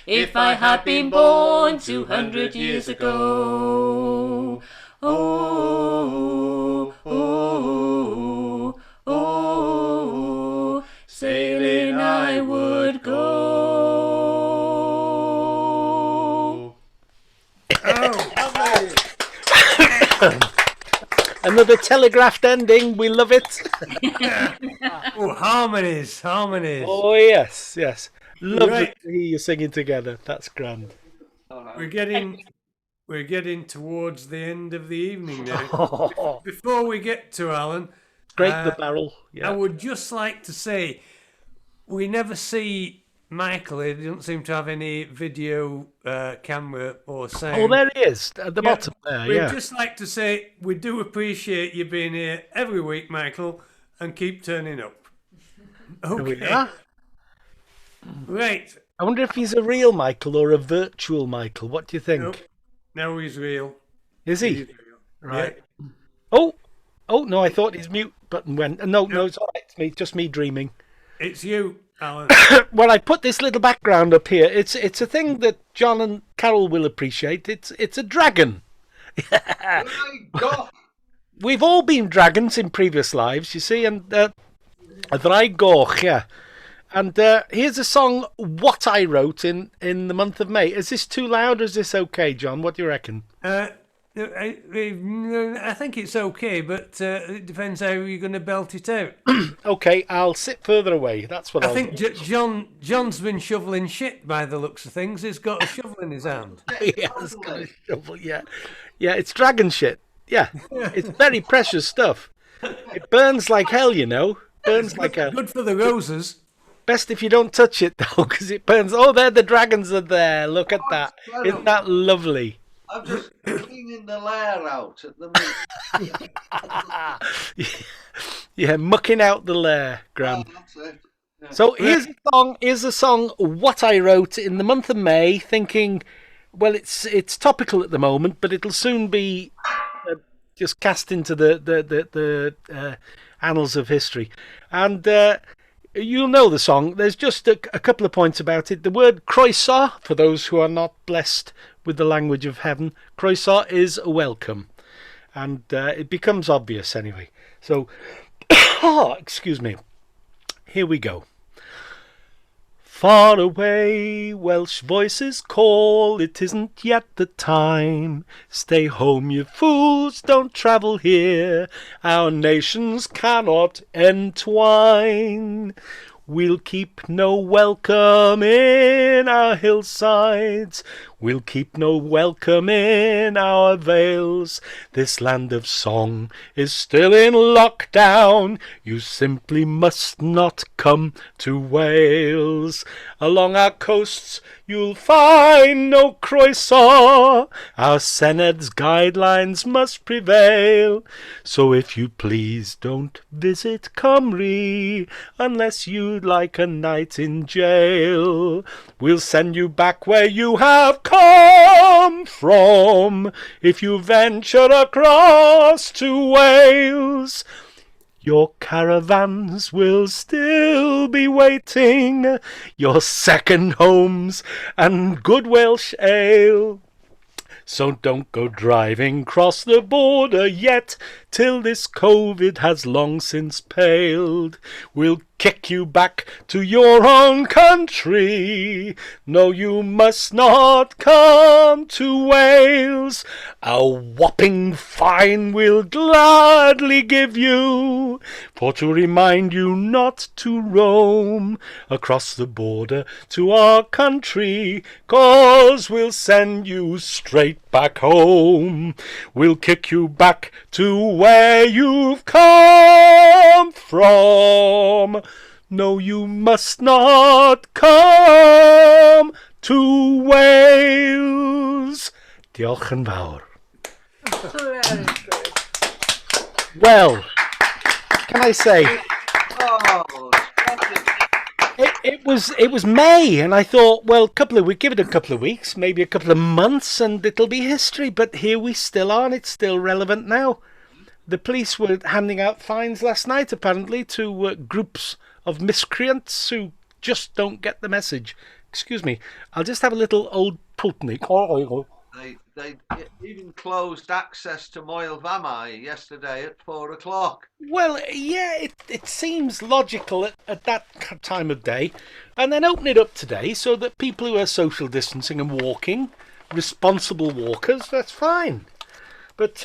If I had been born 200 years ago. Oh, oh, oh, oh, sailing I would go. Another telegraphed ending. We love it. Oh, harmonies. Oh, yes. Lovely Right. to hear you singing together. That's grand. We're getting towards the end of the evening now. Before we get to Alan, Break the barrel. Yeah. I would just like to say we never see Michael. He doesn't seem to have any video camera or sound. Oh, there he is at the bottom there. We'd Yeah. just like to say we do appreciate you being here every week, Michael, and keep turning up. There we Okay. are. Right. I wonder if he's a real Michael or a virtual Michael. What do you think? Nope. No, he's real. Is he? He's real. Right. Yeah. Oh no! I thought his mute button went. No, it's all right. It's me. Just me dreaming. It's you, Alan. Well, I put this little background up here. It's a thing that John and Carol will appreciate. It's a dragon. We've all been dragons in previous lives, you see, and a Ddraig Goch, yeah. And here's a song what I wrote in the month of May. Is this too loud or is this okay, John? What do you reckon? I think it's okay, but it depends how you're going to belt it out. Okay, I'll sit further away. That's what I I'll think do. John's been shoveling shit by the looks of things. He's got a shovel in his hand. Yeah, it's got a shovel, yeah. Yeah, it's dragon shit. Yeah, it's very precious stuff. It burns like hell, you know. Burns like hell. Good for the roses. Best if you don't touch it, though, because it burns. Oh, there, the dragons are there. Look at that. Isn't that lovely? I'm just cleaning the lair out at the minute. Yeah, mucking out the lair, Graham. That's it. Yeah. So here's a song what I wrote in the month of May, thinking, well, it's topical at the moment, but it'll soon be just cast into the annals of history. And you'll know the song. There's just a couple of points about it. The word croeso, for those who are not blessed with the language of heaven, croeso is a welcome. And it becomes obvious anyway. So, excuse me. Here we go. Far away, Welsh voices call, it isn't yet the time. Stay home, you fools, don't travel here. Our nations cannot entwine. We'll keep no welcome in our hillsides. We'll keep no welcome in our vales. This land of song is still in lockdown. You simply must not come to Wales. Along our coasts you'll find no croeso. Our Sened's guidelines must prevail. So if you please don't visit Cymru unless you'd like a night in jail. We'll send you back where you have come come from. If you venture across to Wales, your caravans will still be waiting, your second homes and good Welsh ale. So don't go driving across the border yet, till this COVID has long since paled. We'll kick you back to your own country. No, you must not come to Wales. A whopping fine we'll gladly give you, for to remind you not to roam across the border to our country, 'cause we'll send you straight back home. We'll kick you back to where you've come from. No, you must not come to Wales. Diolch yn fawr. Well, can I say, it was May, and I thought, well, give it a couple of weeks, maybe a couple of months, and it'll be history. But here we still are, and it's still relevant now. The police were handing out fines last night, apparently, to groups of miscreants who just don't get the message. Excuse me, I'll just have a little old putnik. They even closed access to Moyle Vamai yesterday at 4 o'clock. Well, yeah, it seems logical at that time of day. And then open it up today so that people who are social distancing and walking, responsible walkers, that's fine. But,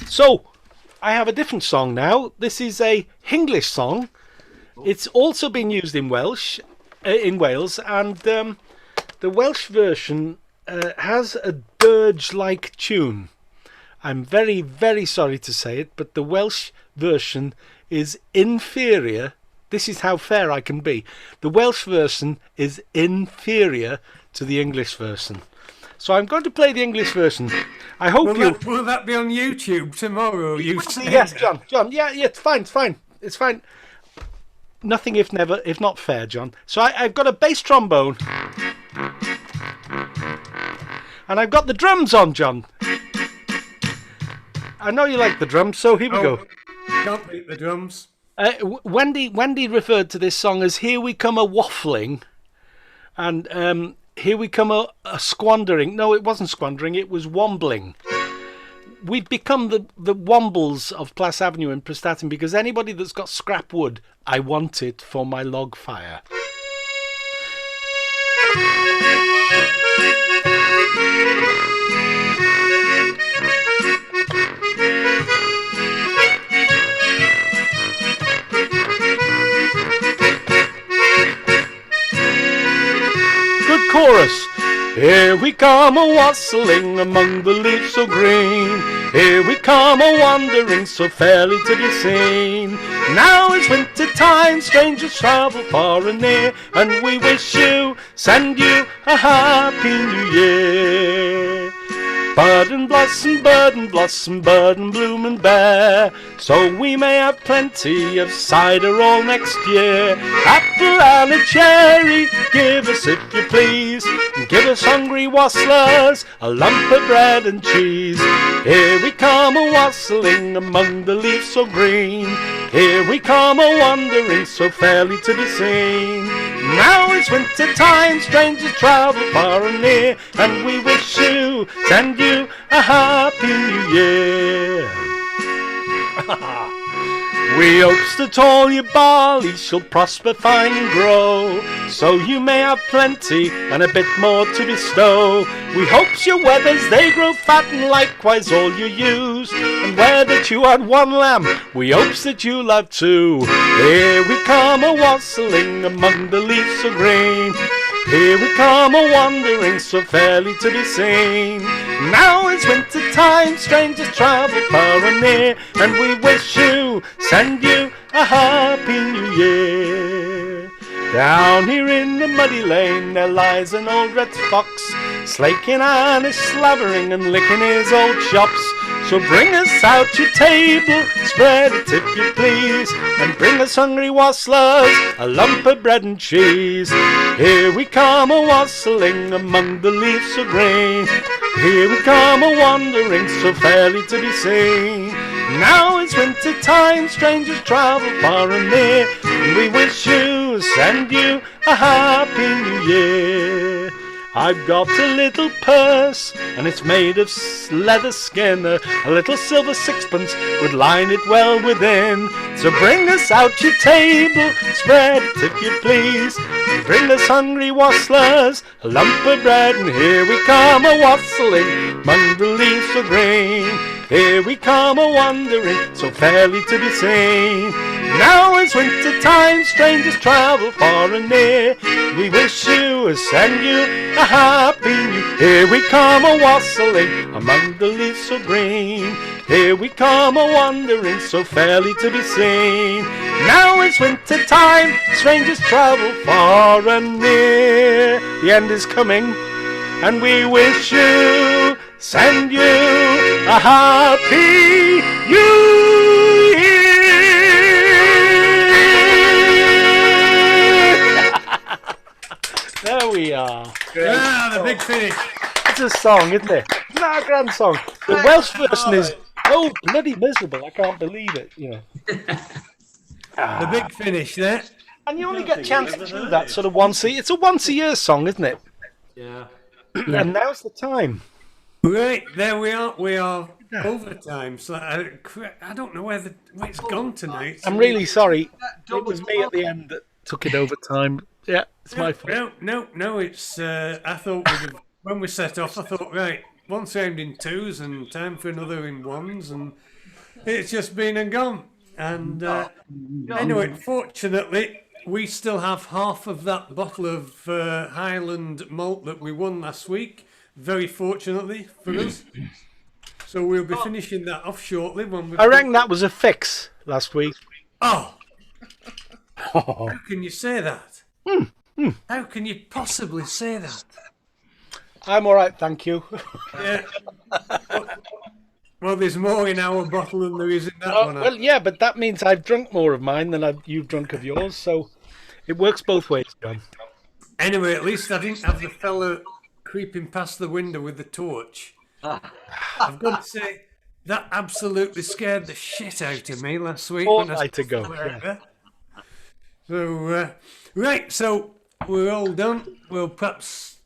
so, I have a different song now. This is a Hinglish song. It's also been used in Welsh, in Wales, and the Welsh version has a dirge-like tune. I'm very, very sorry to say it, but the Welsh version is inferior. This is how fair I can be. The Welsh version is inferior to the English version. So I'm going to play the English version. I hope Will that be on YouTube tomorrow? Yes, John. Yeah, it's fine. It's fine. Nothing if not fair, John. So I've got a bass trombone. And I've got the drums on, John. I know you like the drums, so here we go. Can't beat the drums. Wendy referred to this song as "Here We Come a Waffling," and "Here We Come a Squandering." No, it wasn't squandering; it was wombling. We've become the wombles of Plas Avenue in Prestatyn because anybody that's got scrap wood, I want it for my log fire. Good chorus. Here we come a-wassailing among the leaves so green. Here we come a-wandering so fairly to be seen. Now it's winter time, strangers travel far and near, and we send you a happy new year. Bud and blossom, bud and bloom and bear, so we may have plenty of cider all next year. Apple and a cherry, give us if you please, and give us hungry wasslers a lump of bread and cheese. Here we come a-wassailing among the leaves so green. Here we come a-wandering so fairly to be seen. Now it's winter time, strangers travel far and near, and we send you a happy new year. We hopes that all your barley shall prosper fine and grow, so you may have plenty and a bit more to bestow. We hopes your wethers they grow fat and likewise all your ewes, and where that you had one lamb, we hopes that you'll have two. Here we come a-wassailing among the leaves so green. Here we come a-wandering so fairly to be seen. Now it's winter time, strangers travel far and near, and we send you a happy new year. Down here in the muddy lane there lies an old red fox, slaking and is slavering and licking his old chops. So bring us out your table, spread it if you please, and bring us hungry wasslers a lump of bread and cheese. Here we come a-wassling among the leaves of grain. Here we come a-wandering so fairly to be seen. Now it's winter time, strangers travel far and near, and we wish you, send you a happy new year. I've got a little purse, and it's made of leather skin. A little silver sixpence would line it well within. So bring us out your table, spread it if you please, and bring us hungry wasslers a lump of bread. And here we come a-wassling among the leaves of grain. Here we come a-wandering so fairly to be seen. Now it's winter time, strangers travel far and near. We wish you, send you a happy new. Here we come a-wassling among the leaves of green. Here we come a-wandering so fairly to be seen. Now it's winter time, strangers travel far and near. The end is coming, and we wish you, send you a happy new year. There we are. Ah, the big finish. It's a song, isn't it? It's not a grand song. The Welsh version is so bloody miserable. I can't believe it. You know. The big finish there. And you only get a chance to do that sort of once a. It's a once a year song, isn't it? Yeah. And now's the time. Right, there we are. We are overtime. So I don't know where it's gone tonight. I'm really sorry. It was me at the end that took it over time. Yeah, it's my fault. No. It's. I thought when we set off, I thought, right, one sound in twos and time for another in ones, and it's just been and gone. And anyway, fortunately, we still have half of that bottle of Highland malt that we won last week. Very fortunately for us. So we'll be finishing that off shortly. I reckon that was a fix last week. Oh! How can you say that? How can you possibly say that? I'm all right, thank you. Yeah. Well, there's more in our bottle than there is in that one. Well, yeah, but that means I've drunk more of mine than you've drunk of yours, so it works both ways, John. Anyway, at least I didn't have the fella creeping past the window with the torch. I've got to say, that absolutely scared the shit out of me last week. Fortnight ago. Yeah. So, right, so we're all done. Well, perhaps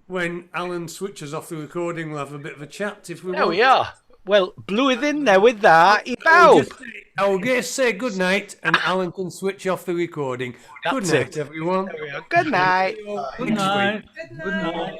when Alan switches off the recording, we'll have a bit of a chat if we want. There we are. Well, blew it in there with that. I'll just say good night, and Alan can switch off the recording. Good night, everyone. Good night. Good night. Good night.